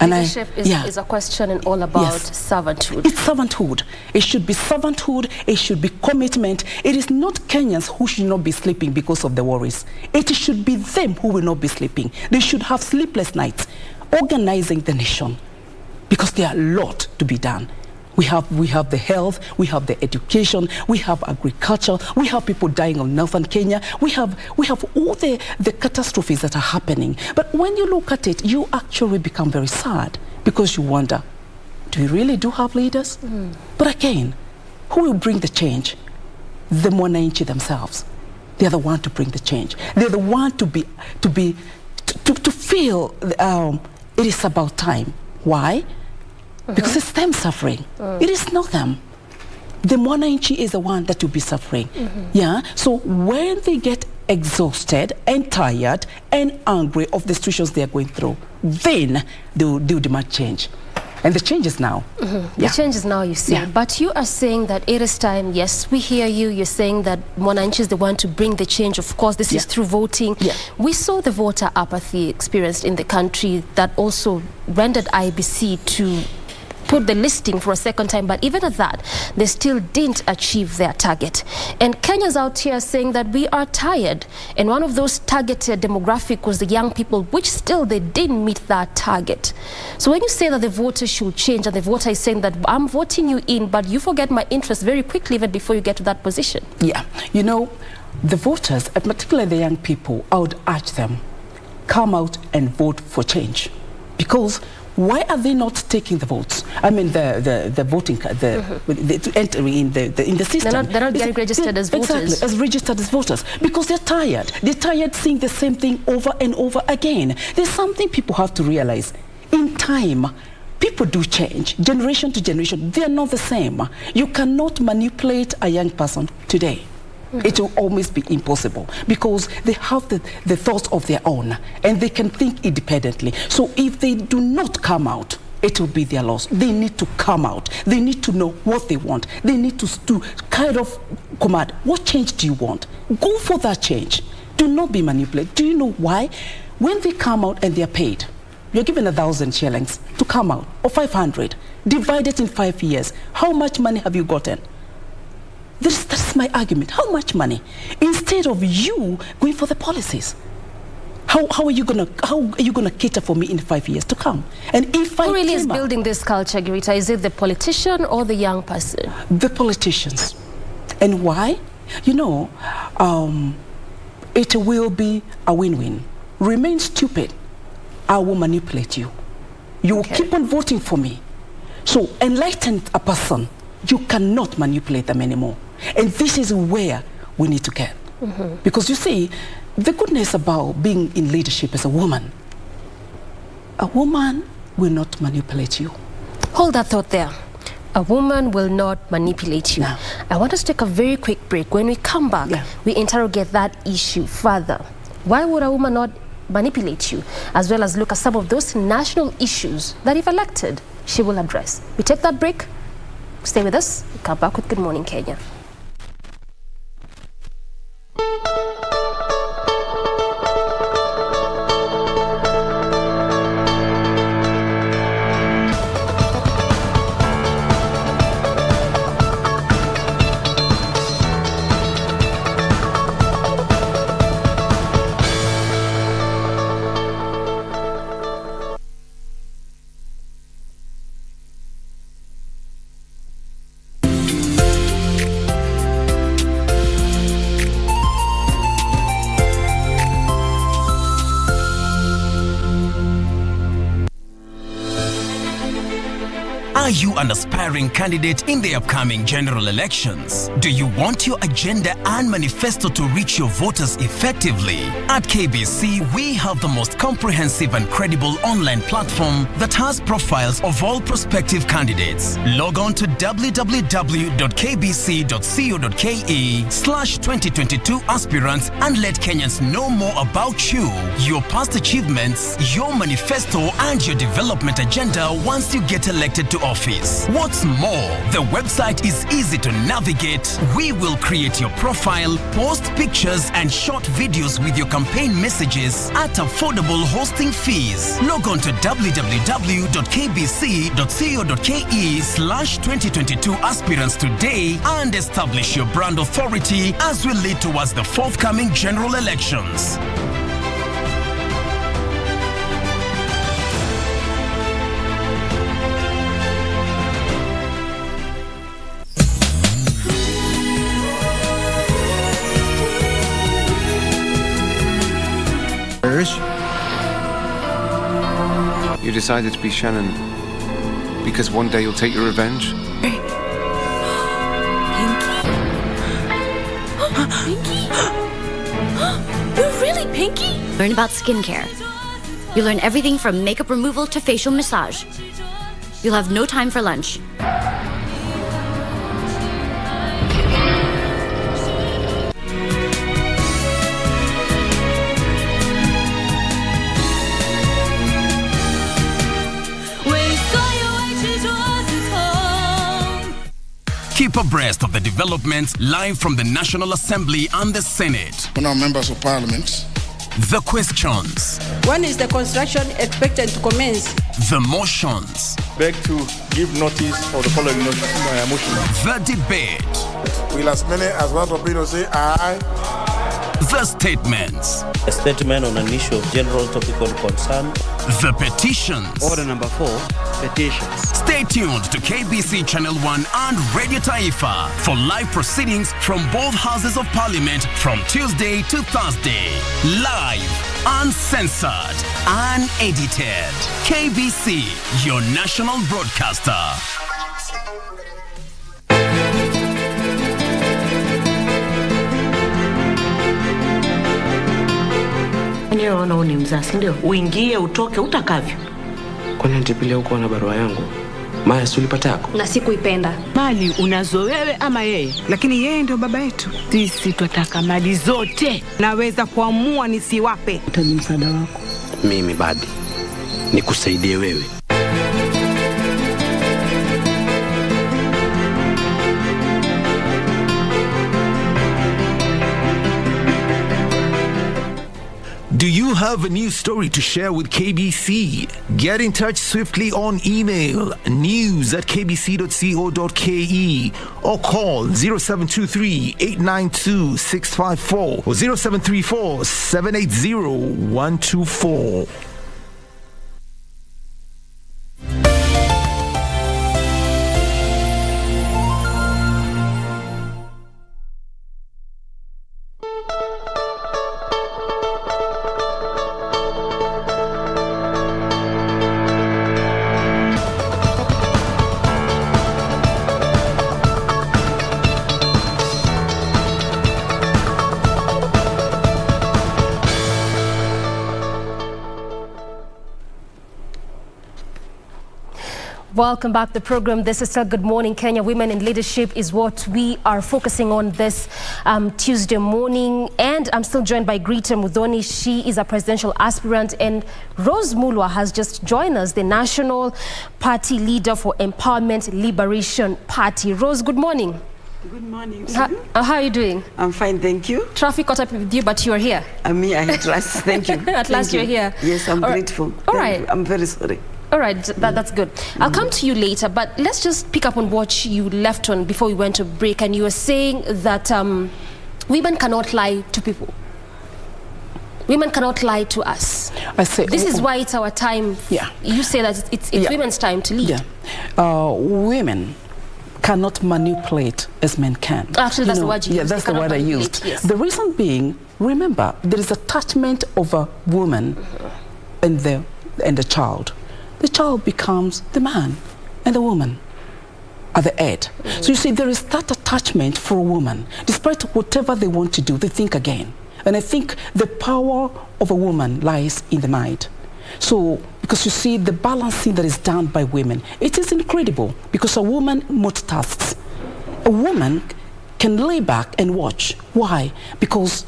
Speaker 12: And
Speaker 17: leadership is a question and all about servanthood.
Speaker 12: It's servanthood. It should be servanthood. It should be commitment. It is not Kenyans who should not be sleeping because of the worries. It should be them who will not be sleeping. They should have sleepless nights organizing the nation because there are a lot to be done. We have the health, we have the education, we have agriculture, we have people dying of northern Kenya, we have all the catastrophes that are happening. But when you look at it, you actually become very sad because you wonder, do we really do have leaders? But again, who will bring the change? The Mwananchi themselves. They're the one to bring the change. They're the one to feel it is about time. Why? Because it's them suffering. It is not them. The Mwananchi is the one that will be suffering. Yeah. So when they get exhausted and tired and angry of the situations they are going through, then they'll demand change. And the change is now.
Speaker 17: The change is now, you see. But you are saying that it is time. Yes, we hear you. You're saying that Mwananchi is the one to bring the change. Of course, this is through voting. We saw the voter apathy experienced in the country that also rendered IBC to put the listing for a second time, but even at that, they still didn't achieve their target. And Kenyans out here saying that we are tired, and one of those targeted demographic was the young people, which still they didn't meet that target. So when you say that the voters should change, and the voter is saying that I'm voting you in, but you forget my interest very quickly even before you get to that position.
Speaker 12: Yeah, you know, the voters, and particularly the young people, I would urge them, come out and vote for change. Because why are they not taking the votes? I mean, the voting, to enter in the system.
Speaker 17: They're not getting registered as voters.
Speaker 12: Exactly, as registered as voters. Because they're tired. They're tired seeing the same thing over and over again. There's something people have to realize. In time, people do change. Generation to generation, they're not the same. You cannot manipulate a young person today. It will always be impossible because they have the thoughts of their own and they can think independently. So if they do not come out, it will be their loss. They need to come out. They need to know what they want. They need to kind of command, what change do you want? Go for that change. Do not be manipulated. Do you know why? When they come out and they are paid, you're given 1,000 shillings to come out, or 500, divided in 5 years. How much money have you gotten? That's my argument. How much money? Instead of you going for the policies, how are you gonna cater for me in 5 years to come? And if
Speaker 17: who really is building this culture, Girita? Is it the politician or the young person?
Speaker 12: The politicians. And why? You know, it will be a win-win. Remain stupid. I will manipulate you. You will keep on voting for me. So enlighten a person. You cannot manipulate them anymore. And this is where we need to get. Because you see, the goodness about being in leadership as a woman will not manipulate you.
Speaker 17: Hold that thought there. A woman will not manipulate you. No. I want us to take a very quick break. When we come back, we interrogate that issue further. Why would a woman not manipulate you? As well as look at some of those national issues that if elected, she will address. We take that break. Stay with us. We'll come back with Good Morning Kenya.
Speaker 13: Are you an aspiring candidate in the upcoming general elections? Do you want your agenda and manifesto to reach your voters effectively? At KBC, we have the most comprehensive and credible online platform that has profiles of all prospective candidates. Log on to www.kbc.co.ke/2022 aspirants and let Kenyans know more about you, your past achievements, your manifesto, and your development agenda once you get elected to office. What's more, the website is easy to navigate. We will create your profile, post pictures and short videos with your campaign messages at affordable hosting fees. Log on to www.kbc.co.ke/2022 aspirants today and establish your brand authority as we lead towards the forthcoming general elections.
Speaker 14: You decided to be Shannon because one day you'll take your revenge?
Speaker 9: Pinky? You're really Pinky? Learn about skincare. You learn everything from makeup removal to facial massage. You'll have no time for lunch.
Speaker 13: Keep abreast of the developments live from the National Assembly and the Senate.
Speaker 15: When our members of parliament.
Speaker 13: The questions.
Speaker 16: When is the construction expected to commence?
Speaker 13: The motions.
Speaker 1: Beg to give notice of the following motion.
Speaker 13: The debate.
Speaker 15: Will as many as want to be to say aye.
Speaker 13: The statements.
Speaker 30: A statement on an issue of general topical concern.
Speaker 13: The petitions.
Speaker 30: Order number 4, petitions.
Speaker 13: Stay tuned to KBC Channel 1 and Radio Taifa for live proceedings from both houses of parliament from Tuesday to Thursday. Live, uncensored, unedited. KBC, your national broadcaster.
Speaker 7: Unaona ni mzazi ndio uingie utoke utakavyo.
Speaker 8: Kwani antipilia uko na barua yangu? Maya si ulipatako?
Speaker 16: Na sikuipenda. Mali unazo wewe ama yeye? Lakini yeye ndio baba yetu. Sisi twataka mali zote. Naweza kuamua nisiwape. Utaji msaada wako.
Speaker 8: Mimi badi nikusaidie wewe.
Speaker 4: Do you have a news story to share with KBC? Get in touch swiftly on email news@kbc.co.ke or call 0723-892-654 or 0734-780-124.
Speaker 17: Welcome back to the program. This is still Good Morning Kenya. Women in Leadership is what we are focusing on this Tuesday morning. And I'm still joined by Greta Muthoni. She is a presidential aspirant. And Rose Mulwa has just joined us, the National Party Leader for Empowerment Liberation Party. Rose, good morning.
Speaker 20: Good morning.
Speaker 17: How are you doing?
Speaker 20: I'm fine, thank you.
Speaker 17: Traffic caught up with you, but you're here.
Speaker 20: I'm here at last. Thank you.
Speaker 17: At last you're here.
Speaker 20: Yes, I'm grateful.
Speaker 17: All right.
Speaker 20: I'm very sorry.
Speaker 17: All right, that's good. I'll come to you later, but let's just pick up on what you left on before we went to break. And you were saying that women cannot lie to people. Women cannot lie to us.
Speaker 12: I say
Speaker 17: this is why it's our time.
Speaker 12: Yeah.
Speaker 17: You say that it's women's time to lead.
Speaker 12: Yeah. Women cannot manipulate as men can.
Speaker 17: Actually, that's the word you used.
Speaker 12: Yeah, that's the word I used.
Speaker 17: Yes.
Speaker 12: The reason being, remember, there is attachment of a woman and the child. The child becomes the man. and the woman are the head. So you see, there is that attachment for a woman. Despite whatever they want to do, they think again. And I think the power of a woman lies in the mind. So, because you see, the balancing that is done by women, it is incredible, because a woman multitasks. A woman can lay back and watch. Why? Because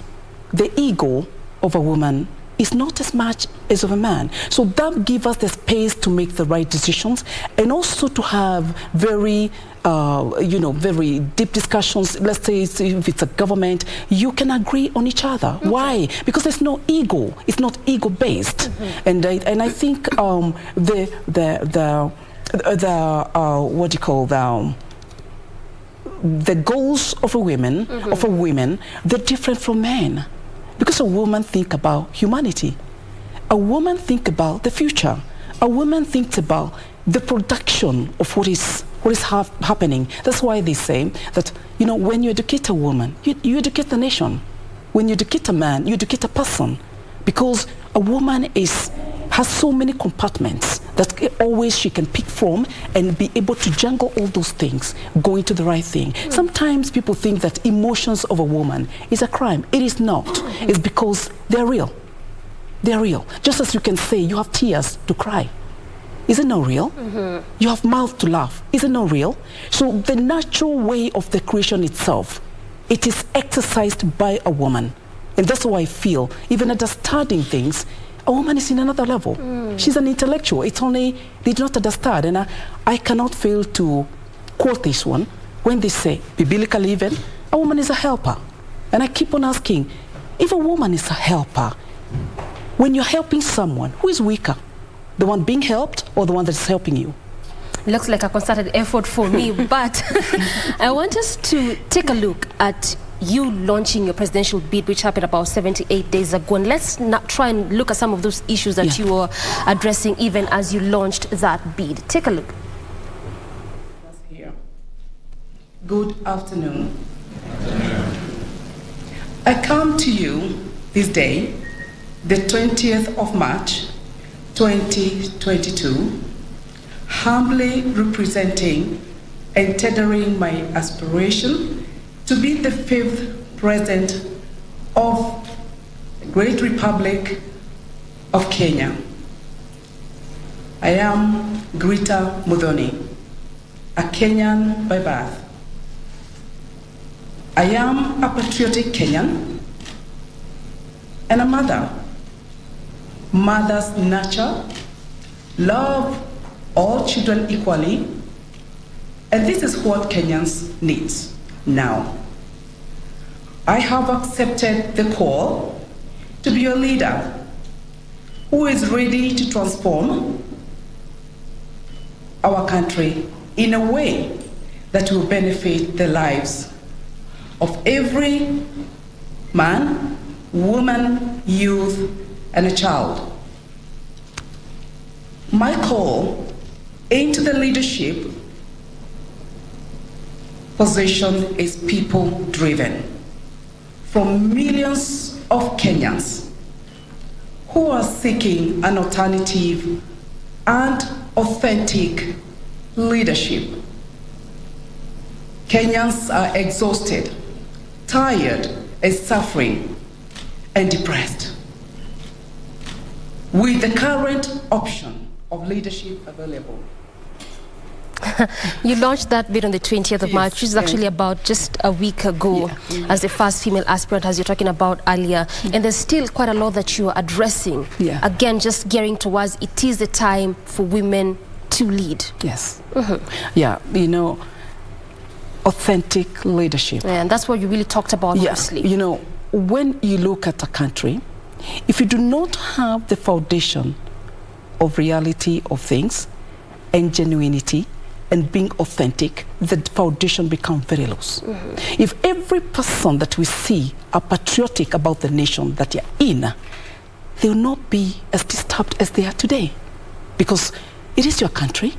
Speaker 12: the ego of a woman is not as much as of a man. So that gives us the space to make the right decisions, and also to have very, very deep discussions. Let's say if it's a government, you can agree on each other. Okay. Why? Because there's no ego. It's not ego-based. And I think the goals of a woman, they're different from men. Because a woman thinks about humanity. A woman thinks about the future. A woman thinks about the production of what is happening. That's why they say that, when you educate a woman, you educate the nation. When you educate a man, you educate a person. Because a woman has so many compartments that always she can pick from and be able to jungle all those things, going to the right thing. Sometimes people think that emotions of a woman is a crime. It is not. It's because they're real. They're real. Just as you can say you have tears to cry. Is it not real? You have mouth to laugh. Is it not real? So the natural way of the creation itself, it is exercised by a woman. And that's why I feel, even at the starting things, a woman is in another level. She's an intellectual. It's only they do not understand. And I cannot fail to quote this one when they say, biblically even, a woman is a helper. And I keep on asking, if a woman is a helper, when you're helping someone, who is weaker? The one being helped or the one that's helping you?
Speaker 17: Looks like a concerted effort for me, but I want us to take a look at you launching your presidential bid, which happened about 78 days ago. And let's not try and look at some of those issues that you were addressing even as you launched that bid. Take a look.
Speaker 12: Good afternoon. I come to you this day, the 20th of March, 2022, humbly representing and tendering my aspiration to be the 5th President of the Great Republic of Kenya. I am Grita Muthoni, a Kenyan by birth. I am a patriotic Kenyan and a mother. Mothers nurture, love all children equally, and this is what Kenyans need now. I have accepted the call to be a leader who is ready to transform our country in a way that will benefit the lives of every man, woman, youth, and a child. My call into the leadership position is people-driven, from millions of Kenyans who are seeking an alternative and authentic leadership. Kenyans are exhausted, tired, and suffering, and depressed. With the current option of leadership available.
Speaker 17: You launched that bid on the 20th of March, which is actually about just a week ago, as the first female aspirant, as you're talking about earlier. And there's still quite a lot that you are addressing. Again, just gearing towards it is the time for women to lead.
Speaker 12: Yes. Yeah, you know, authentic leadership.
Speaker 17: Yeah, and that's what you really talked about mostly.
Speaker 12: You know, when you look at a country, if you do not have the foundation of reality of things and genuinity and being authentic, the foundation becomes very loose. If every person that we see are patriotic about the nation that you're in, they will not be as disturbed as they are today. Because it is your country.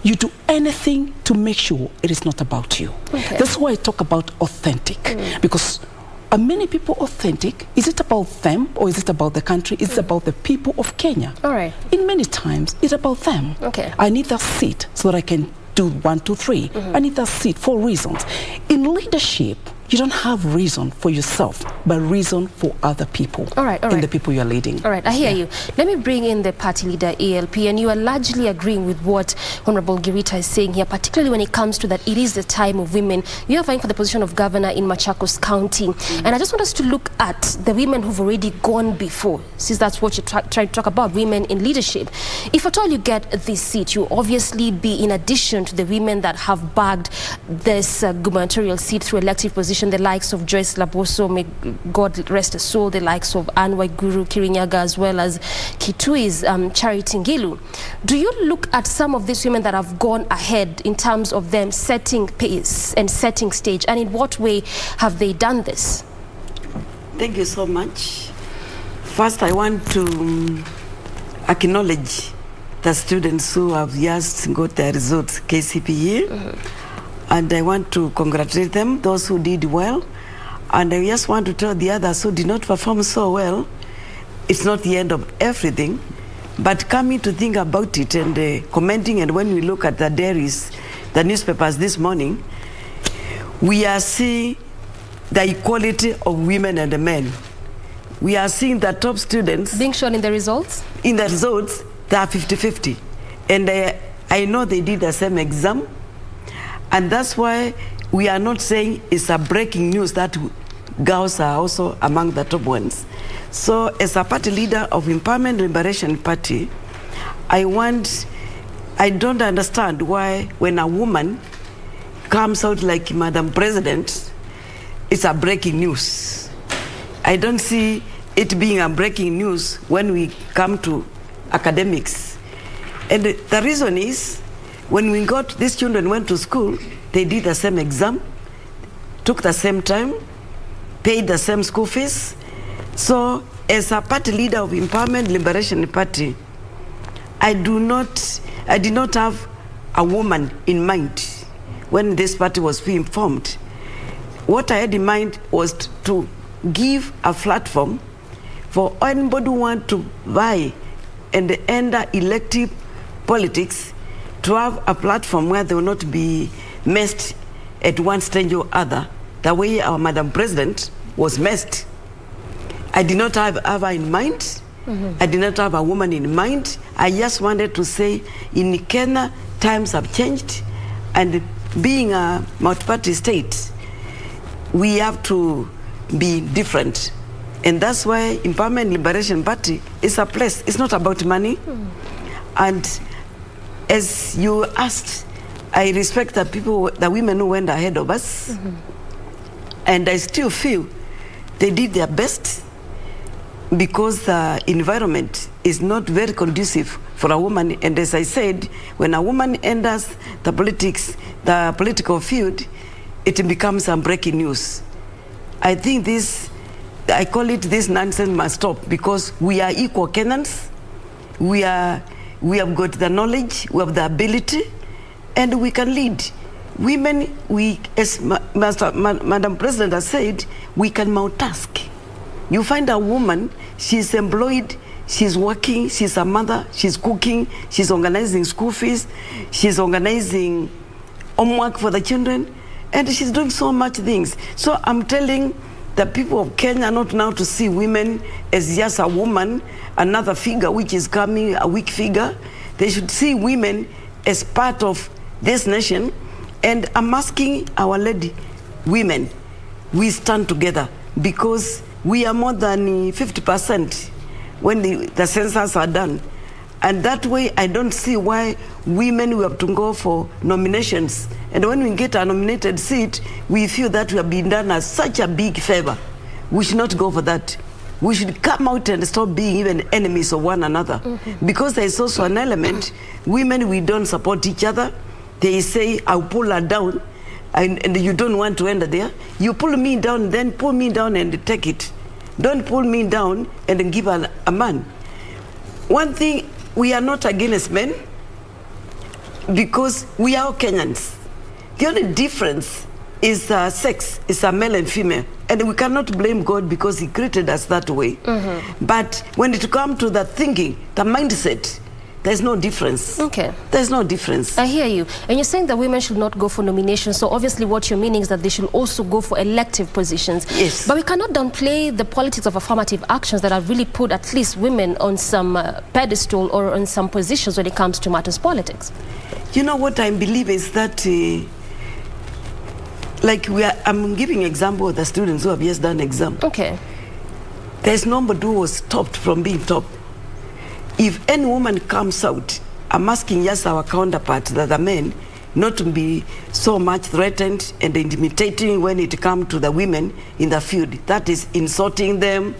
Speaker 12: You do anything to make sure it is not about you. That's why I talk about authentic. Because Are many people authentic? Is it about them or is it about the country? It's about the people of Kenya.
Speaker 17: All right.
Speaker 12: In many times, it's about them.
Speaker 17: Okay.
Speaker 12: I need that seat so that I can do 1, 2, 3. I need that seat for reasons. In leadership, you don't have reason for yourself, but reason for other people.
Speaker 17: All right.
Speaker 12: And the people you're leading.
Speaker 17: All right, I hear you. Let me bring in the party leader, ALP, and you are largely agreeing with what Honorable Girita is saying here, particularly when it comes to that it is the time of women. You are vying for the position of governor in Machakos County. And I just want us to look at the women who've already gone before, since that's what you try to talk about, women in leadership. If at all you get this seat, you obviously be in addition to the women that have bagged this gubernatorial seat through elective position, the likes of Joyce Laboso, may God rest her soul, the likes of Anne Waiguru Kirinyaga, as well as Kitui's Charity Ngilu. Do you look at some of these women that have gone ahead in terms of them setting pace and setting stage, and in what way have they done this?
Speaker 20: Thank you so much. First, I want to acknowledge the students who have just got their results, KCPE. And I want to congratulate them, those who did well. And I just want to tell the others who did not perform so well, it's not the end of everything. But coming to think about it and commenting, and when we look at the diaries, the newspapers this morning, we are seeing the equality of women and men. We are seeing the top students
Speaker 17: being shown in the results.
Speaker 20: In the results, they are 50-50. And I know they did the same exam. And that's why we are not saying it's a breaking news that girls are also among the top ones. So as a party leader of Empowerment Liberation Party, I don't understand why when a woman comes out like Madam President, it's a breaking news. I don't see it being a breaking news when we come to academics. And the reason is, when these children went to school, they did the same exam, took the same time, paid the same school fees. So as a party leader of Empowerment Liberation Party, I did not have a woman in mind when this party was being formed. What I had in mind was to give a platform for anybody who wants to vie and enter elective politics, to have a platform where they will not be messed at one stage or other, the way our Madam President was messed. I did not have her in mind. I did not have a woman in mind. I just wanted to say, in Kenya, times have changed, and being a multi-party state, we have to be different. And that's why Empowerment Liberation Party is a place. It's not about money. And as you asked, I respect the women who went ahead of us. And I still feel they did their best, because the environment is not very conducive for a woman. And as I said, when a woman enters the political field, it becomes some breaking news. I think I call it, this nonsense must stop, because we are equal Kenyans. We have got the knowledge, we have the ability, and we can lead. Women, as Madam President has said, we can multitask. You find a woman, she's employed, she's working, she's a mother, she's cooking, she's organizing school fees, she's organizing homework for the children, and she's doing so much things. So I'm telling the people of Kenya not now to see women as just a woman, another figure which is coming, a weak figure. They should see women as part of this nation. And I'm asking our lady women, we stand together, because we are more than 50% when the census are done. And that way, I don't see why women will have to go for nominations. And when we get a nominated seat, we feel that we have been done as such a big favor. We should not go for that. We should come out and stop being even enemies of one another. Because there is also an element, women, we don't support each other. They say, I'll pull her down, and you don't want to enter there. You pull me down, then pull me down and take it. Don't pull me down and give her a man. One thing, we are not against men, because we are all Kenyans. The only difference is sex, is a male and female. And we cannot blame God because he created us that way. But when it comes to the thinking, the mindset, there's no difference.
Speaker 17: Okay.
Speaker 20: There's no difference.
Speaker 17: I hear you. And you're saying that women should not go for nominations. So obviously what you're meaning is that they should also go for elective positions.
Speaker 20: Yes.
Speaker 17: But we cannot downplay the politics of affirmative actions that have really put at least women on some pedestal or on some positions when it comes to matters politics.
Speaker 20: You know what I believe is that, like I'm giving example of the students who have just done exam.
Speaker 17: Okay.
Speaker 20: There's nobody who was stopped from being top. If any woman comes out, I'm asking just our counterpart, the men, not to be so much threatened and intimidating when it comes to the women in the field. That is insulting them,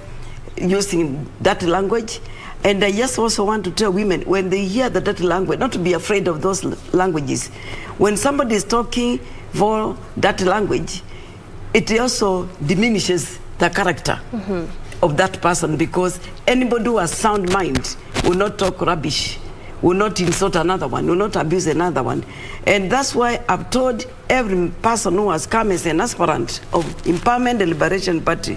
Speaker 20: using that language. And I just also want to tell women, when they hear the dirty language, not to be afraid of those languages. When somebody is talking for that language, it also diminishes the character of that person, because anybody who has sound mind will not talk rubbish, will not insult another one, will not abuse another one. And that's why I've told every person who has come as an aspirant of Empowerment and Liberation Party,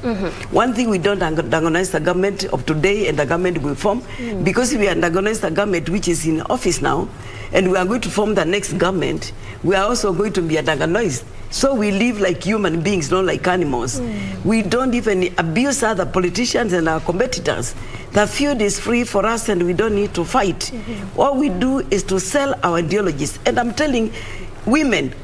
Speaker 20: one thing, we don't antagonize the government of today and the government we form, because we antagonize the government which is in office now, and we are going to form the next government, we are also going to be antagonized. So we live like human beings, not like animals. We don't even abuse other politicians and our competitors. The field is free for us and we don't need to fight. All we do is to sell our ideologies. And I'm telling women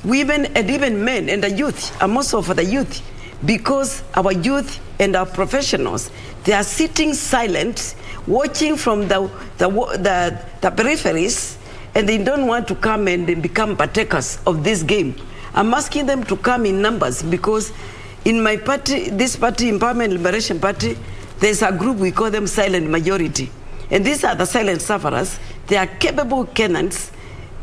Speaker 20: and even men and the youth, I'm also for the youth, because our youth and our professionals, they are sitting silent, watching from the peripheries, and they don't want to come and become partakers of this game. I'm asking them to come in numbers, because in my party, this party, Empowerment Liberation Party, there's a group, we call them silent majority. And these are the silent sufferers. They are capable Kenyans,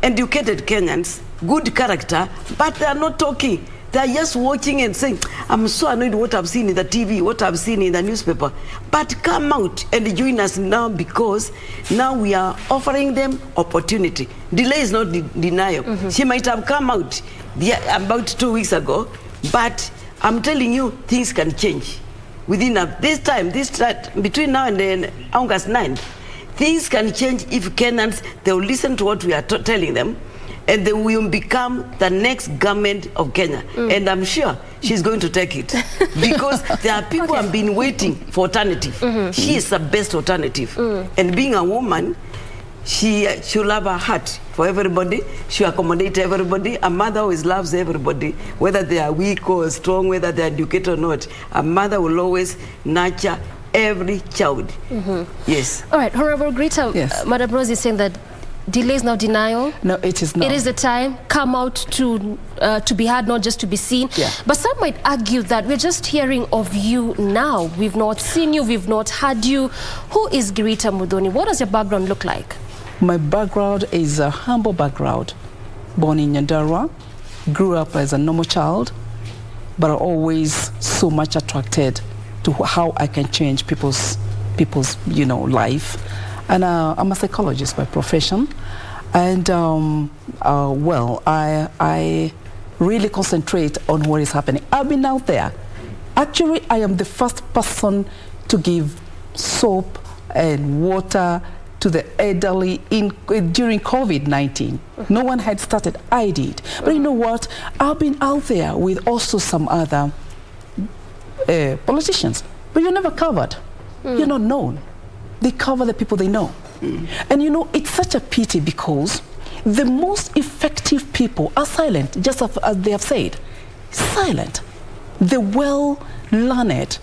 Speaker 20: educated Kenyans, good character, but they are not talking. They are just watching and saying, I'm so annoyed what I've seen in the TV, what I've seen in the newspaper. But come out and join us now, because now we are offering them opportunity. Delay is not denial. She might have come out about 2 weeks ago, but I'm telling you, things can change. Within this time, between now and then, August 9th, things can change if Kenyans, they will listen to what we are telling them, and they will become the next government of Kenya. And I'm sure she's going to take it. Because there are people who have been waiting for alternative. She is the best alternative. And being a woman, she'll have a heart for everybody. She'll accommodate everybody. A mother always loves everybody, whether they are weak or strong, whether they are educated or not. A mother will always nurture every child. Yes.
Speaker 17: All right, Honorable Greta, Madam Rose is saying that delay is not denial.
Speaker 12: No, it is not.
Speaker 17: It is the time. Come out to be heard, not just to be seen. But some might argue that we're just hearing of you now. We've not seen you. We've not heard you. Who is Greta Muthoni? What does your background look like?
Speaker 12: My background is a humble background. Born in Nyandarua, grew up as a normal child, but always so much attracted to how I can change people's life. And I'm a psychologist by profession, and I really concentrate on what is happening. I've been out there. Actually, I am the first person to give soap and water to the elderly during COVID-19. No one had started. I did. But you know what? I've been out there with also some other politicians, but you're never covered. You're not known. They cover the people they know. And you know, it's such a pity, because the most effective people are silent, just as they have said. Silent. The well-learned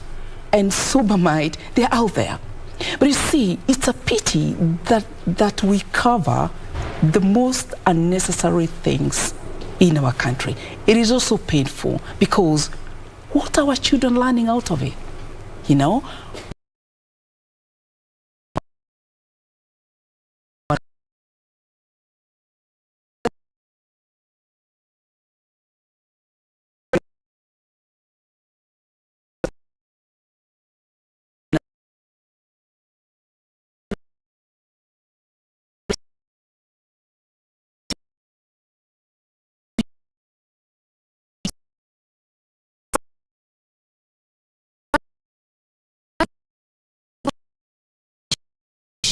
Speaker 12: and sober-minded, they're out there. But you see, it's a pity that we cover the most unnecessary things in our country. It is also painful, because what are our children learning out of it? You know?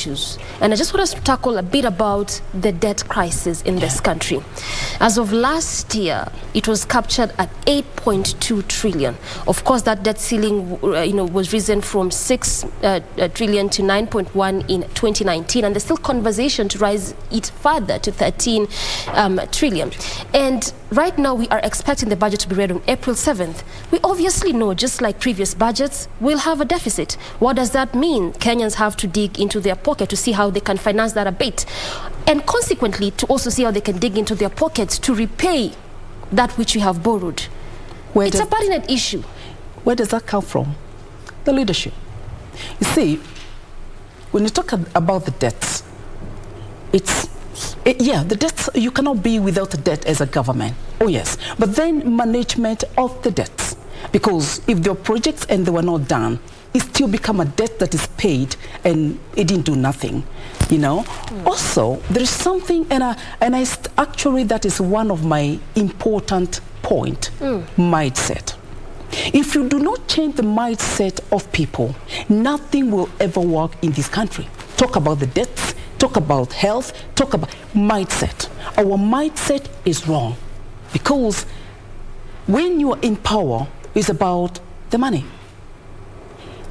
Speaker 17: issues. And I just want us to tackle a bit about the debt crisis in this country. As of last year, it was captured at 8.2 trillion. Of course, that debt ceiling was risen from 6 trillion to 9.1 in 2019, and there's still conversation to rise it further to 13 trillion. And right now, we are expecting the budget to be read on April 7th. We obviously know, just like previous budgets, we'll have a deficit. What does that mean? Kenyans have to dig into their pocket to see how they can finance that a bit, and consequently to also see how they can dig into their pockets to repay that which we have borrowed. It's a pertinent issue.
Speaker 12: Where does that come from? The leadership. You see, when you talk about the debts, the debts, you cannot be without a debt as a government. Oh yes, but then management of the debts. Because if there are projects and they were not done, it still become a debt that is paid and it didn't do nothing, Also, there is something, actually that is one of my important point, mindset. If you do not change the mindset of people, nothing will ever work in this country. Talk about the debts, talk about health, talk about mindset. Our mindset is wrong because when you are in power, it's about the money.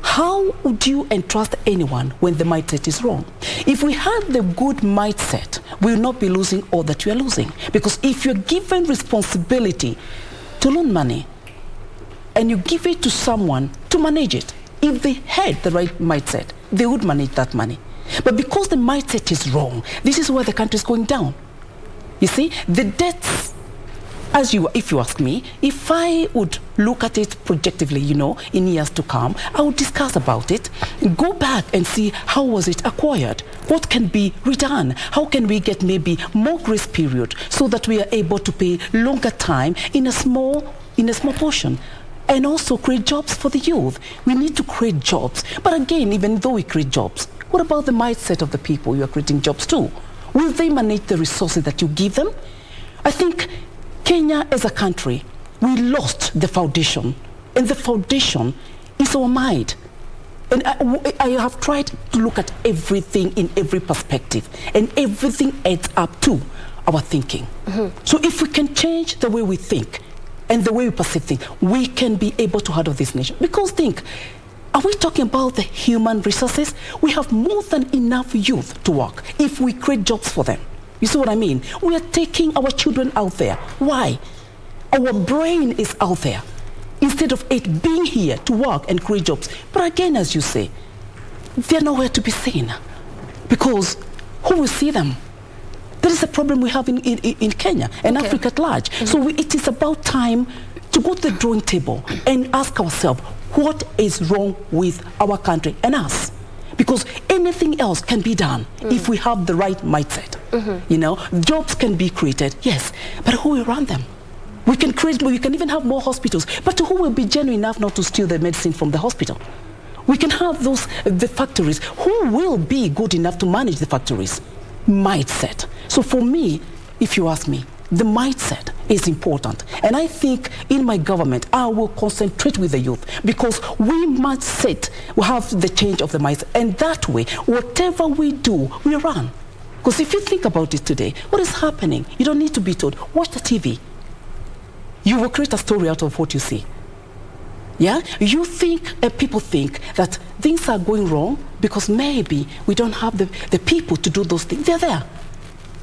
Speaker 12: How would you entrust anyone when the mindset is wrong? If we had the good mindset, we will not be losing all that we are losing. Because if you're given responsibility to loan money and you give it to someone to manage it, if they had the right mindset, they would manage that money. But because the mindset is wrong, this is where the country is going down. You see, the debts, if you ask me, if I would look at it projectively, in years to come, I would discuss about it, go back and see how was it acquired, what can be redone, how can we get maybe more grace period so that we are able to pay longer time in a small portion. And also create jobs for the youth. We need to create jobs. But again, even though we create jobs, what about the mindset of the people you are creating jobs to? Will they manage the resources that you give them? I think Kenya as a country, we lost the foundation. And the foundation is our mind. And I have tried to look at everything in every perspective. And everything adds up to our thinking. So if we can change the way we think, and the way we perceive things, we can be able to handle this nation. Because are we talking about the human resources? We have more than enough youth to work if we create jobs for them. You see what I mean? We are taking our children out there. Why? Our brain is out there instead of it being here to work and create jobs. But again, as you say, they're nowhere to be seen because who will see them? That is a problem we have in Kenya and Africa at large. So it is about time to go to the drawing table and ask ourselves, what is wrong with our country and us? Because anything else can be done if we have the right mindset. Jobs can be created, yes, but who will run them? We can create more, we can even have more hospitals, but who will be genuine enough not to steal the medicine from the hospital? We can have the factories. Who will be good enough to manage the factories? Mindset. So for me, if you ask me, the mindset is important. And I think in my government, I will concentrate with the youth because we must have the change of the mindset. And that way, whatever we do, we run. Because if you think about it today, what is happening? You don't need to be told. Watch the TV. You will create a story out of what you see. Yeah? You think, people think that things are going wrong because maybe we don't have the people to do those things. They're there.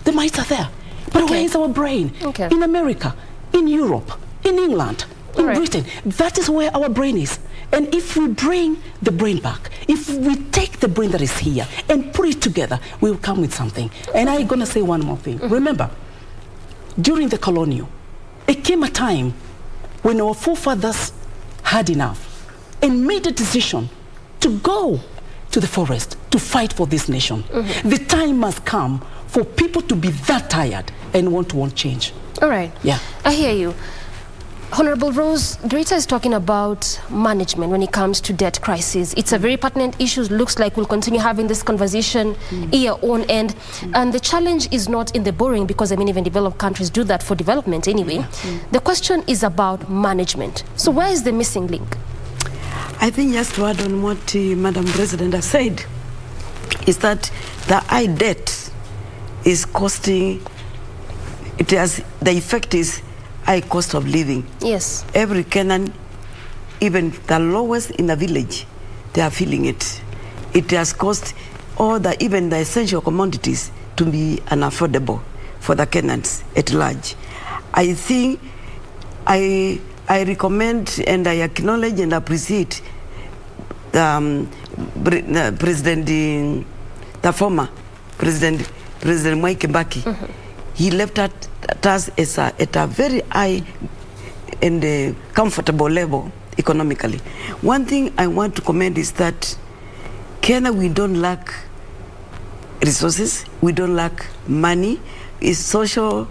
Speaker 12: The minds are there. But where is our brain? In America, in Europe, in England, in Britain. That is where our brain is. And if we bring the brain back, if we take the brain that is here and put it together, we will come with something. And I'm going to say one more thing. Remember, during the colonial, it came a time when our forefathers had enough and made a decision to go to the forest to fight for this nation. The time must come for people to be that tired and want change.
Speaker 17: All right.
Speaker 12: Yeah.
Speaker 17: I hear you. Honorable Rose, Greta is talking about management when it comes to debt crisis. It's a very pertinent issue. Looks like we'll continue having this conversation year on end. And the challenge is not in the borrowing because, even developed countries do that for development anyway. The question is about management. So where is the missing link?
Speaker 20: I think just to add on what Madam President has said, is that the high debt is costing, the effect is high cost of living.
Speaker 17: Yes.
Speaker 20: Every Kenyan, even the lowest in the village, they are feeling it. It has cost even the essential commodities to be unaffordable for the Kenyans at large. I think I recommend and I acknowledge and appreciate the former President Mwai Kibaki. He left us at a very high and comfortable level economically. One thing I want to commend is that Kenya, we don't lack resources, we don't lack money. It's social,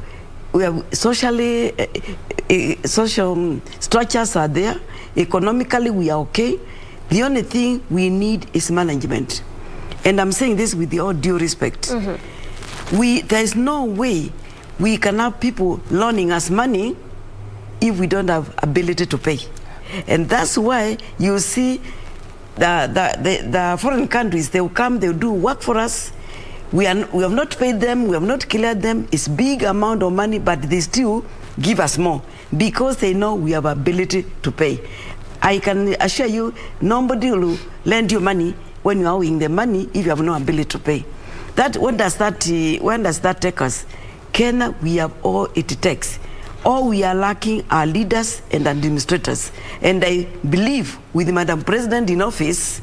Speaker 20: we have socially, social structures are there. Economically, we are okay. The only thing we need is management. And I'm saying this with all due respect. There is no way we can have people loaning us money if we don't have ability to pay. And that's why you see the foreign countries, they will come, they will do work for us. We have not paid them, we have not cleared them. It's big amount of money, but they still give us more because they know we have ability to pay. I can assure you, nobody will lend you money when you are owing the money if you have no ability to pay. When does that take us? Kenya, we have all it takes. All we are lacking are leaders and administrators. And I believe with Madam President in office,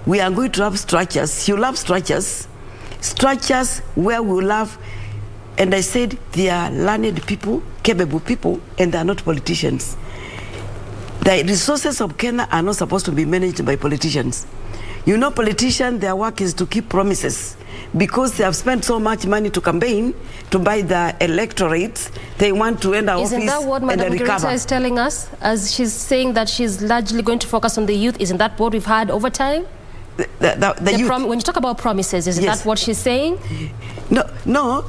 Speaker 20: we are going to have structures. She will have structures where we will have, and I said they are learned people, capable people, and they are not politicians. The resources of Kenya are not supposed to be managed by politicians. You know, politicians, their work is to keep promises. Because they have spent so much money to campaign, to buy the electorates, they want to end our office and recover.
Speaker 17: Isn't that what Madam Girita is telling us? As she's saying that she's largely going to focus on the youth, isn't that what we've had over time?
Speaker 20: The youth.
Speaker 17: When you talk about promises, isn't that what she's saying?
Speaker 20: No.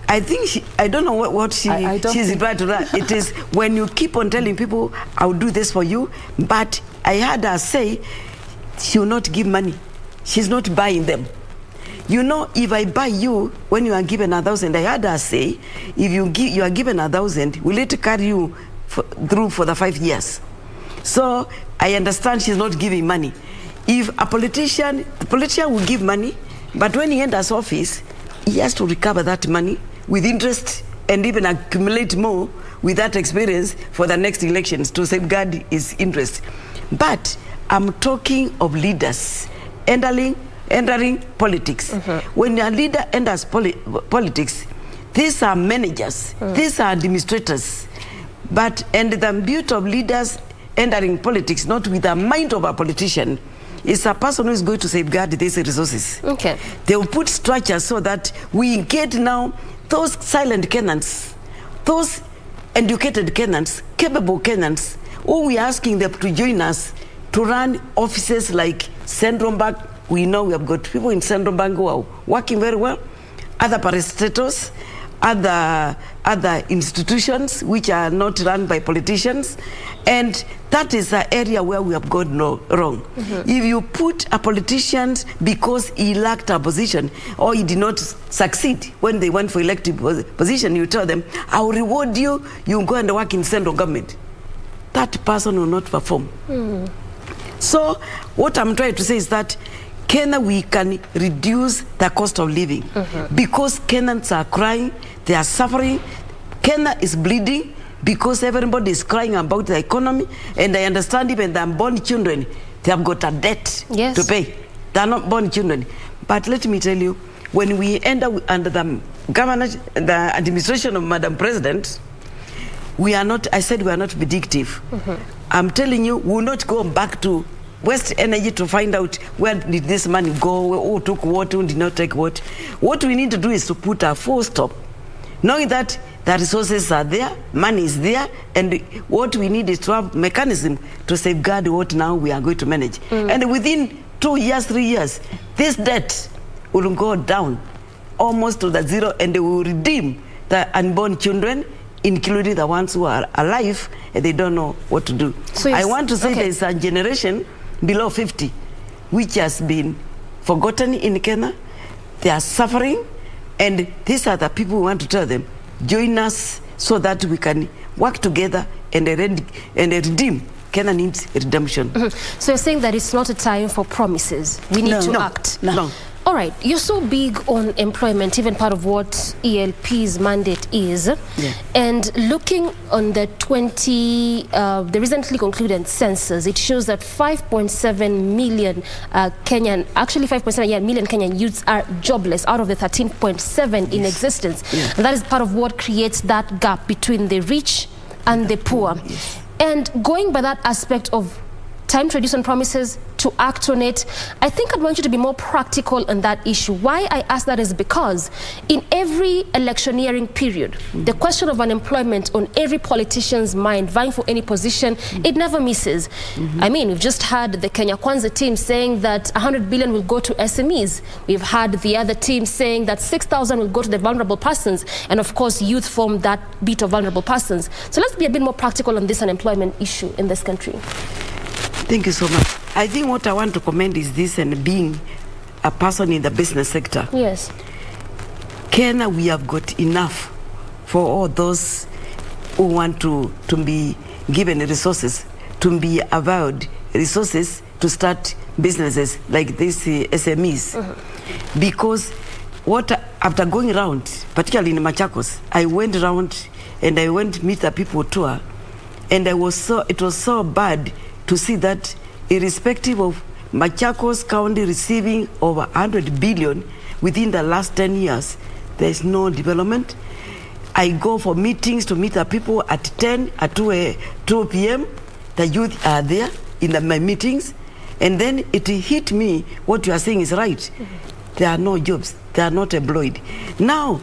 Speaker 20: I think I don't know what she's right to that. It is when you keep on telling people, I'll do this for you, but I heard her say she will not give money. She's not buying them. You know, if I buy you when you are given 1,000, I heard her say, if you are given 1,000, will it carry you through for the 5 years? So I understand she's not giving money. If the politician will give money, but when he enters office, he has to recover that money with interest and even accumulate more with that experience for the next elections to safeguard his interest. But I'm talking of leaders entering politics. When a leader enters politics, these are managers, these are administrators. And the beauty of leaders entering politics, not with the mind of a politician, is a person who is going to safeguard these resources.
Speaker 17: Okay.
Speaker 20: They will put structures so that we get now those silent Kenyans, those educated Kenyans, capable Kenyans, who we are asking them to join us to run offices like Central Bank. We know we have got people in Central Bank who are working very well, other parastatals, other institutions which are not run by politicians, and that is the area where we have gone wrong. If you put a politician because he lacked a position or he did not succeed when they went for elective position, you tell them, I will reward you, you go and work in central government. That person will not perform. So what I'm trying to say is that Kenya, we can reduce the cost of living because Kenyans are crying, they are suffering. Kenya is bleeding because everybody is crying about the economy, and I understand even the unborn children, they have got a debt to pay. They are not born children. But let me tell you, when we end up under the government, the administration of Madam President, we are not, I said we are not vindictive. I'm telling you, we will not go back to waste energy to find out where did this money go, who took what, who did not take what. What we need to do is to put a full stop, knowing that the resources are there, money is there, and what we need is to have mechanism to safeguard what now we are going to manage. And within 2 years, 3 years, this debt will go down almost to the zero, and they will redeem the unborn children, including the ones who are alive and they don't know what to do. So I want to say there is a generation below 50 which has been forgotten in Kenya. They are suffering. And these are the people who want to tell them, join us so that we can work together and redeem. Kenya needs redemption.
Speaker 17: So you're saying that it's not a time for promises. We need to act.
Speaker 20: No.
Speaker 17: All right, you're so big on employment, even part of what ELP's mandate is.
Speaker 20: Yeah.
Speaker 17: And looking on the the recently concluded census, it shows that 5.7 million million Kenyan youths are jobless out of the 13.7 in existence.
Speaker 20: Yeah.
Speaker 17: And that is part of what creates that gap between the rich and the poor.
Speaker 20: Yes.
Speaker 17: And going by that aspect of time to reduce on promises, to act on it, I think I'd want you to be more practical on that issue. Why I ask that is because in every electioneering period, the question of unemployment on every politician's mind vying for any position, it never misses. I mean, we've just had the Kenya Kwanza team saying that 100 billion will go to SMEs. We've had the other team saying that 6,000 will go to the vulnerable persons. And of course, youth form that bit of vulnerable persons. So let's be a bit more practical on this unemployment issue in this country.
Speaker 20: Thank you so much. I think what I want to commend is this, and being a person in the business sector.
Speaker 17: Yes.
Speaker 20: Kenya, we have got enough for all those who want to be given resources, to be avowed resources to start businesses like these SMEs. Because after going around, particularly in Machakos, I went around and I went to meet the people tour, and it was so bad to see that irrespective of Machakos County receiving over 100 billion within the last 10 years, there is no development. I go for meetings to meet the people at 2 p.m. The youth are there in my meetings, and then it hit me, what you are saying is right. There are no jobs, they are not employed. Now,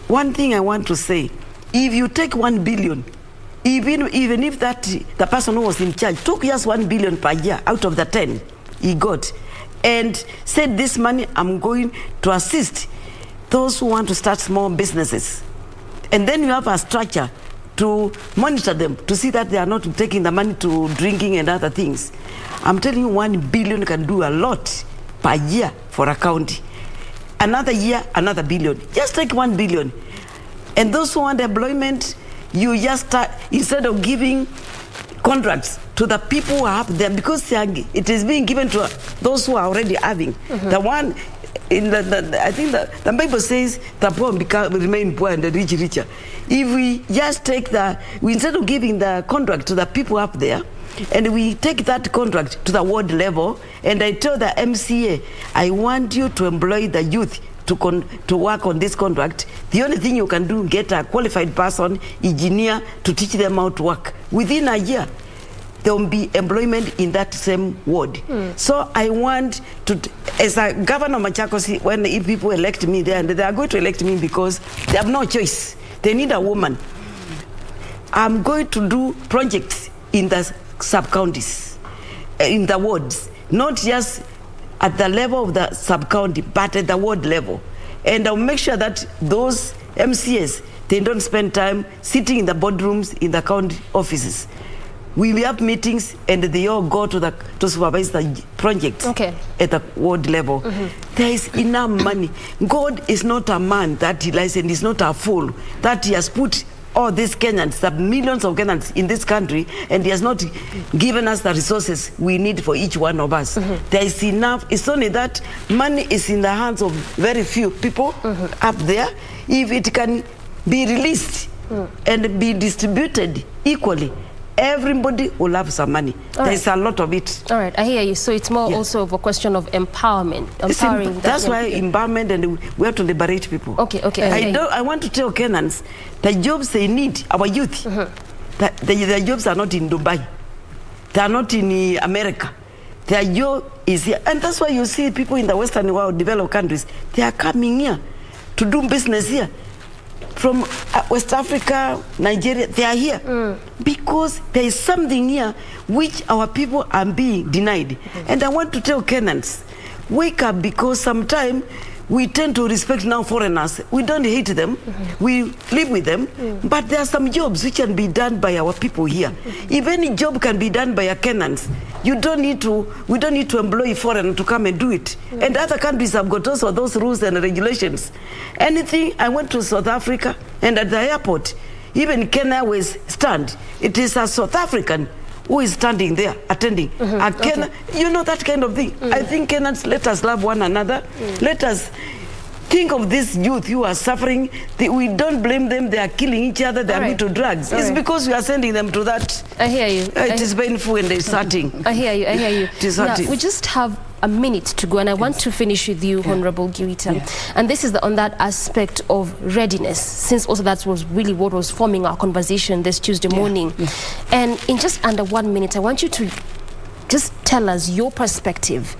Speaker 20: one thing I want to say, if you take 1 billion, even if the person who was in charge took just 1 billion per year out of the 10 he got, and said, this money I'm going to assist those who want to start small businesses, and then you have a structure to monitor them, to see that they are not taking the money to drinking and other things. I'm telling you, 1 billion can do a lot per year for a county. Another year, another billion. Just take 1 billion. And those who want employment, you just start, instead of giving contracts to the people who are up there, because it is being given to those who are already having. The one in I think the Bible says the poor remain poor and the rich richer. If we just take instead of giving the contract to the people up there, and we take that contract to the ward level, and I tell the MCA, I want you to employ the youth to work on this contract. The only thing you can do, get a qualified person, engineer, to teach them how to work. Within a year, there will be employment in that same ward. So I want to, as a governor of Machakos, if people elect me there, and they are going to elect me because they have no choice. They need a woman. I'm going to do projects in the sub-counties, in the wards, not just at the level of the sub-county, but at the ward level. And I'll make sure that those MCAs, they don't spend time sitting in the boardrooms in the county offices. We will have meetings, and they all go to supervise the projects at the ward level. There is enough money. God is not a man that he lies, and is not a fool that he has put all these Kenyans, the millions of Kenyans in this country, and he has not given us the resources we need for each one of us. There is enough. It's only that money is in the hands of very few people up there. If it can be released and be distributed equally, everybody will have some money. There's a lot of it.
Speaker 17: All right, I hear you. So it's more also of a question of empowerment. Empowering.
Speaker 20: That's why empowerment, and we have to liberate people. I want to tell Kenyans, the jobs they need, our youth, the jobs are not in Dubai. They are not in America. Their job is here. And that's why you see people in the Western world, developed countries, they are coming here to do business here. From West Africa, Nigeria, they are here because there is something here which our people are being denied. And I want to tell Kenyans, wake up, because sometimes we tend to respect now foreigners. We don't hate them. We live with them. But there are some jobs which can be done by our people here. If any job can be done by a Kenyans, we don't need to employ foreign to come and do it. And other countries have got also those rules and regulations. Anything, I went to South Africa, and at the airport, even Kenya Airways stand. It is a South African who is standing there attending. You know, that kind of thing. I think Kenyans, let us love one another. Let us think of this youth who are suffering. We don't blame them. They are killing each other. They are into drugs. It's because we are sending them to that.
Speaker 17: I hear you.
Speaker 20: It is painful and it's hurting.
Speaker 17: I hear you. I hear you.
Speaker 20: It is hurting.
Speaker 17: Now, we just have a minute to go, and I want to finish with you, Honorable Giwita. And this is on that aspect of readiness, since also that was really what was forming our conversation this Tuesday morning. And in just under 1 minute, I want you to just tell us your perspective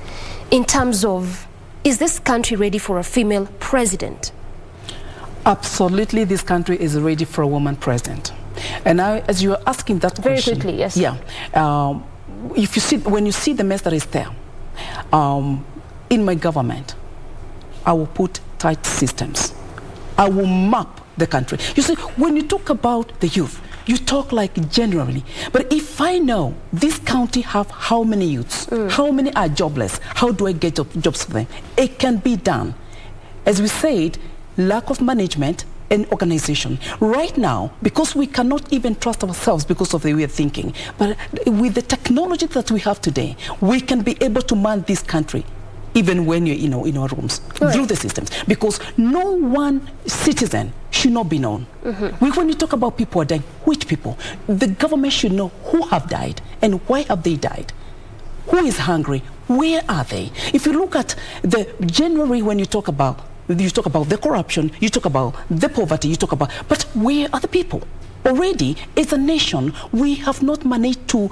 Speaker 17: in terms of, is this country ready for a female president?
Speaker 12: Absolutely, this country is ready for a woman president. And now, as you are asking that question,
Speaker 17: very quickly, yes.
Speaker 12: Yeah. If you see, when you see the mess that is there, in my government, I will put tight systems. I will map the country. You see, when you talk about the youth, you talk like generally. But if I know this county have how many youths, how many are jobless, how do I get jobs for them? It can be done. As we said, lack of management and organization. Right now, because we cannot even trust ourselves because of the way we're thinking, but with the technology that we have today, we can be able to man this country even when you're in our rooms, through the systems. Because no one citizen should not be known. When you talk about people are dying, which people? The government should know who have died and why have they died. Who is hungry? Where are they? If you look at the January, when you talk about the corruption, you talk about the poverty, you talk about, but where are the people? Already, as a nation, we have not managed to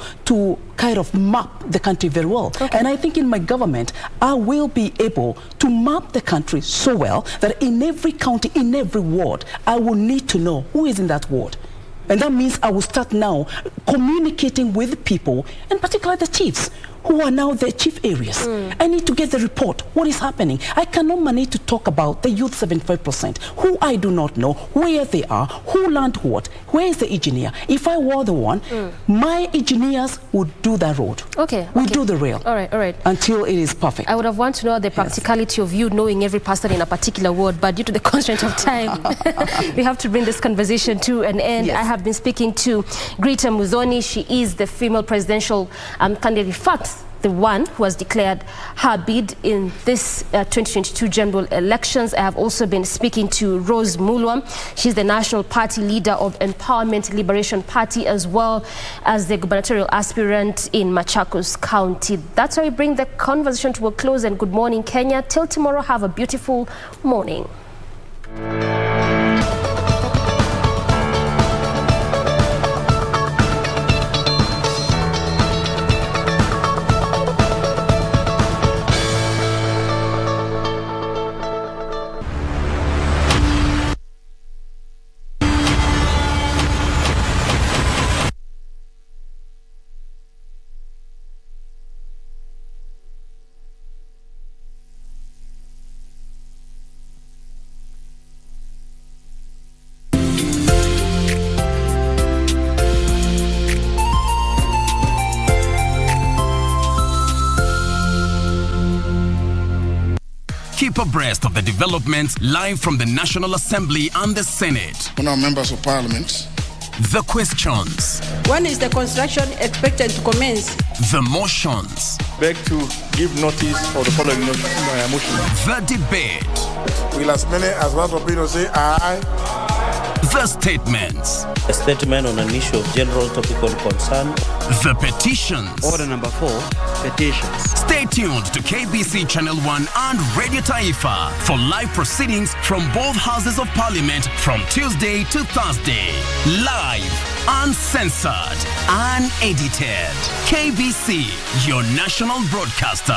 Speaker 12: kind of map the country very well. And I think in my government, I will be able to map the country so well that in every county, in every ward, I will need to know who is in that ward. And that means I will start now communicating with people, and particularly the chiefs, who are now the chief areas. I need to get the report. What is happening? I cannot manage to talk about the youth 75%, who I do not know, where they are, who learned what, where is the engineer. If I were the one, my engineers would do that road. Would do the rail.
Speaker 17: All right.
Speaker 12: Until it is perfect.
Speaker 17: I would have wanted to know the practicality of you knowing every person in a particular ward, but due to the constraint of time, we have to bring this conversation to an end. I have been speaking to Greta Muthoni. She is the female presidential candidate. In fact, the one who has declared her bid in this 2022 general elections. I have also been speaking to Rose Mulwa. She's the national party leader of Empowerment Liberation Party, as well as the gubernatorial aspirant in Machakos County. That's how we bring the conversation to a close. And good morning, Kenya. Till tomorrow, have a beautiful morning.
Speaker 13: Keep abreast of the developments live from the National Assembly and the Senate.
Speaker 15: Honourable members of Parliament.
Speaker 13: The questions.
Speaker 16: When is the construction expected to commence?
Speaker 13: The motions.
Speaker 1: Beg to give notice of the following motion.
Speaker 13: The debate.
Speaker 15: We last minute, as one of people say, aye.
Speaker 13: The statements.
Speaker 30: A statement on an issue of general topical concern.
Speaker 13: The petitions.
Speaker 30: Order number 4, petitions.
Speaker 13: Stay tuned to KBC Channel 1 and Radio Taifa for live proceedings from both houses of parliament from Tuesday to Thursday. Live, uncensored, unedited. KBC, your national broadcaster.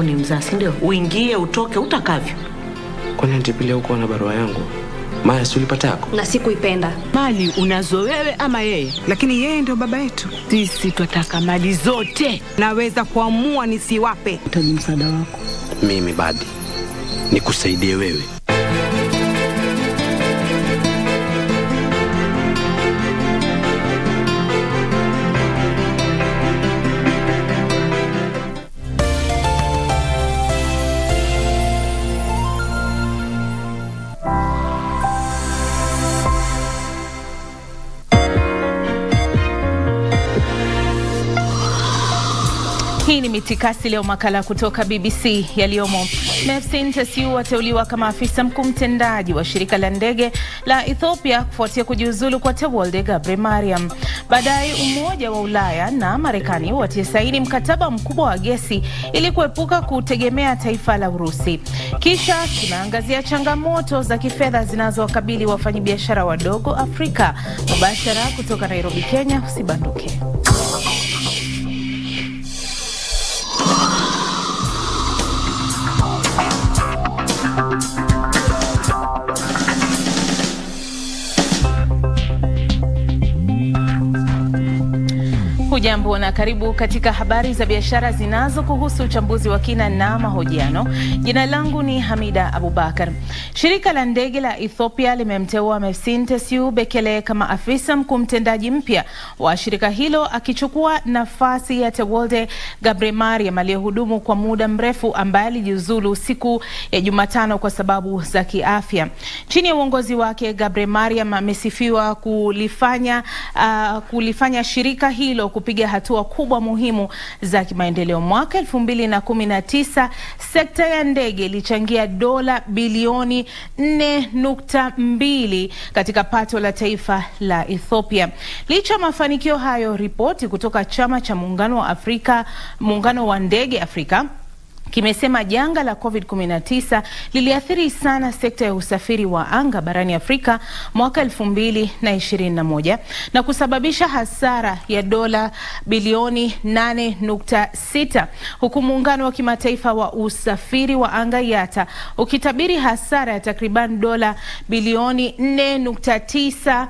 Speaker 7: wewe ni mzazi ndio? Uingie utoke utakavyo.
Speaker 8: Kwani Auntie Pili huko na barua yangu? Maya, si ulipata yako?
Speaker 16: Na sikuipenda. Mali unazo wewe ama yeye? Lakini yeye ndio baba yetu. Sisi twataka mali zote. Naweza kuamua nisiwape.
Speaker 7: Hitaji msaada wako.
Speaker 8: Mimi badi nikusaidie wewe.
Speaker 6: Hii ni Mitikasi leo, makala kutoka BBC yaliyomo. Mefsin Tesiu ateuliwa kama afisa mkuu mtendaji wa shirika la ndege la Ethiopia kufuatia kujiuzulu kwa Tewolde Gebremariam. Baadaye Umoja wa Ulaya na Marekani watie saini mkataba mkubwa wa gesi ili kuepuka kutegemea taifa la Urusi. Kisha tunaangazia changamoto za kifedha zinazowakabili wafanyabiashara wadogo Afrika. Mubashara kutoka Nairobi, Kenya, usibanduke. Hujambo na karibu katika habari za biashara zinazokuhusu uchambuzi wa kina na mahojiano. Jina langu ni Hamida Abubakar. Shirika la ndege la Ethiopia limemteua Mefsin Tesiu Bekele kama afisa mkuu mtendaji mpya wa shirika hilo, akichukua nafasi ya Tewolde Gebremariam aliyehudumu kwa muda mrefu ambaye alijiuzulu siku ya Jumatano kwa sababu za kiafya. Chini ya uongozi wake, Gebremariam amesifiwa kulifanya shirika hilo kupiga hatua kubwa muhimu za kimaendeleo. Mwaka 2019 sekta ya ndege ilichangia dola bilioni 4.2 katika pato la taifa la Ethiopia. Licha mafanikio hayo, ripoti kutoka chama cha muungano wa ndege Afrika kimesema janga la COVID-19 liliathiri sana sekta ya usafiri wa anga barani Afrika mwaka 2021 na kusababisha hasara ya dola bilioni 8.6, huku muungano wa kimataifa wa usafiri wa anga IATA ukitabiri hasara ya takriban dola bilioni 4.9